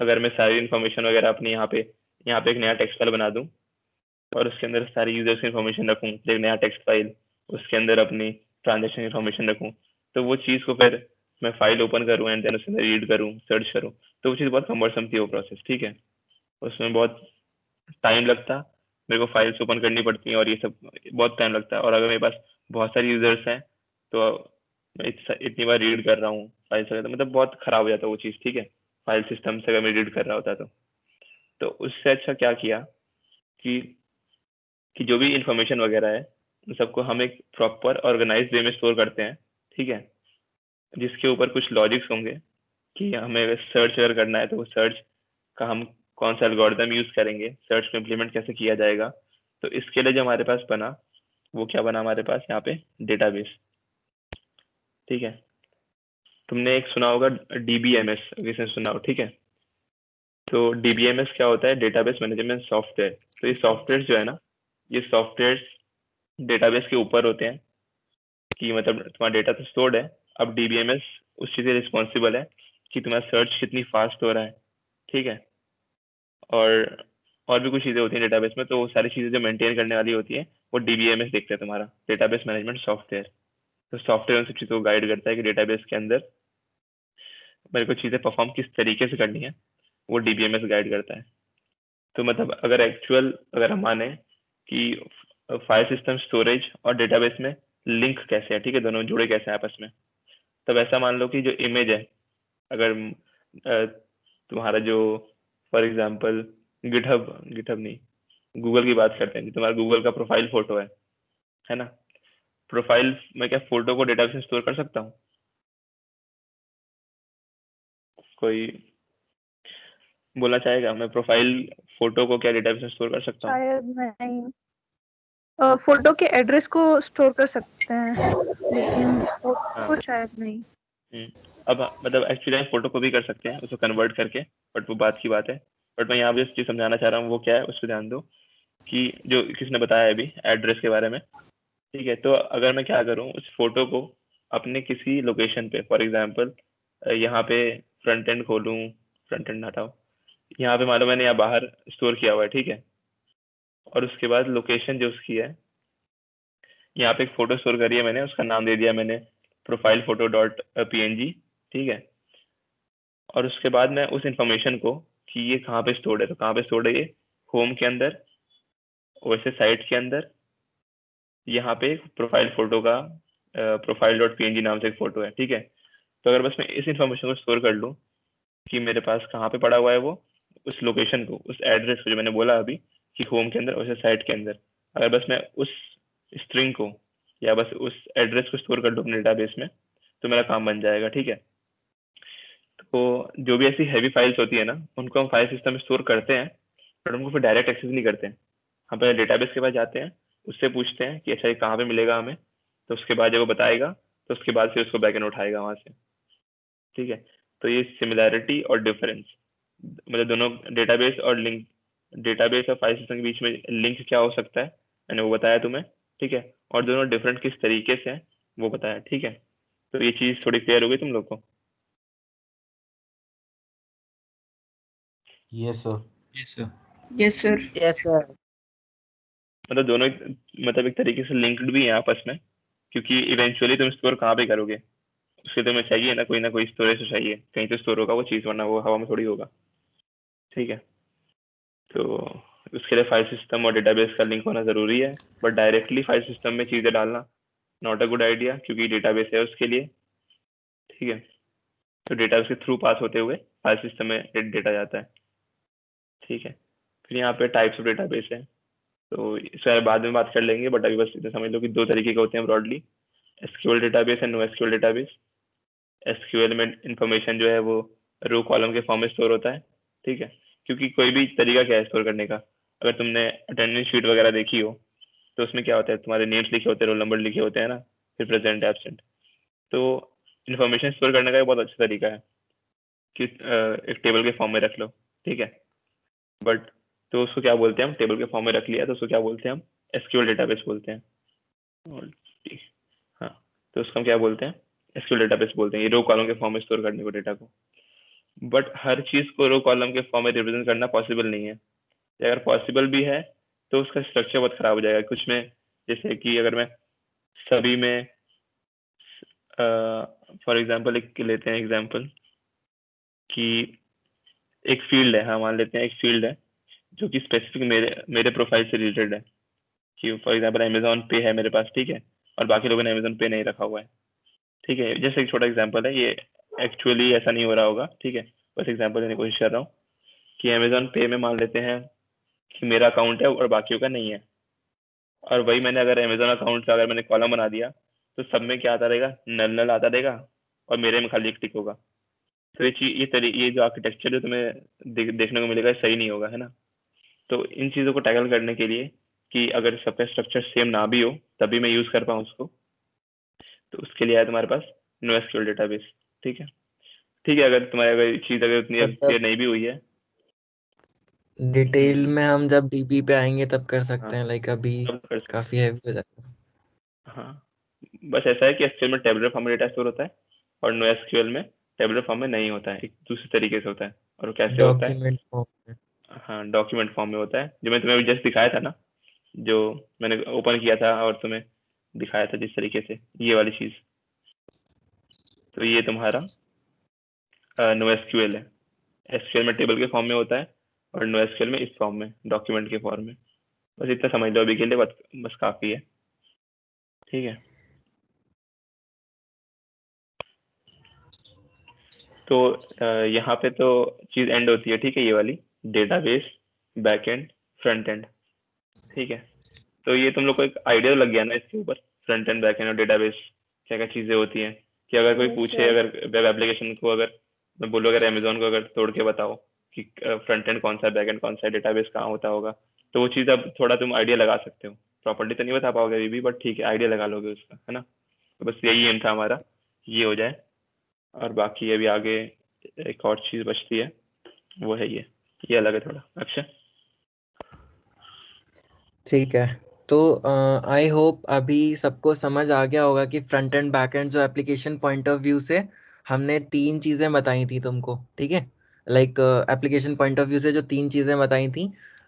अगर मैं सारी इन्फॉर्मेशन वगैरह अपनी यहाँ पे एक नया टेक्स्ट फाइल बना दूँ और उसके अंदर सारी यूजर्स की इन्फॉर्मेशन रखूँ, एक नया टेक्स्ट फाइल, उसके अंदर अपनी ट्रांजेक्शन इन्फॉर्मेशन रखूँ, तो वो चीज़ को फिर मैं फाइल ओपन करूँ एंड देन उसके अंदर रीड करूँ, सर्च करूँ, तो वो चीज़ बहुत कम्बरसम थी वो प्रोसेस, ठीक है। उसमें बहुत टाइम लगता, मेरे को फाइल्स ओपन करनी पड़ती हैं और ये सब बहुत टाइम लगता है। और अगर मेरे पास बहुत सारी यूजर्स हैं तो मैं इतनी बार रीड कर रहा हूँ फाइल्स वगैरह, मतलब बहुत खराब हो जाता है वो चीज़, ठीक है। फाइल सिस्टम से अगर मैं रीड कर रहा होता तो उससे अच्छा क्या किया कि जो भी इंफॉर्मेशन वगैरह है उन सबको हम एक प्रॉपर ऑर्गेनाइज्ड वे में स्टोर करते हैं, ठीक है, जिसके ऊपर कुछ लॉजिक्स होंगे कि हमें सर्च अगर करना है तो वो सर्च का हम कौन सा एल्गोरिथम यूज करेंगे, सर्च को इम्प्लीमेंट कैसे किया जाएगा। तो इसके लिए जो हमारे पास बना वो क्या बना हमारे पास यहाँ पे डेटाबेस, ठीक है। तुमने एक सुना होगा DBMS, किसने सुना हो, ठीक है। तो DBMS क्या होता है, डेटाबेस मैनेजमेंट सॉफ्टवेयर। तो ये सॉफ्टवेयर जो है ना, ये सॉफ्टवेयर डेटाबेस के ऊपर होते हैं कि मतलब तुम्हारा डेटा तो स्टोर्ड है, अब DBMS उस चीज़ से रिस्पॉन्सिबल है कि तुम्हारा सर्च कितनी फास्ट हो रहा है, ठीक है। और भी कुछ चीज़ें होती हैं डेटाबेस में, तो वो सारी चीज़ें जो मेंटेन करने वाली होती हैं वो DBMS देखते हैं, तुम्हारा डेटाबेस मैनेजमेंट सॉफ्टवेयर। तो सॉफ्टवेयर उन सब चीज़ों को गाइड करता है कि डेटाबेस के अंदर मेरे को चीज़ें परफॉर्म किस तरीके से करनी है, वो DBMS गाइड करता है। तो मतलब अगर हम माने कि फाइल सिस्टम, स्टोरेज और डेटाबेस में लिंक कैसे है, ठीक है, दोनों जुड़े कैसे हैं आपस में। तब ऐसा मान लो कि जो इमेज है, अगर तुम्हारा जो फॉर एग्जांपल गिटहब नहीं, गूगल की बात करते हैं कि तुम्हारा गूगल का प्रोफाइल फोटो है ना। प्रोफाइल में क्या फोटो को डेटाबेस में स्टोर कर सकता हूँ? कोई बोलना चाहेगा, मैं प्रोफाइल फोटो को क्या डेटाबेस में स्टोर कर सकता हूँ? शायद नहीं, फोटो के एड्रेस को स्टोर कर सकते हैं लेकिन फोटो को शायद नहीं। अब मतलब एक्चुअली हम फोटो को भी कर सकते हैं उसको कन्वर्ट करके, बट वो बात की बात है। बट मैं यहाँ पे चीज समझाना चाह रहा हूँ, वो क्या है उस पर ध्यान दो कि जो किसने बताया अभी एड्रेस के बारे में, ठीक है। तो अगर मैं क्या करूँ, उस फोटो को अपने किसी लोकेशन पे, फॉर एग्जाम्पल यहाँ पे फ्रंट एंड खोलूँ, फ्रंट एंड हटाओ, यहाँ पे मान लो मैंने यहाँ बाहर स्टोर किया हुआ है, ठीक है। और उसके बाद लोकेशन जो उसकी है, यहाँ पे एक फोटो स्टोर करी है मैंने, उसका नाम दे दिया मैंने प्रोफाइल फोटो डॉट PNG, ठीक है। और उसके बाद मैं उस इंफॉर्मेशन को कि ये कहाँ पे स्टोर्ड है, तो कहाँ पे स्टोर्ड है, ये होम के अंदर, वैसे साइट के अंदर, यहाँ पे प्रोफाइल फोटो का प्रोफाइल डॉट PNG नाम से एक फोटो है, ठीक है। तो अगर बस मैं इस इंफॉर्मेशन को स्टोर कर लूँ कि मेरे पास कहाँ पे पड़ा हुआ है वो, उस लोकेशन को, उस एड्रेस को जो मैंने बोला अभी कि होम के अंदर वैसे साइट के अंदर, अगर बस मैं उस स्ट्रिंग को या बस उस एड्रेस को स्टोर कर लूँ अपने डेटाबेस में, तो मेरा काम बन जाएगा, ठीक है। तो जो भी ऐसी हैवी फाइल्स होती है ना, उनको हम फाइल सिस्टम में स्टोर करते हैं, पर उनको फिर डायरेक्ट एक्सेस नहीं करते हैं। हम पहले डेटाबेस के पास जाते हैं, उससे पूछते हैं कि अच्छा ये कहाँ पे मिलेगा हमें, तो उसके बाद जब वो बताएगा तो उसके बाद फिर उसको बैकएंड उठाएगा वहाँ से, ठीक है। तो ये सिमिलैरिटी और डिफरेंस, मतलब दोनों डेटाबेस और लिंक, डेटाबेस और फाइल सिस्टम के बीच में लिंक क्या हो सकता है, मैंने वो बताया तुम्हें, ठीक है। और दोनों डिफरेंट किस तरीके से हैं वो बताया, ठीक है। तो ये चीज़ थोड़ी क्लियर हो गई तुम लोग को? Yes sir. Yes sir. Yes sir. Yes sir. मतलब दोनों मतलब एक तरीके से लिंक्ड भी हैं आपस में, क्योंकि इवेंचुअली तुम स्टोर कहाँ पे करोगे, उसके तुम्हें चाहिए ना कोई स्टोरेज तो चाहिए, कहीं तो स्टोर होगा वो चीज़, वरना वो हवा में थोड़ी होगा, ठीक है। तो उसके लिए फाइल सिस्टम और डेटाबेस का लिंक होना ज़रूरी है, बट डायरेक्टली फाइल सिस्टम में चीज़ें डालना नॉट अ गुड आइडिया, क्योंकि डेटाबेस है उसके लिए, ठीक है। तो डेटाबेस के थ्रू पास होते हुए फाइल सिस्टम में डेटा जाता है, ठीक है। फिर यहाँ पे टाइप्स ऑफ डेटाबेस है, तो इसके बाद में बात कर लेंगे, बट अभी बस इतना समझ लो कि दो तरीके के होते हैं broadly, SQL database and no SQL database. SQL में इंफॉर्मेशन जो है वो रो कॉलम के फॉर्म में स्टोर होता है, ठीक है। क्योंकि कोई भी तरीका क्या है स्टोर करने का, अगर तुमने अटेंडेंस शीट वगैरह देखी हो तो उसमें क्या होता है, तुम्हारे नेम्स लिखे होते हैं, रोल नंबर लिखे होते हैं ना, फिर प्रेजेंट एब्सेंट। तो इन्फॉर्मेशन स्टोर करने का एक बहुत अच्छा तरीका है कि एक टेबल के फॉर्म में रख लो, ठीक है। बट तो उसको क्या बोलते हैं हम, टेबल के फॉर्म में रख लिया तो उसको क्या बोलते हैं हम, SQL डेटाबेस बोलते हैं। हाँ, तो उसको हम क्या बोलते हैं, SQL डेटाबेस बोलते हैं, ये रो कॉलम के फॉर्म में स्टोर करने को डेटा को। बट हर चीज को रो कॉलम के फॉर्म में रिप्रेजेंट करना पॉसिबल नहीं है, अगर पॉसिबल भी है तो उसका स्ट्रक्चर बहुत खराब हो जाएगा। कुछ में जैसे कि अगर मैं सभी में फॉर एग्जांपल एक लेते हैं एग्जांपल कि एक फील्ड है, हाँ मान लेते हैं एक फील्ड है जो कि स्पेसिफिक मेरे प्रोफाइल से रिलेटेड है, कि फॉर एग्जांपल अमेजोन पे है मेरे पास, ठीक है, और बाकी लोगों ने अमेजोन पे नहीं रखा हुआ है, ठीक है। जैसे एक छोटा एग्जांपल है, ये एक्चुअली ऐसा नहीं हो रहा होगा, ठीक है, बस एग्जांपल देने की कोशिश कर रहा हूँ कि अमेजोन पे में मान लेते हैं कि मेरा अकाउंट है और बाकियों का नहीं है, और वही मैंने अगर अमेजोन अकाउंट का अगर मैंने कॉलम बना दिया तो सब में क्या आता रहेगा, नल नल आता रहेगा, और मेरे में खाली एक टिक होगा। तो ये जो आर्किटेक्चर जो तुम्हें देखने को मिलेगा सही नहीं होगा, है ना। तो इन चीज़ों को टैकल करने के लिए कि अगर सबका स्ट्रक्चर सेम ना भी हो तभी मैं यूज़ कर पाऊँ उसको, तो उसके लिए है तुम्हारे पास NoSQL डेटाबेस। ठीक है, अगर तुम्हारी अगर चीज अगर उतनी मतलब क्लियर नहीं भी हुई है डिटेल में हम जब डीबी पे आएंगे तब कर सकते हाँ हैं, लाइक अभी तब कर सकते काफी हैवी हो जाएगा। हैं। हाँ बस ऐसा है कि एसक्यूएल में टेबुलर फॉर्म में डेटा स्टोर होता है और नो एसक्यूएल में टेबुलर फॉर्म में नहीं होता है, एक दूसरे तरीके से होता है। और वो कैसे होता है? डॉक्यूमेंट फॉर्म में। हाँ डॉक्यूमेंट फॉर्म में होता है, जो मैं तुम्हें जस्ट दिखाया था ना, जो मैंने ओपन किया था और तुम्हें दिखाया था जिस तरीके से, ये वाली चीज। तो ये तुम्हारा नो एसक्यूएल है। एसक्यूएल में टेबल के फॉर्म में होता है और नो एसक्यूएल में इस फॉर्म में, डॉक्यूमेंट के फॉर्म में। बस इतना समझ लो अभी के लिए, बस काफी है। ठीक है, तो यहाँ पे तो चीज एंड होती है। ठीक है, ये वाली डेटाबेस, बैकएंड, फ्रंट एंड। ठीक है, तो ये तुम लोग को एक आइडिया लग गया ना इसके ऊपर, फ्रंट एंड, बैक एंड और डेटाबेस क्या क्या चीजें होती हैं। कि अगर कोई Yes, पूछे, sir. अगर वेब एप्लीकेशन को, अगर मैं बोलूँ अगर अमेजोन को अगर तोड़ के बताओ कि फ्रंट एंड कौन सा है, बैक एंड कौन सा है, डेटाबेस कहाँ होता होगा, तो वो चीज़ अब थोड़ा तुम आइडिया लगा सकते हो। प्रॉपर्टी तो नहीं बता पाओगे अभी भी, बट ठीक है, आइडिया लगा लोगे उसका, है ना। तो बस यही एम था हमारा, ये हो जाए। और बाकी अभी आगे एक और चीज़ बचती है, वो है ये अलग है थोड़ा। अच्छा, ठीक है, तो आई होप अभी सबको समझ आ गया होगा कि फ्रंट एंड बैक एंड जो एप्लीकेशन पॉइंट ऑफ व्यू से हमने 3 चीज़ें बताई थी तुमको, ठीक है। Like application point of view से जो 3 चीज़ें बताई थी,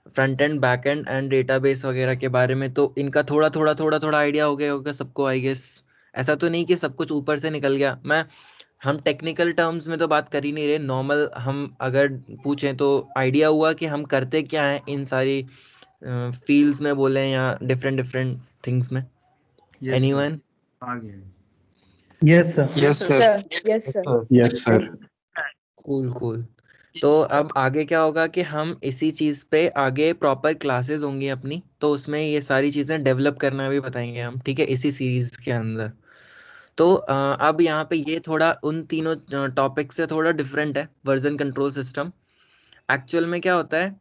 front end back and database वगैरह के बारे में, तो इनका थोड़ा आइडिया हो गया होगा सबको, आई गेस। ऐसा तो नहीं कि सब कुछ ऊपर से निकल गया। हम टेक्निकल टर्म्स में तो बात कर ही नहीं रहे, नॉर्मल हम अगर पूछें तो आइडिया हुआ कि हम करते क्या हैं इन सारी फील्ड्स में बोले या डिफरेंट डिफरेंट थिंग्स में। एनीवन? आ गया। Yes sir. Yes sir. Yes, sir. Yes sir. Cool. तो अब आगे क्या होगा कि हम इसी चीज़ पे आगे प्रॉपर क्लासेस होंगी अपनी, तो उसमें ये सारी चीज़ें डेवलप करना भी बताएंगे हम, ठीक है, इसी सीरीज के अंदर। तो अब यहाँ पे ये थोड़ा उन तीनों टॉपिक से थोड़ा डिफरेंट है, वर्जन कंट्रोल सिस्टम। एक्चुअल में क्या होता है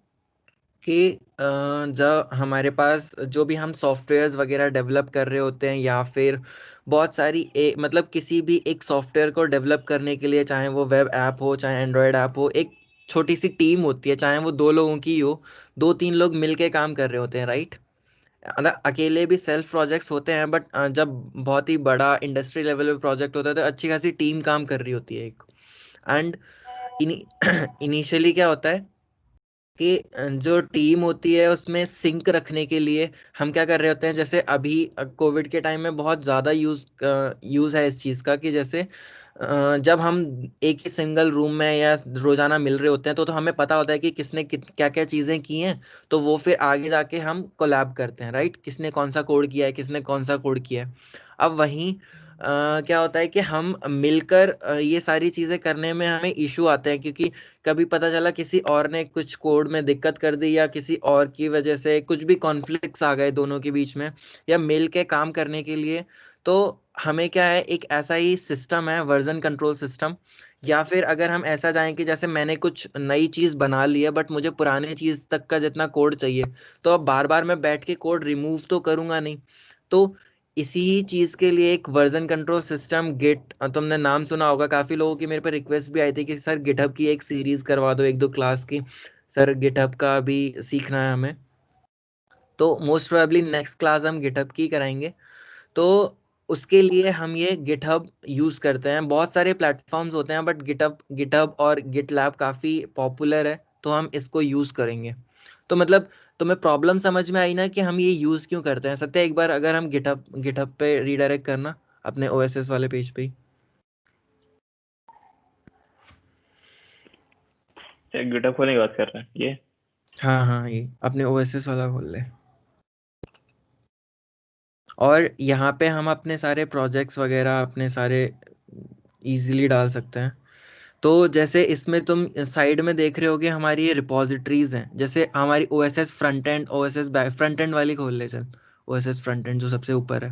कि जब हमारे पास जो भी हम सॉफ्टवेयर्स वगैरह डेवलप कर रहे होते हैं, या फिर बहुत सारी मतलब किसी भी एक सॉफ्टवेयर को डेवलप करने के लिए, चाहे वो वेब ऐप हो चाहे एंड्रॉयड ऐप हो, एक छोटी सी टीम होती है, चाहे वो 2 लोगों की हो, 2-3 लोग मिलके काम कर रहे होते हैं, राइट। मतलब अकेले भी सेल्फ प्रोजेक्ट्स होते हैं, बट जब बहुत ही बड़ा इंडस्ट्री लेवल पे प्रोजेक्ट होता है तो अच्छी खासी टीम काम कर रही होती है एक। एंड इनिशियली क्या होता है कि जो टीम होती है उसमें सिंक रखने के लिए हम क्या कर रहे होते हैं, जैसे अभी कोविड के टाइम में बहुत ज़्यादा यूज़ है इस चीज़ का, कि जैसे जब हम एक ही सिंगल रूम में या रोज़ाना मिल रहे होते हैं तो हमें पता होता है कि किसने क्या क्या चीज़ें की हैं, तो वो फिर आगे जाके हम कोलैब करते हैं, राइट। किसने कौन सा कोड किया है, किसने कौन सा कोड किया है। अब वहीं क्या होता है कि हम मिलकर ये सारी चीज़ें करने में हमें इशू आते हैं, क्योंकि कभी पता चला किसी और ने कुछ कोड में दिक्कत कर दी, या किसी और की वजह से कुछ भी कॉन्फ्लिक्ट्स आ गए दोनों के बीच में, या मिल के काम करने के लिए। तो हमें क्या है, एक ऐसा ही सिस्टम है वर्जन कंट्रोल सिस्टम। या फिर अगर हम ऐसा जाएं कि जैसे मैंने कुछ नई चीज़ बना ली है बट मुझे पुराने चीज़ तक का जितना कोड चाहिए, तो अब बार बार मैं बैठ के कोड रिमूव तो करूँगा नहीं। तो इसी ही चीज़ के लिए एक वर्जन कंट्रोल सिस्टम गिट, तुमने नाम सुना होगा। काफ़ी लोगों की मेरे पर रिक्वेस्ट भी आई थी कि सर गिटहब की एक सीरीज़ करवा दो, 1-2 क्लास की। सर गिटहब का भी सीखना है हमें, तो मोस्ट प्रोबेबली नेक्स्ट क्लास हम गिटहब की कराएंगे। तो उसके लिए हम ये गिटहब यूज़ करते हैं। बहुत सारे प्लेटफॉर्म्स होते हैं बट गिटहब और गिटलैब काफ़ी पॉपुलर है, तो हम इसको यूज़ करेंगे। तो मतलब तुम्हें प्रॉब्लम समझ में आई ना कि हम ये यूज़ क्यों करते हैं। सत्य, एक बार अगर हम गिटहब पे रीडायरेक्ट करना अपने ओएसएस वाले पेज पे ही। गिटहब खोलने की बात कर रहे हैं ये? हाँ, ये अपने ओएसएस वाला खोल ले, और यहाँ पे हम अपने सारे प्रोजेक्ट्स वगैरह अपने सारे इजीली डाल सकते हैं। तो जैसे इसमें तुम साइड में देख रहे होगे हमारी ये रिपॉजिटरीज हैं। जैसे हमारी OSS front end, OSS back, front end वाली खोल ले चल, ओएसएस फ्रंट एंड जो सबसे ऊपर है।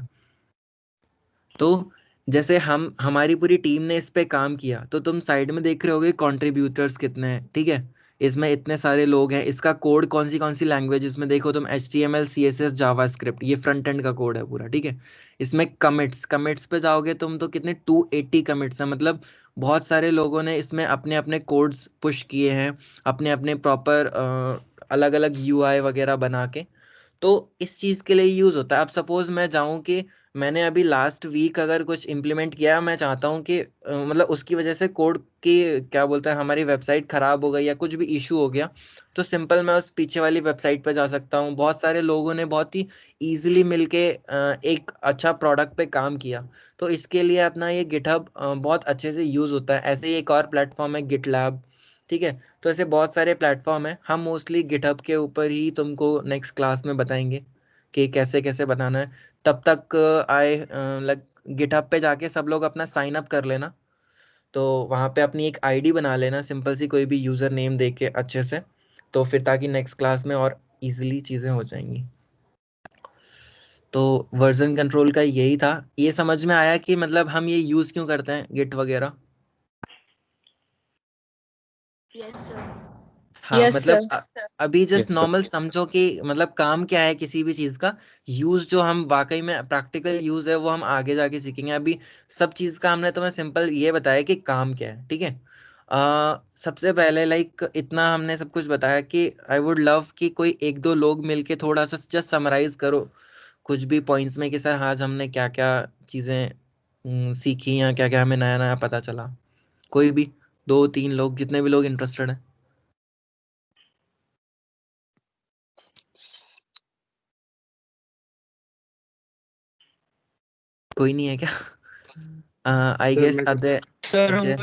तो जैसे हमारी पूरी टीम ने इस पे काम किया, तो तुम साइड में देख रहे होगे कंट्रीब्यूटर्स कितने हैं, ठीक है। इसमें इतने सारे लोग हैं, इसका कोड कौन सी लैंग्वेज, इसमें देखो तुम HTML CSS जावास्क्रिप्ट, ये फ्रंट एंड का कोड है पूरा, ठीक है। इसमें कमिट्स पे जाओगे तुम तो कितने 280 कमिट्स हैं, मतलब बहुत सारे लोगों ने इसमें अपने अपने कोड्स पुश किए हैं, अपने अपने प्रॉपर अलग अलग UI वगैरह बना के। तो इस चीज़ के लिए यूज़ होता है। अब सपोज मैं जाऊं कि मैंने अभी लास्ट वीक अगर कुछ इम्प्लीमेंट किया, मैं चाहता हूं कि मतलब उसकी वजह से कोड की क्या बोलते हैं हमारी वेबसाइट ख़राब हो गई या कुछ भी इशू हो गया, तो सिंपल मैं उस पीछे वाली वेबसाइट पे जा सकता हूं। बहुत सारे लोगों ने बहुत ही ईजिली मिलके एक अच्छा प्रोडक्ट पे काम किया, तो इसके लिए अपना ये गिटहब बहुत अच्छे से यूज़ होता है। ऐसे ही एक और प्लेटफॉर्म है गिटलैब, ठीक है। तो ऐसे बहुत सारे प्लेटफॉर्म हैं, हम मोस्टली गिटहब के ऊपर ही तुमको नेक्स्ट क्लास में बताएंगे कि कैसे कैसे बनाना है। तब तक गिटहब पे जाके सब लोग अपना साइन अप कर लेना, तो वहाँ पे अपनी एक आईडी बना लेना सिंपल सी, कोई भी यूज़र नेम दे के अच्छे से, तो फिर ताकि नेक्स्ट क्लास में और इजीली चीज़ें हो जाएंगी। तो वर्जन कंट्रोल का यही था। ये समझ में आया कि मतलब हम ये यूज़ क्यों करते हैं गिट वगैरह? हाँ Yes, मतलब sir. अभी जस्ट Yes, sir. नॉर्मल समझो कि मतलब काम क्या है किसी भी चीज़ का, यूज़ जो हम वाकई में प्रैक्टिकल यूज़ है वो हम आगे जाके सीखेंगे। अभी सब चीज़ का हमने तुम्हें सिंपल ये बताया कि काम क्या है, ठीक है। सबसे पहले लाइक इतना हमने सब कुछ बताया कि आई वुड लव कि कोई एक दो लोग मिलके थोड़ा सा जस्ट समराइज करो कुछ भी पॉइंट्स में कि सर आज हमने क्या क्या चीज़ें सीखी या क्या क्या हमें नया नया पता चला। कोई भी 2-3 लोग, जितने भी लोग इंटरेस्टेड हैं। कोई नहीं है क्या? आई सर गेस मैं अजय। सर अजय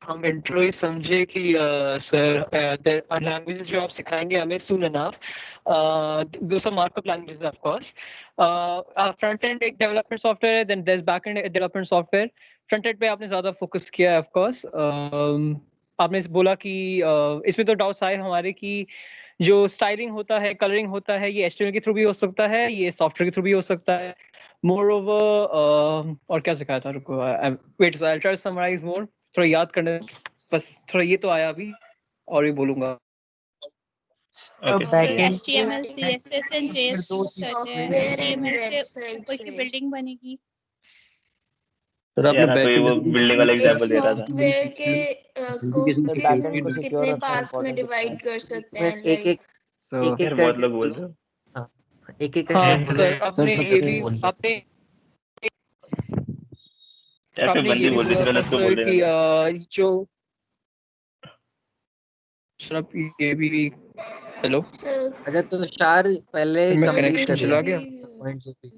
हम इंट्रो ही समझे कि सर लैंग्वेजेस जो आप सिखाएंगे हमें soon enough, those are markup languages of course. Front end एक डेवलपमेंट सॉफ्टवेयर है, then there is back end development software. Front end पे आपने ज्यादा फोकस किया है ऑफ कोर्स। आपने बोला कि इसमें तो डाउट्स आए हमारे कि जो स्टाइलिंग होता है, कलरिंग होता है, ये HTML के थ्रू भी हो सकता है, ये सॉफ्टवेयर के थ्रू भी हो सकता है। मोर ओवर और क्या सिखाया था, रुको wait I try to summarise more, थोड़ा याद करने, बस थोड़ा ये तो आया अभी और ये बोलूंगा। Sir HTML CSS and JS use करते हैं। HTML से ऊपर की बिल्डिंग बनेगी। सर आपने यार कोई वो बिल्डिंग वाला एग्जांपल दे रहा था। सॉफ्टवेयर के को बैकएंड को सिक्योर कितने रखना पार्ट्स में इम्पोर्टेंट होता है। डिवाइड कर सकते एक हैं, एक एक लाइक एक यार बहुत करके लोग बोल बोलो। रहे हो। हाँ, एक एक हाँ करके बोलो। सर आपने ये भी आपने यार कोई आपने ये बंदी भी बोल रही थी, बोला पहले था उसको सर बोल कि देना था। जो सर आप ये भी हेलो अच्छा तो तुषार पहले मैं कंप्लीट कनेक्शन कर चला ले गया। पॉइंट जो भी।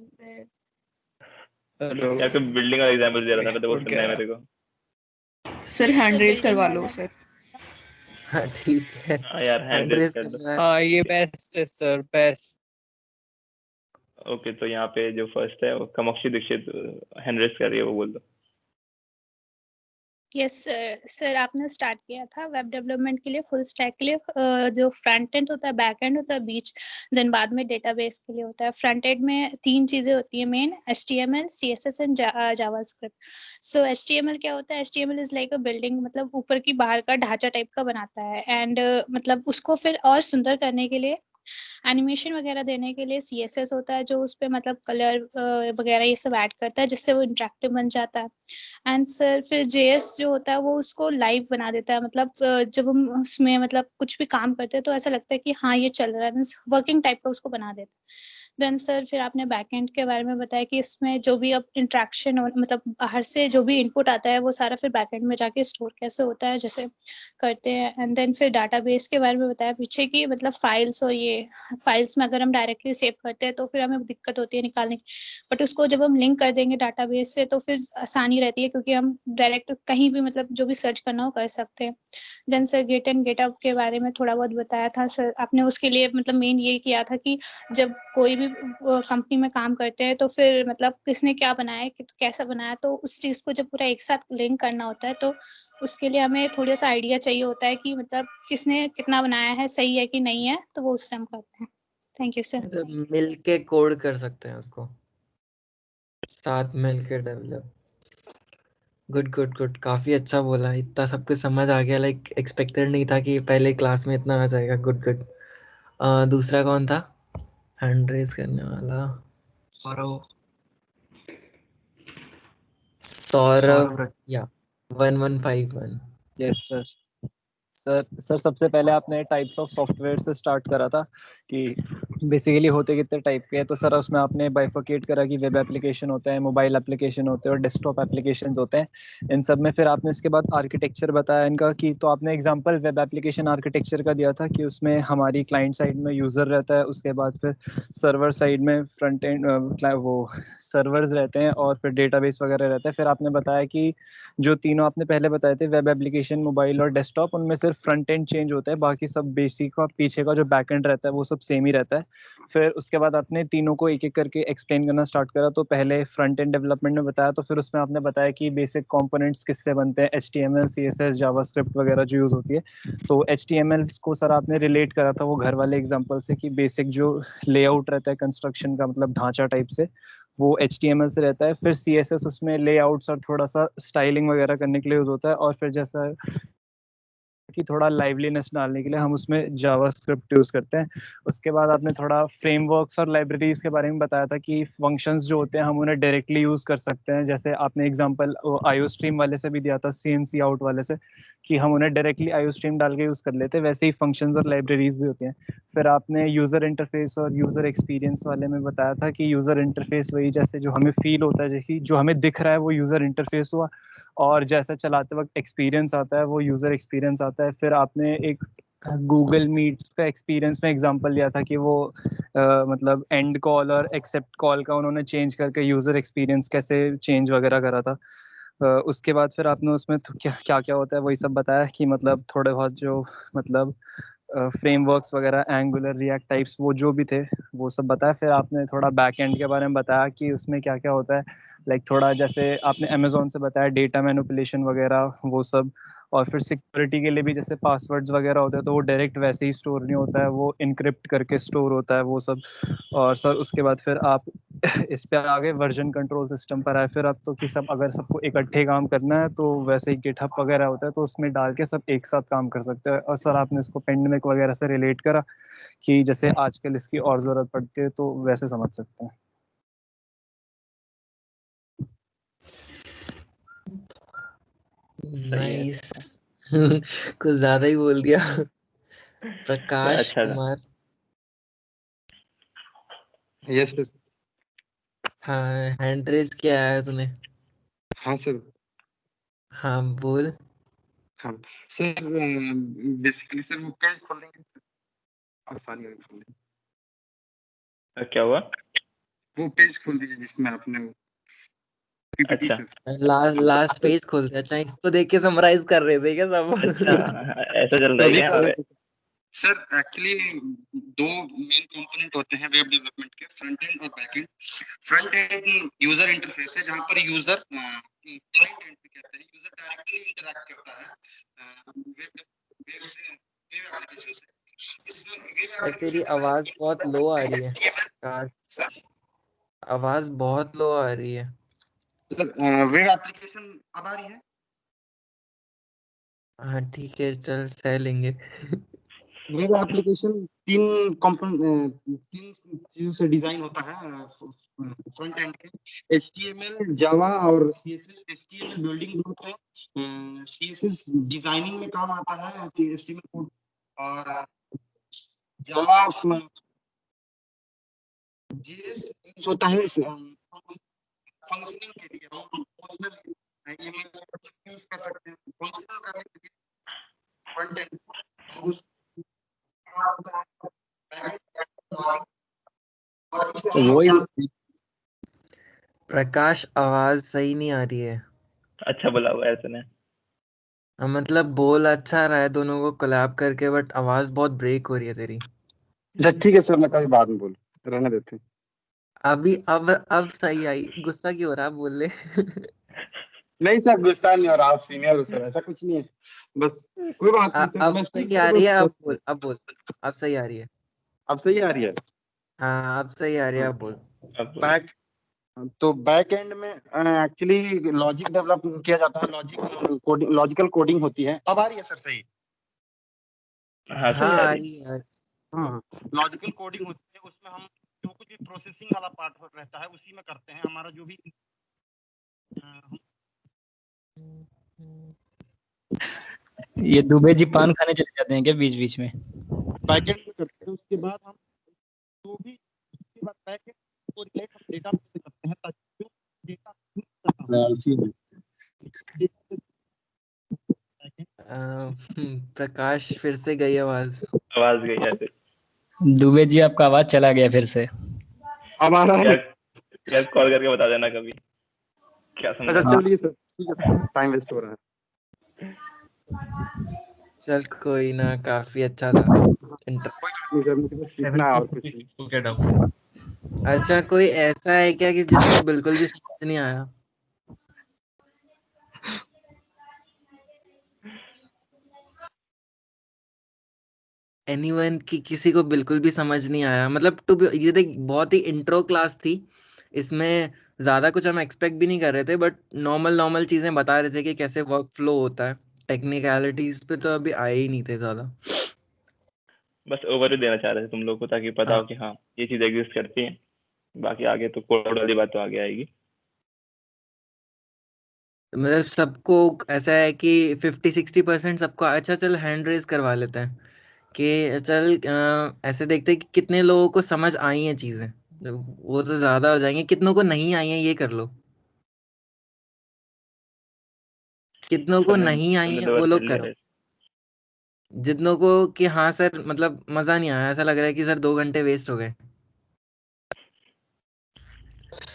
हेलो यार कोई बिल्डिंग वाला एग्जांपल दे रहा था, पहले वो सुनना है मेरे को। सर हैंड रेज करवा लो सर। हाँ ठीक है, हाँ यार हैंड हैंड रेज रेस कर दो। करना है। हाँ ये बेस्ट है सर, बेस्ट। ओके तो यहाँ पे जो फर्स्ट है वो कामाक्षी दीक्षित हैंड रेज कर रही है, वो बोल दो। Yes sir. सर आपने स्टार्ट किया था वेब डेवलपमेंट के लिए, फुल स्टैक के लिए, जो फ्रंट एंड होता है, बैक एंड होता है, बीच, देन बाद में डेटाबेस के लिए होता है। फ्रंट एंड में 3 चीजें होती है main, HTML CSS and JavaScript. So HTML क्या होता है? HTML is like a building, मतलब ऊपर की बाहर का ढांचा टाइप का बनाता है। एंड मतलब उसको फिर और सुंदर करने के लिए, एनिमेशन वगैरह देने के लिए CSS होता है, जो उस पर मतलब कलर वगैरह ये सब ऐड करता है, जिससे वो इंटरेक्टिव बन जाता है। एंड सर फिर JS जो होता है वो उसको लाइव बना देता है, मतलब जब हम उसमें मतलब कुछ भी काम करते हैं तो ऐसा लगता है कि हाँ ये चल रहा है, मीन्स वर्किंग टाइप का उसको बना देता है। देन सर फिर आपने बैकएंड के बारे में बताया कि इसमें जो भी अब इंट्रैक्शन मतलब बाहर से जो भी इनपुट आता है वो सारा फिर बैकएंड में जाके स्टोर कैसे होता है, जैसे करते हैं। एंड देन फिर डाटाबेस के बारे में बताया पीछे की, मतलब फाइल्स, और ये फाइल्स में अगर हम डायरेक्टली सेव करते हैं तो फिर हमें दिक्कत होती है निकालने की, बट उसको जब हम लिंक कर देंगे डाटाबेस से तो फिर आसानी रहती है, क्योंकि हम डायरेक्ट कहीं भी मतलब जो भी सर्च करना हो कर सकते हैं। Then sir get and get up के बारे में थोड़ा बहुत बताया था सर आपने। उसके लिए मतलब मेन ये किया था कि जब कोई भी कंपनी में काम करते हैं तो फिर मतलब किसने क्या बनाया है, कैसा बनाया, तो उस चीज़ को जब पूरा एक साथ लिंक करना होता है तो उसके लिए हमें थोड़ा सा आइडिया चाहिए होता है कि मतलब किसने कितना बनाया है, सही है कि नहीं है, तो वो उससे हम करते हैं। Thank you sir. मतलब मिल के कोड कर सकते हैं उसको, साथ मिल के डेवलप। गुड गुड गुड, काफी अच्छा बोला, इतना सब कुछ समझ आ गया, लाइक एक्सपेक्टेड नहीं था कि पहले क्लास में इतना आ जाएगा। Good good. दूसरा कौन था हैंड रेज करने वाला? सौरव सौरभ या 1151। Yes sir. सर सबसे पहले आपने टाइप्स ऑफ सॉफ्टवेयर से स्टार्ट करा था कि बेसिकली होते कितने टाइप के हैं, तो सर उसमें आपने बाइफर्केट करा कि वेब एप्लीकेशन होते हैं, मोबाइल एप्लीकेशन होते हैं और डेस्कटॉप एप्लीकेशन होते हैं। इन सब में फिर आपने इसके बाद आर्किटेक्चर बताया इनका कि, तो आपने एग्जांपल वेब एप्लीकेशन आर्किटेक्चर का दिया था कि उसमें हमारी क्लाइंट साइड में यूज़र रहता है, उसके बाद फिर सर्वर साइड में फ्रंट एंड वो सर्वर्स रहते हैं और फिर डेटाबेस वगैरह रहता है। फिर आपने बताया कि जो तीनों आपने पहले बताए थे वेब एप्लीकेशन, मोबाइल और डेस्कटॉप, उनमें सिर्फ फ्रंट एंड चेंज होता है, बाकी सब बेसिक का पीछे का जो बैक एंड रहता है वो सब सेम ही रहता है। फिर उसके बाद आपने तीनों को एक एक करके एक्सप्लेन करना स्टार्ट करा। तो पहले फ्रंट एंड डेवलपमेंट में बताया, तो फिर उसमें आपने बताया कि बेसिक कंपोनेंट्स किससे बनते हैं, HTML CSS जावास्क्रिप्ट वगैरह जो यूज होती है। तो HTML को सर आपने रिलेट करा था वो घर वाले एग्जांपल से कि बेसिक जो लेआउट रहता है कंस्ट्रक्शन का, मतलब ढांचा टाइप से, वो HTML से रहता है। फिर CSS उसमें लेआउट्स और थोड़ा सा स्टाइलिंग वगैरह करने के लिए यूज होता है। और फिर जैसा कि थोड़ा लाइवलीनेस डालने के लिए हम उसमें जावास्क्रिप्ट यूज करते हैं। उसके बाद आपने थोड़ा फ्रेमवर्क्स और लाइब्रेरीज के बारे में बताया था कि फंक्शंस जो होते हैं हम उन्हें डायरेक्टली यूज कर सकते हैं। जैसे आपने एग्जांपल IOStream वाले से भी दिया था, CNC आउट वाले से, कि हम उन्हें डायरेक्टली IOStream डाल के यूज कर लेते हैं। वैसे ही फंक्शंस और लाइब्रेरीज भी होती हैं। फिर आपने यूजर इंटरफेस और यूजर एक्सपीरियंस वाले में बताया था कि यूजर इंटरफेस वही जैसे जो हमें फील होता है, जैसे जो हमें दिख रहा है वो यूजर इंटरफेस हुआ, और जैसा चलाते वक्त एक्सपीरियंस आता है वो यूजर एक्सपीरियंस आता है। फिर आपने एक गूगल मीट्स का एक्सपीरियंस में एग्जांपल लिया था कि वो मतलब एंड कॉल और एक्सेप्ट कॉल का उन्होंने चेंज करके यूजर एक्सपीरियंस कैसे चेंज वगैरह करा था। उसके बाद फिर आपने उसमें क्या क्या होता है वही सब बताया कि मतलब थोड़े बहुत जो मतलब फ्रेमवर्क्स वगैरह, एंगुलर, रिएक्ट टाइप्स, वो जो भी थे वो सब बताया। फिर आपने थोड़ा बैक एंड के बारे में बताया कि उसमें क्या क्या होता है, लाइक थोड़ा जैसे आपने अमेजोन से बताया डेटा मैनिपुलेशन वगैरह वो सब। और फिर सिक्योरिटी के लिए भी जैसे पासवर्ड्स वगैरह होते हैं तो वो डायरेक्ट वैसे ही स्टोर नहीं होता है, वो इनक्रिप्ट करके स्टोर होता है वो सब। और सर उसके बाद फिर आप इस पे आगे वर्जन कंट्रोल सिस्टम पर आए। फिर अब तो कि सब अगर सबको इकट्ठे काम करना है तो वैसे ही गिटहब वगैरह होता है तो उसमें डाल के सब एक साथ काम कर सकते हैं। और सर आपने इसको पेंडेमिक वगैरह से रिलेट करा कि जैसे आजकल इसकी और जरूरत पड़ती है, तो वैसे समझ सकते हैं। नाइस। कुछ ज्यादा ही बोल दिया। प्रकाश अच्छा था। कुमार। Yes sir. हाँ, हैंड रेज किया है तूने? हाँ सर। हाँ बोल। हाँ सर, बेसिकली सर वो पेज खोल देंगे सर, आसानी होगी खोलने। क्या हुआ? वो पेज खोल दीजिए जिसमें आपने वो PPT अच्छा सर। लास्ट पेज खोल दिया। अच्छा, इसको देख के समराइज कर रहे थे क्या सब? अच्छा, ऐसा चल रहा है क्या यहाँ पे? सर एक्चुअली दो मेन कंपोनेंट होते हैं वेब डेवलपमेंट के, फ्रंट एंड और back and. Front end user interface है जहां पर यूजर क्लाइंट एंड पे कहते हैं, यूजर डायरेक्टली इंटरैक्ट करता है वेब से, वेब एप्लीकेशन से। इसमें वेब यार तेरी एप्लीकेशन आवाज बहुत लो आ रही है। सर, आवाज बहुत लो आ रही है। वेब एप्लीकेशन अब आ रही है? हाँ ठीक है, चल सह लेंगे। वेब एप्लीकेशन तीन चीजों से डिजाइन होता है फ्रंट एंड के, HTML, जावा और CSS। HTML बिल्डिंग ब्लॉक है, CSS डिजाइनिंग में काम आता है, HTML कोड, और जावा JS यूज होता है फंक्शनिंग के लिए। हम फंक्शनल यूज कर सकते हैं फंक्शनल करने के लिए फ्रंट एंड। प्रकाश, आवाज सही नहीं आ रही है। अच्छा बोला हुआ है तूने। मतलब बोल अच्छा रहा है दोनों को कोलैब करके, बट आवाज बहुत ब्रेक हो रही है तेरी। अच्छा ठीक है सर, मैं कभी बाद में बोल रहने देते हैं। अभी अब सही आई। गुस्सा क्यों हो रहा है? बोल ले। नहीं सर, गुस्सा नहीं हो रहा, आप सीनियर हो सर, ऐसा कुछ नहीं है, बस कोई बात नहीं सर। अब मैं सही आ रही है। अब बोल, अब बोल। अब सही आ रही है। अब सही आ रही है। हाँ अब सही आ रही है, अब बोल। बैक तो बैक एंड में एक्चुअली लॉजिक डेवलप किया जाता है, लॉजिकल कोडिंग होती है। अब आ रही है सर सही? हाँ सही हाँ आ आ रही रही है। हाँ, लॉजिकल कोडिंग होती है, उसमें हम जो कुछ भी प्रोसेसिंग वाला पार्ट रहता है उसी में करते हैं। हमारा जो भी ये दुबे जी पान खाने चले जाते हैं क्या बीच बीच में? बैक एंड में करते हैं, उसके बाद हम जो भी उसके बाद बैक एंड को रिलेट हम डेटा से करते हैं, ताकि जो डेटा प्रकाश फिर से गई आवाज। आवाज गई ऐसे। दुबे जी आपका आवाज चला गया फिर से। अब आ रहा है? यार कॉल करके बता देना कभी क्या समझा। अच्छा चलिए सर, ठीक है सर, टाइम वेस्ट हो रहा है। चल कोई ना, काफी अच्छा था। नहीं सर, मुझे बस सीखना है और कुछ नहीं। अच्छा, कोई ऐसा है क्या कि जिसको बिल्कुल भी समझ नहीं आया? एनीवन की किसी को बिल्कुल भी समझ नहीं आया? मतलब ये देख, बहुत ही इंट्रो क्लास थी, इसमें ज्यादा कुछ हम एक्सपेक्ट भी नहीं कर रहे थे, बट नॉर्मल चीजें बता रहे थे कि कैसे वर्क फ्लो होता है। टेक्निकलिटीज पे तो अभी आए ही नहीं थे ज्यादा। बस ओवरव्यू देना चाह रहे थे तुम लोग को, ताकि पता हो कि हाँ ये चीज एग्जिस्ट करती है। बाकी आगे तो कोड वाली बात तो आगे आएगी। मतलब सबको ऐसा है कि 50-60% सबको। अच्छा चल, हैंड रेज करवा लेते हैं कि चल ऐसे देखते हैं कि कितने लोगों को समझ आई हैं चीजें। वो तो ज्यादा हो जाएंगे, कितनों को नहीं आई हैं ये कर लो। कितनों को नहीं आई तुमने है तो वो बस लोग कर करो। लिया। जितनों को कि हाँ सर, मतलब मजा नहीं आया, ऐसा लग रहा है कि सर 2 घंटे वेस्ट हो गए।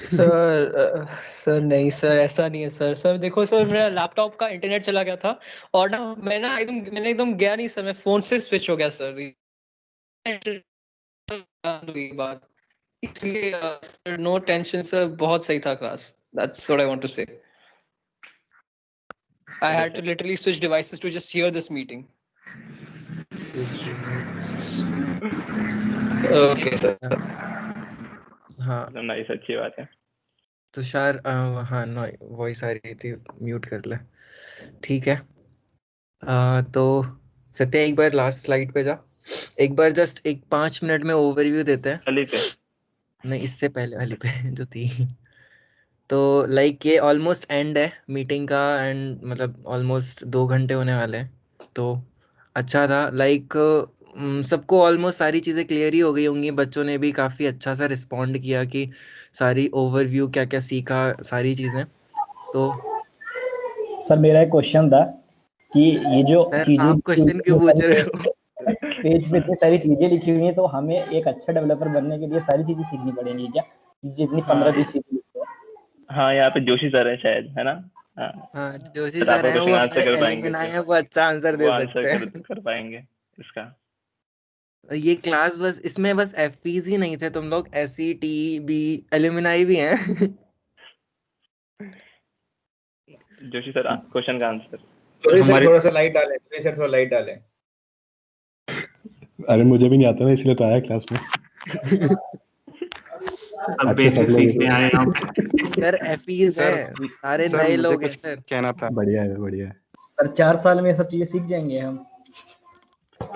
सर नहीं सर, ऐसा नहीं है सर। सर देखो सर, मेरा लैपटॉप का इंटरनेट चला गया था और ना मैंने एकदम गया नहीं सर, मैं फोन से स्विच हो गया सर। बात इसलिए सर, नो टेंशन सर, बहुत सही था class. That's what I want to say. I had to literally switch devices to just hear this meeting. Okay sir. हाँ नाइस, अच्छी बात है। तुषार, हाँ नो वॉइस आ रही थी, म्यूट कर ले। ठीक है। तो सत्या, एक बार लास्ट स्लाइड पे जा। एक बार जस्ट एक 5 मिनट में ओवरव्यू देते हैं। अली पे नहीं, इससे पहले वाली पे जो थी। तो लाइक ये ऑलमोस्ट एंड है मीटिंग का, एंड मतलब ऑलमोस्ट 2 घंटे होने वाले हैं। तो अच्छा था, लाइक सबको ऑलमोस्ट सारी चीज़ें क्लियर ही हो गई होंगी। बच्चों ने भी काफ़ी अच्छा सा रिस्पॉन्ड किया कि सारी ओवरव्यू क्या क्या सीखा, सारी चीज़ें। तो सर मेरा एक क्वेश्चन था कि ये जो सर चीजें आप क्वेश्चन क्यों पूछ रहे हो? पेज पे इतनी सारी चीजें लिखी हुई हैं, तो हमें एक अच्छा डेवलपर बनने के लिए सारी चीजें सीखनी पड़ेंगी क्या? जितनी 15-20 चीजें लिखी हैं। हाँ, यहाँ पे जोशी सर है शायद, है ना? हाँ जोशी सर सर आपका है, वो क्वेश्चन आंसर हमारे कर पाएंगे एलिमनाई फिर। है, वो अच्छा आंसर वो दे आंसर सकते हैं। कर पाएंगे इसका। ये क्लास बस, इसमें बस एफपीज ही नहीं थे तुम लोग, एससी टी बी एल्यूमिनाई भी हैं। जोशी सर, क्वेश्चन का आंसर। सर थोड़ा सा लाइट डालें, सर थोड़ा लाइट डालें। अरे मुझे भी नहीं आता ना, इसलिए तो आया क्लास में। अब बेसिक सीखने आए यहाँ पे। सर एफीज है, सारे नए लोग हैं सर। कहना था। बढ़िया है, बढ़िया है। सर 4 साल में ये सब चीजें सीख जाएंगे हम।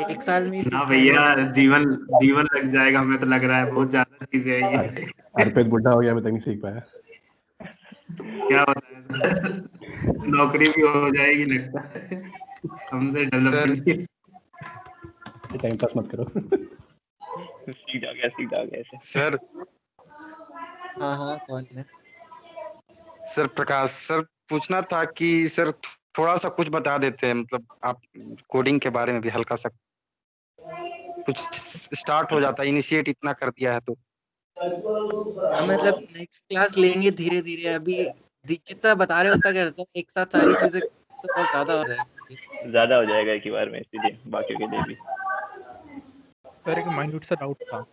1 साल में ही ना सीख भैया, जाएंगे। जीवन लग जाएगा, हमें तो लग रहा है बहुत ज्यादा चीजें है ये। अर्पित बुढ़ा हो गया, अभी तक नहीं सीख पाया। क्या होता है, नौकरी भी हो जाएगी लगता है हमसे डेवलपमेंट। टाइम पास मत करो। सीख जाओगे ऐसे। सर हाँ कौन है? सर प्रकाश सर, पूछना था कि सर थोड़ा सा कुछ बता देते हैं, मतलब आप कोडिंग के बारे में भी हल्का सा कुछ स्टार्ट हो जाता, इनिशिएट इतना कर दिया है तो। मतलब नेक्स्ट क्लास लेंगे धीरे धीरे, अभी जितना बता रहे उतना करते हैं, एक साथ सारी चीजें तो बहुत ज्यादा हो जाएगा। ज्यादा हो जाएगा एक ही बार में, इसीलिए बाकियों के लिए भी। सर एक माइन्यूट सा डाउट था।